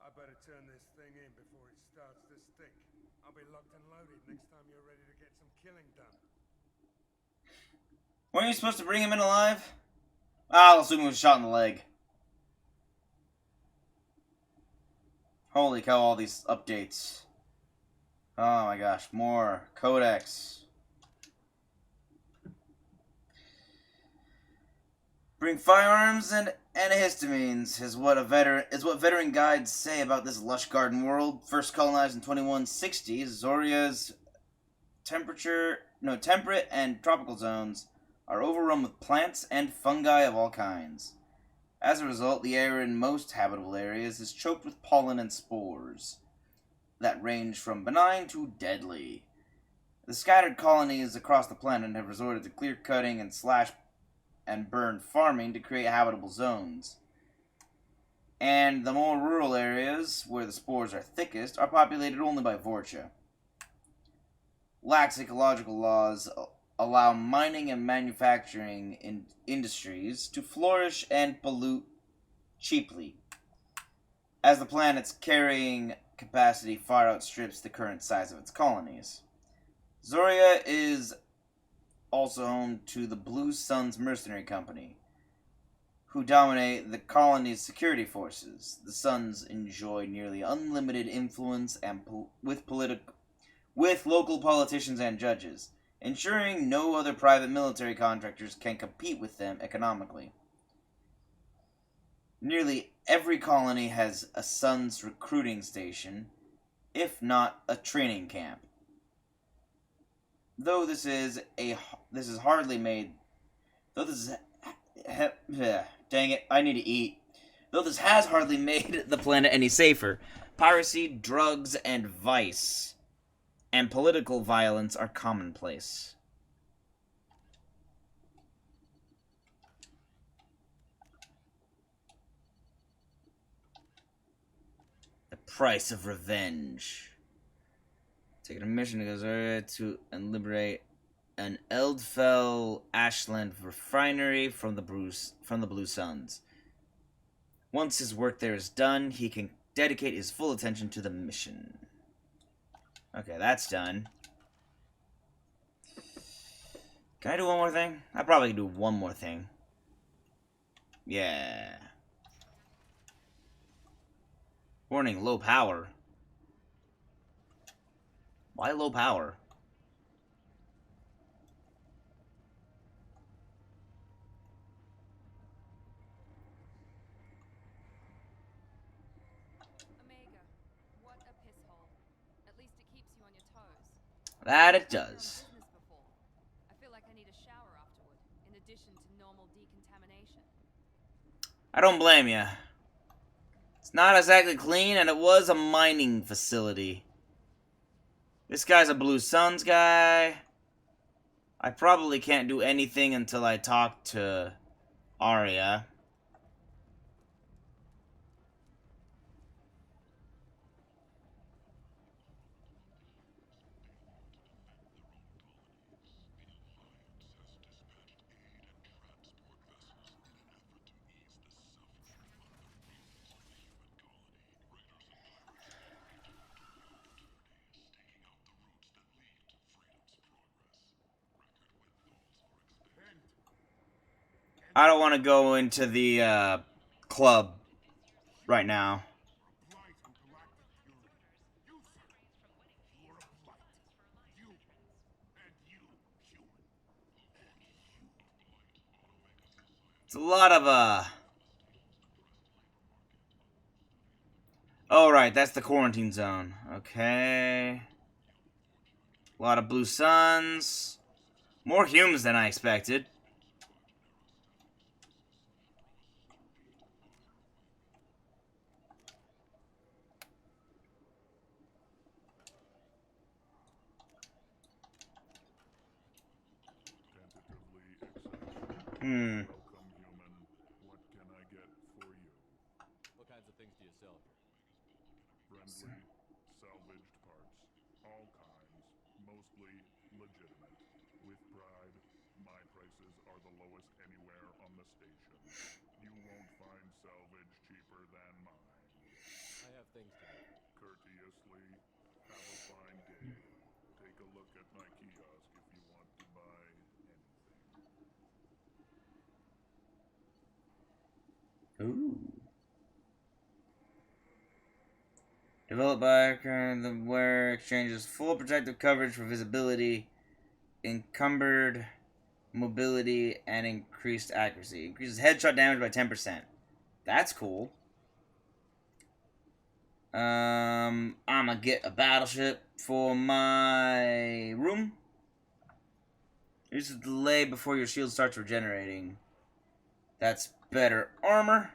I better turn this thing in before it starts to stink. I'll be locked and loaded next time you're ready to get some killing done. Weren't you supposed to bring him in alive? I'll assume he was shot in the leg. Holy cow, all these updates. Oh my gosh, more codex. Bring firearms and antihistamines is what veteran guides say about this lush garden world. First colonized in 2160, Zoria's temperate and tropical zones are overrun with plants and fungi of all kinds. As a result, the air in most habitable areas is choked with pollen and spores that range from benign to deadly. The scattered colonies across the planet have resorted to clear-cutting and slash and burn farming to create habitable zones. And the more rural areas, where the spores are thickest, are populated only by Vorcha. Lax ecological laws allow mining and manufacturing industries to flourish and pollute cheaply, as the planet's carrying capacity far outstrips the current size of its colonies. Zoria is also home to the Blue Suns Mercenary Company, who dominate the colony's security forces. The Suns enjoy nearly unlimited influence and with local politicians and judges, ensuring no other private military contractors can compete with them economically. Nearly every colony has a Suns recruiting station, if not a training camp. Though this is hardly made. Though this is dang it, I need to eat. Though this has hardly made the planet any safer, piracy, drugs, and vice, and political violence are commonplace. The price of revenge. Taking a mission to Zoria to liberate an Ftl Ashland refinery from the Blue Suns. Once his work there is done, he can dedicate his full attention to the mission. Okay, that's done. Can I do one more thing? I probably can do one more thing. Yeah. Warning, low power. Why low power? Omega, what a piss hole. At least it keeps you on your toes. That it I've never done does. business before. I feel like I need a shower afterward, in addition to normal decontamination. I don't blame you. It's not exactly clean, and it was a mining facility. This guy's a Blue Suns guy. I probably can't do anything until I talk to Arya. I don't want to go into the club right now. It's a lot of oh, right, that's the quarantine zone. Okay. A lot of blue suns. More humans than I expected. Hmm. Welcome, human. What can I get for you? What kinds of things do you sell here? Friendly, salvaged parts. All kinds. Mostly legitimate. With pride, my prices are the lowest anywhere on the station. You won't find salvage cheaper than mine. I have things to do. Courteously, have a fine day. Take a look at my kiosk if you want to buy anything. Ooh. Developed by the wearer exchanges full protective coverage for visibility, encumbered mobility, and increased accuracy. Increases headshot damage by 10%. That's cool. I'm gonna get a battleship for my room. There's a delay before your shield starts regenerating. That's better armor.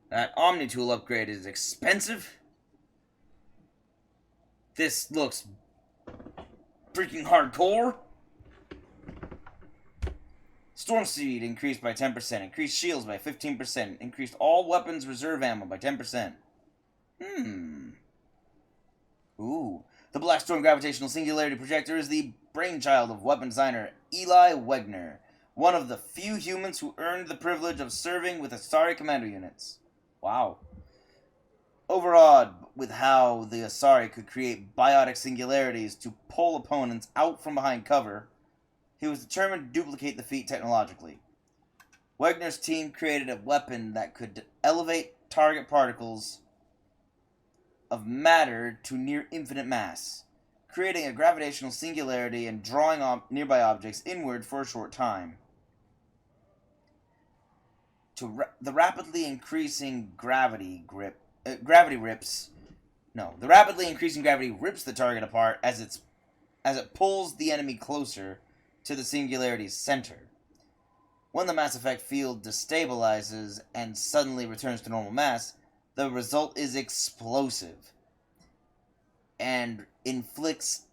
That Omni Tool upgrade is expensive. This looks freaking hardcore. Storm speed increased by 10%. Increased shields by 15%. Increased all weapons reserve ammo by 10%. Ooh. The Black Storm Gravitational Singularity Projector is the brainchild of weapon designer Eli Wegner, one of the few humans who earned the privilege of serving with Asari commando units. Wow. Overawed with how the Asari could create biotic singularities to pull opponents out from behind cover, he was determined to duplicate the feat technologically. Wegner's team created a weapon that could elevate target particles of matter to near infinite mass, creating a gravitational singularity and drawing nearby objects inward for a short time. The rapidly increasing gravity rips the target apart as it pulls the enemy closer to the singularity's center. When the mass effect field destabilizes and suddenly returns to normal mass, the result is explosive and inflicts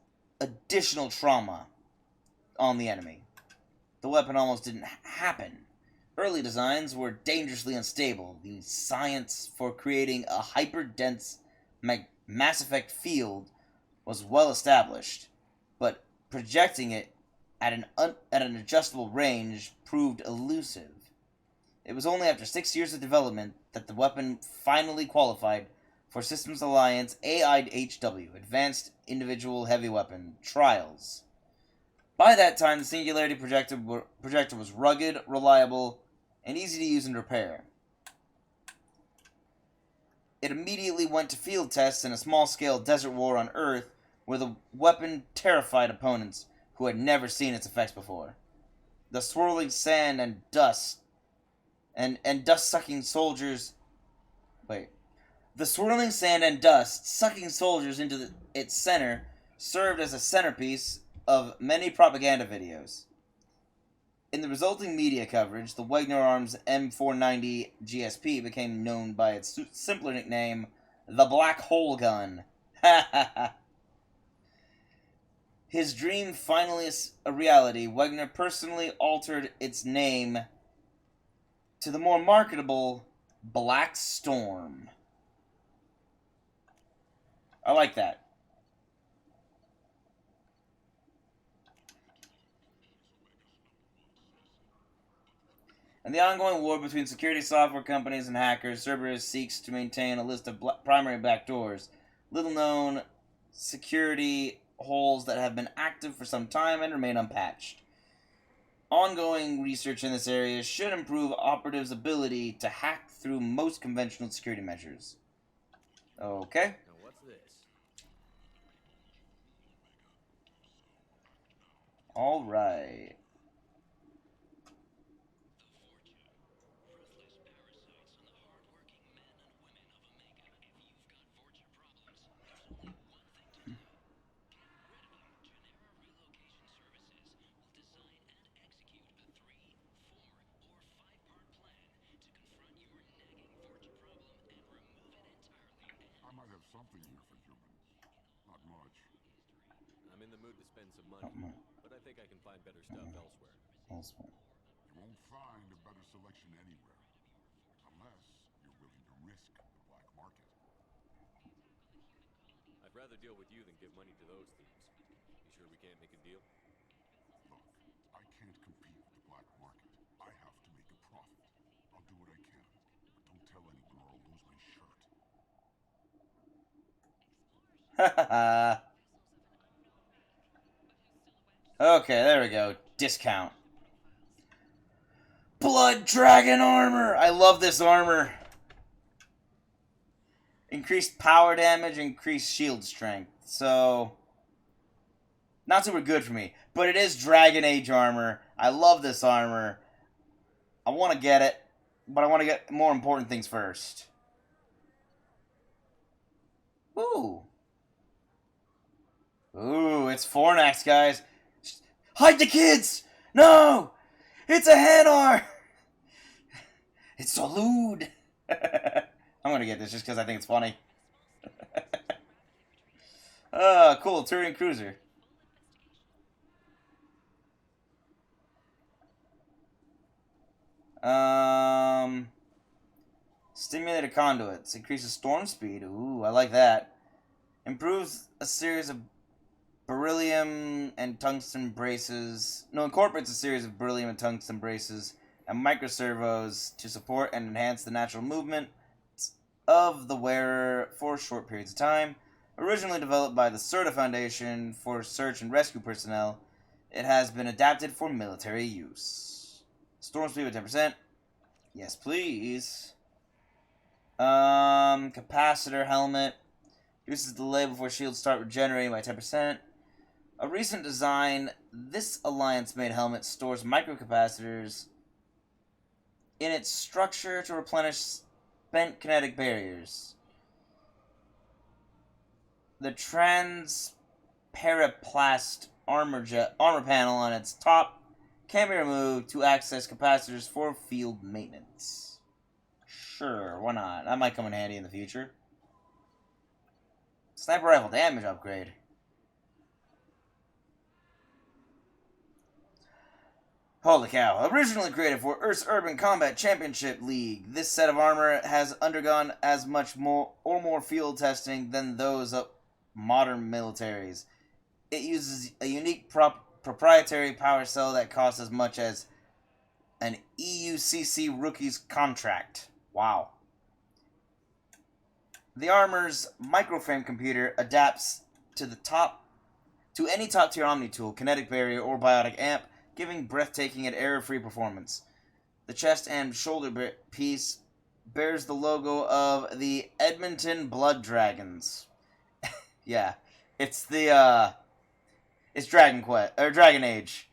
additional trauma on the enemy. The weapon almost didn't happen. Early designs were dangerously unstable. The science for creating a hyper-dense Mass Effect field was well established, but projecting it at an adjustable range proved elusive. It was only after 6 years of development that the weapon finally qualified for Systems Alliance AIHW, Advanced Individual Heavy Weapon, trials. By that time, the Singularity projector was rugged, reliable, and easy to use and repair. It immediately went to field tests in a small-scale desert war on Earth, where the weapon terrified opponents who had never seen its effects before. The swirling sand and dust sucking soldiers into its center served as a centerpiece of many propaganda videos. In the resulting media coverage, the Wegner Arms M490 GSP became known by its simpler nickname, the Black Hole Gun. His dream finally is a reality. Wegner personally altered its name to the more marketable Black Storm. I like that. In the ongoing war between security software companies and hackers, Cerberus seeks to maintain a list of primary backdoors. Little known security holes that have been active for some time and remain unpatched. Ongoing research in this area should improve operatives' ability to hack through most conventional security measures. Okay. Now what's this? All right. I might have something here for humans. Not much. I'm in the mood to spend some money, but I think I can find better stuff elsewhere. You won't find a better selection anywhere. Unless you're willing to risk the black market. I'd rather deal with you than give money to those thieves. You sure we can't make a deal? Look, I can't compete with the black market. I have to make a profit. I'll do what I can. But don't tell anyone or I'll lose my shirt. Okay, there we go. Discount. Blood Dragon armor! I love this armor. Increased power damage, increased shield strength. So, not super good for me. But it is Dragon Age armor. I love this armor. I want to get it. But I want to get more important things first. Ooh. Ooh, it's Fornax, guys. Hide the kids! No! It's a Hanar! It's so lewd! I'm gonna get this just because I think it's funny. Cool, Turian Cruiser. Stimulated conduits. Increases storm speed. Ooh, I like that. Improves a series of beryllium and tungsten braces. No, incorporates a series of beryllium and tungsten braces and microservos to support and enhance the natural movement of the wearer for short periods of time. Originally developed by the CERTA Foundation for search and rescue personnel, it has been adapted for military use. Storm speed with 10%. Yes, please. Capacitor helmet. Reduces delay before shields start regenerating by 10%. A recent design, this Alliance-made helmet stores microcapacitors in its structure to replenish spent kinetic barriers. The transparaplast armor panel on its top can be removed to access capacitors for field maintenance. Sure, why not? That might come in handy in the future. Sniper rifle damage upgrade. Holy cow. Originally created for Earth's Urban Combat Championship League, this set of armor has undergone as much more field testing than those of modern militaries. It uses a unique proprietary power cell that costs as much as an EUCC rookie's contract. Wow. The armor's microframe computer adapts to any top-tier Omni Tool, kinetic barrier, or biotic amp, giving breathtaking and error-free performance. The chest and shoulder piece bears the logo of the Edmonton Blood Dragons. Yeah, it's it's Dragon Age.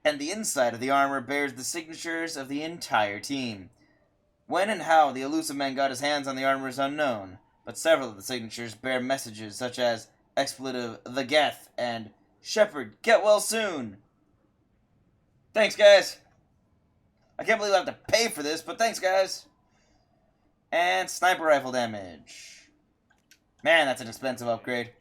And the inside of the armor bears the signatures of the entire team. When and how the elusive man got his hands on the armor is unknown, but several of the signatures bear messages such as expletive "The Geth" and "Shepard, get well soon." Thanks, guys. I can't believe I have to pay for this, but thanks, guys. And sniper rifle damage. Man, that's an expensive upgrade.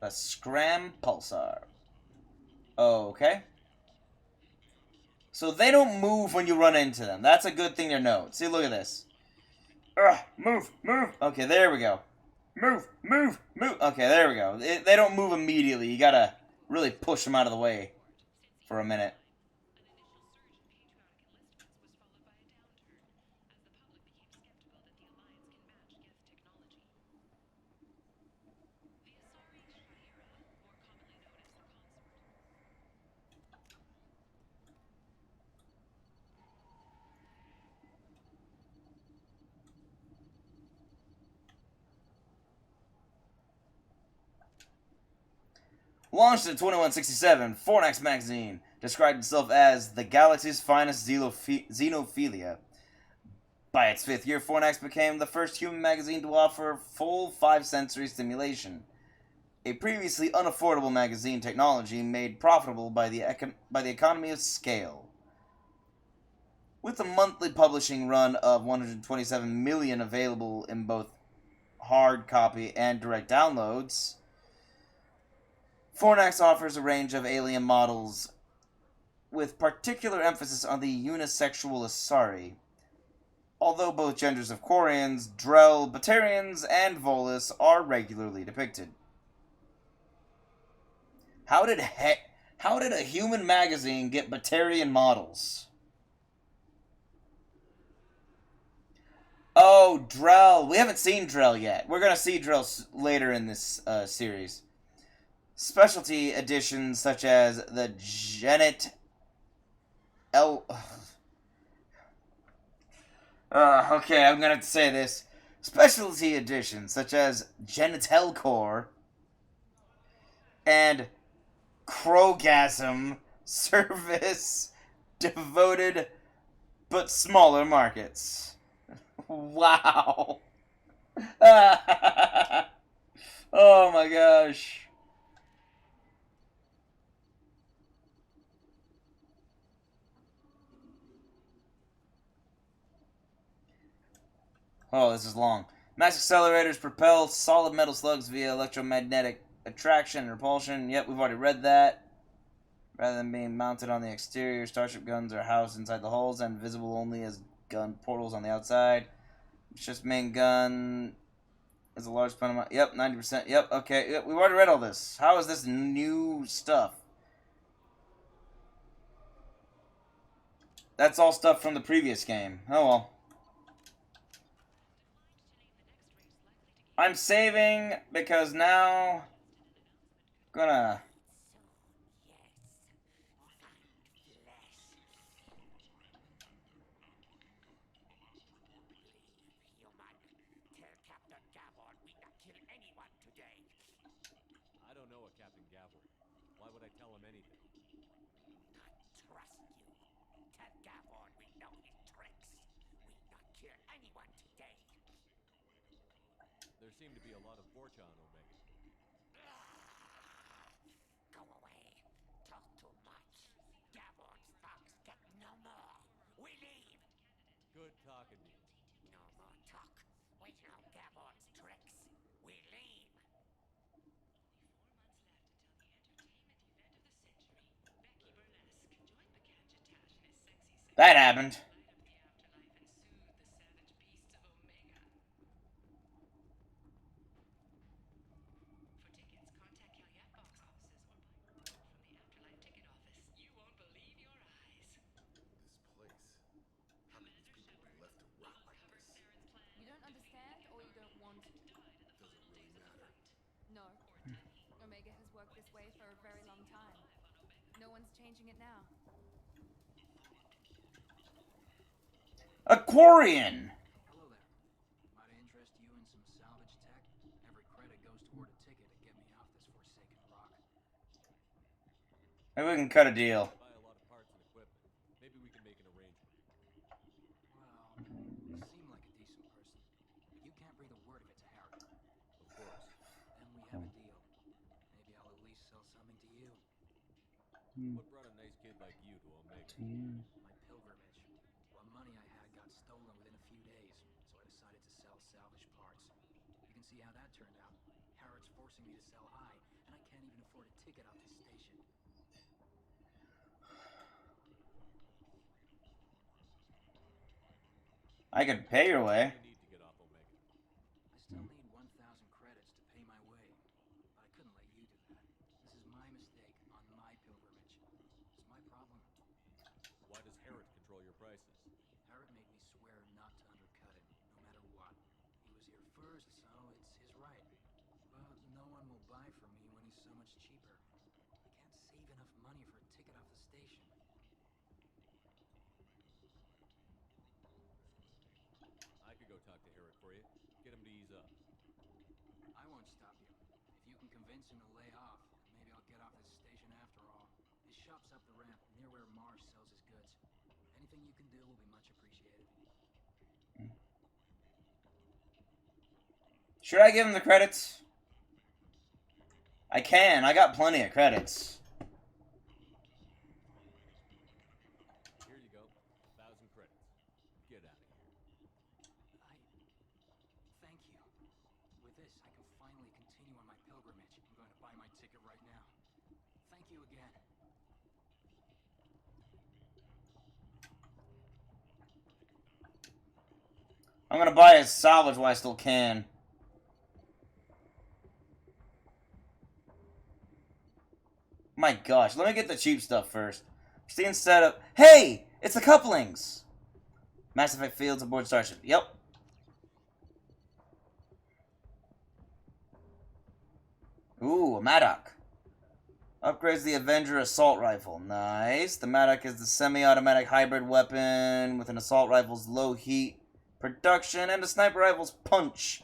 A Scram Pulsar. Okay. So they don't move when you run into them. That's a good thing to note. See, look at this. Move, move. Okay, there we go. Move, move, move. Okay, there we go. They don't move immediately. You gotta really push them out of the way for a minute. Launched in 2167, Fornax magazine described itself as the galaxy's finest xenophilia. By its 5th year, Fornax became the first human magazine to offer full 5-sensory stimulation, a previously unaffordable magazine technology made profitable by the economy of scale. With a monthly publishing run of 127 million available in both hard copy and direct downloads, Fornax offers a range of alien models with particular emphasis on the unisexual Asari. Although both genders of Quarians, Drell, Batarians, and Volus are regularly depicted. How did a human magazine get Batarian models? Oh, Drell. We haven't seen Drell yet. We're going to see Drell later in this series. Specialty editions such as the Genet L... okay, I'm going to say this. Specialty editions such as Genital Core and Krogasm service devoted but smaller markets. Wow. Oh my gosh. Oh, this is long. Mass accelerators propel solid metal slugs via electromagnetic attraction and repulsion. Yep, we've already read that. Rather than being mounted on the exterior, starship guns are housed inside the hulls and visible only as gun portals on the outside. It's just main gun is a large amount. Yep, 90%. Yep, okay. Yep, we've already read all this. How is this new stuff? That's all stuff from the previous game. Oh well. I'm saving because now I'm gonna I don't know a Captain Gavor. Why would I tell him anything? Trust you. Tell Gavon we know his tricks. We not kill anyone today. There seem to be a lot of Borcha on Omega. Go away. Talk too much. Gavon's thugs get no more. We leave. Good talking to you. No more talk. We know Gavon's tricks. We leave. That happened. You don't understand or you don't want to? Doesn't really matter. No. Omega has worked this way for a very long time. No one's changing it now. Aquarian. Hello there. Might I interest you in some salvage tech? Every credit goes toward a ticket to get me off this forsaken rock. Maybe we can cut a deal. Buy a lot of parts and equipment. Maybe we can make an arrangement. Well, you seem like a decent person, but you can't breathe a word of it to Harry. Of course. Then we have a deal. Maybe I'll at least sell something to you. What brought a nice kid like you to Omega? My pilgrimage. What money I had got stolen within a few days, so I decided to sell salvage parts. You can see how that turned out. Harrod's forcing me to sell high, and I can't even afford a ticket out this station. I could pay your way. You need to get off much cheaper. I can't save enough money for a ticket off the station. I could go talk to Herrick for you. Get him to ease up. I won't stop you. If you can convince him to lay off, maybe I'll get off this station after all. His shop's up the ramp, near where Marsh sells his goods. Anything you can do will be much appreciated. Should I give him the credits? I can. I got plenty of credits. Here you go. 1,000 credits. Get out of here. Thank you. With this, I can finally continue on my pilgrimage. I'm going to buy my ticket right now. Thank you again. I'm gonna buy a salvage while I still can. My gosh, let me get the cheap stuff first. Seeing setup. Hey! It's the couplings! Mass Effect fields aboard Starship. Yep. Ooh, a Maddock. Upgrades the Avenger assault rifle. Nice. The Maddock is the semi-automatic hybrid weapon with an assault rifle's low heat production and a sniper rifle's punch.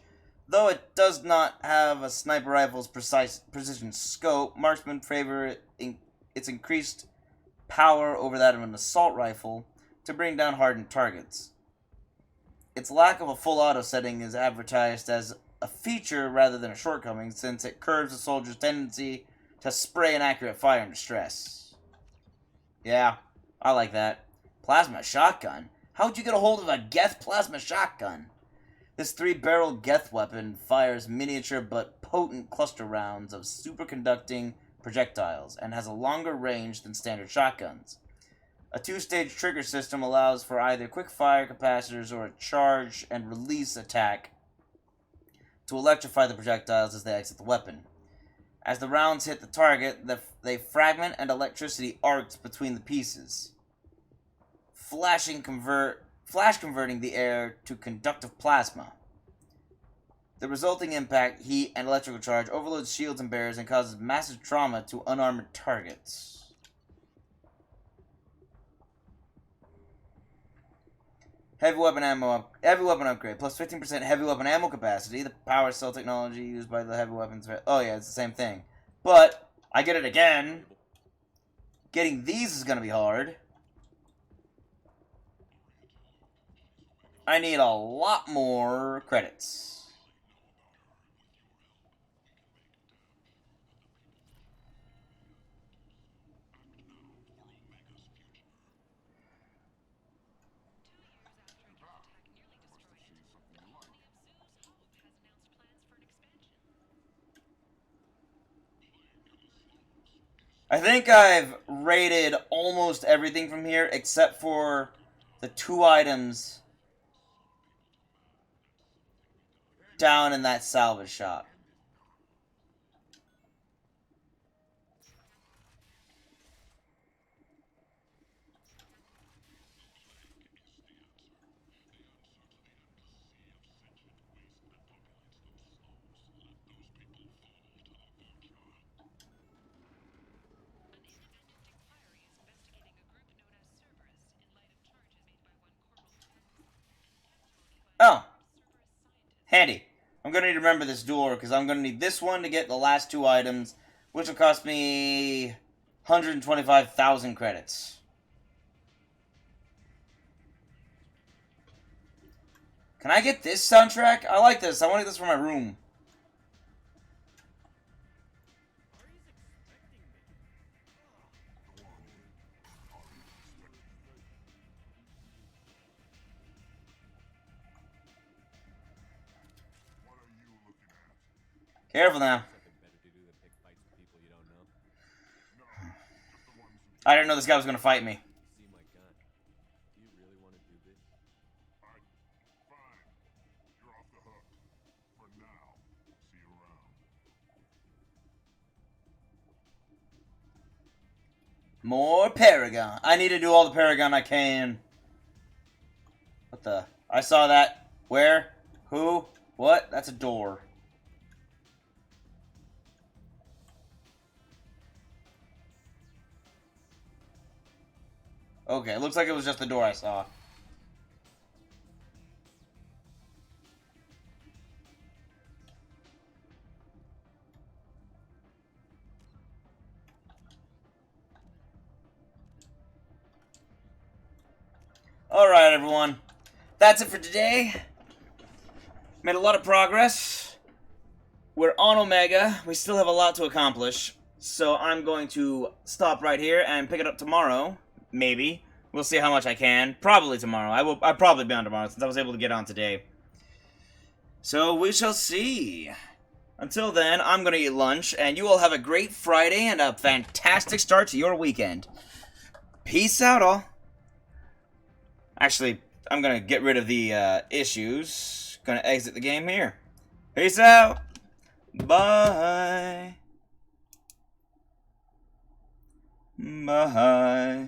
Though it does not have a sniper rifle's precision scope, marksmen favor its increased power over that of an assault rifle to bring down hardened targets. Its lack of a full auto setting is advertised as a feature rather than a shortcoming, since it curbs a soldier's tendency to spray an accurate fire under stress. Yeah, I like that. Plasma shotgun? How'd you get a hold of a Geth plasma shotgun? This 3-barrel Geth weapon fires miniature but potent cluster rounds of superconducting projectiles and has a longer range than standard shotguns. A 2-stage trigger system allows for either quick fire capacitors or a charge and release attack to electrify the projectiles as they exit the weapon. As the rounds hit the target, they fragment and electricity arcs between the pieces, flash converting the air to conductive plasma. The resulting impact, heat, and electrical charge overloads shields and barriers and causes massive trauma to unarmored targets. Heavy weapon upgrade. Plus 15% heavy weapon ammo capacity. The power cell technology used by the heavy weapons. Oh yeah, it's the same thing. But, I get it again. Getting these is going to be hard. I need a lot more credits. I think I've rated almost everything from here except for the 2 items down in that salvage shop. Oh. Handy. I'm going to need to remember this door, because I'm going to need this one to get the last 2 items, which will cost me 125,000 credits. Can I get this soundtrack? I like this. I want to get this for my room. Careful now. I didn't know this guy was going to fight me. More Paragon. I need to do all the Paragon I can. What the? I saw that. Where? Who? What? That's a door. Okay, it looks like it was just the door I saw. Alright, everyone. That's it for today. Made a lot of progress. We're on Omega. We still have a lot to accomplish. So I'm going to stop right here and pick it up tomorrow. Maybe. We'll see how much I can. Probably tomorrow. I'll probably be on tomorrow since I was able to get on today. So we shall see. Until then, I'm going to eat lunch, and you all have a great Friday and a fantastic start to your weekend. Peace out, all. Actually, I'm going to get rid of the issues. Going to exit the game here. Peace out. Bye. Bye.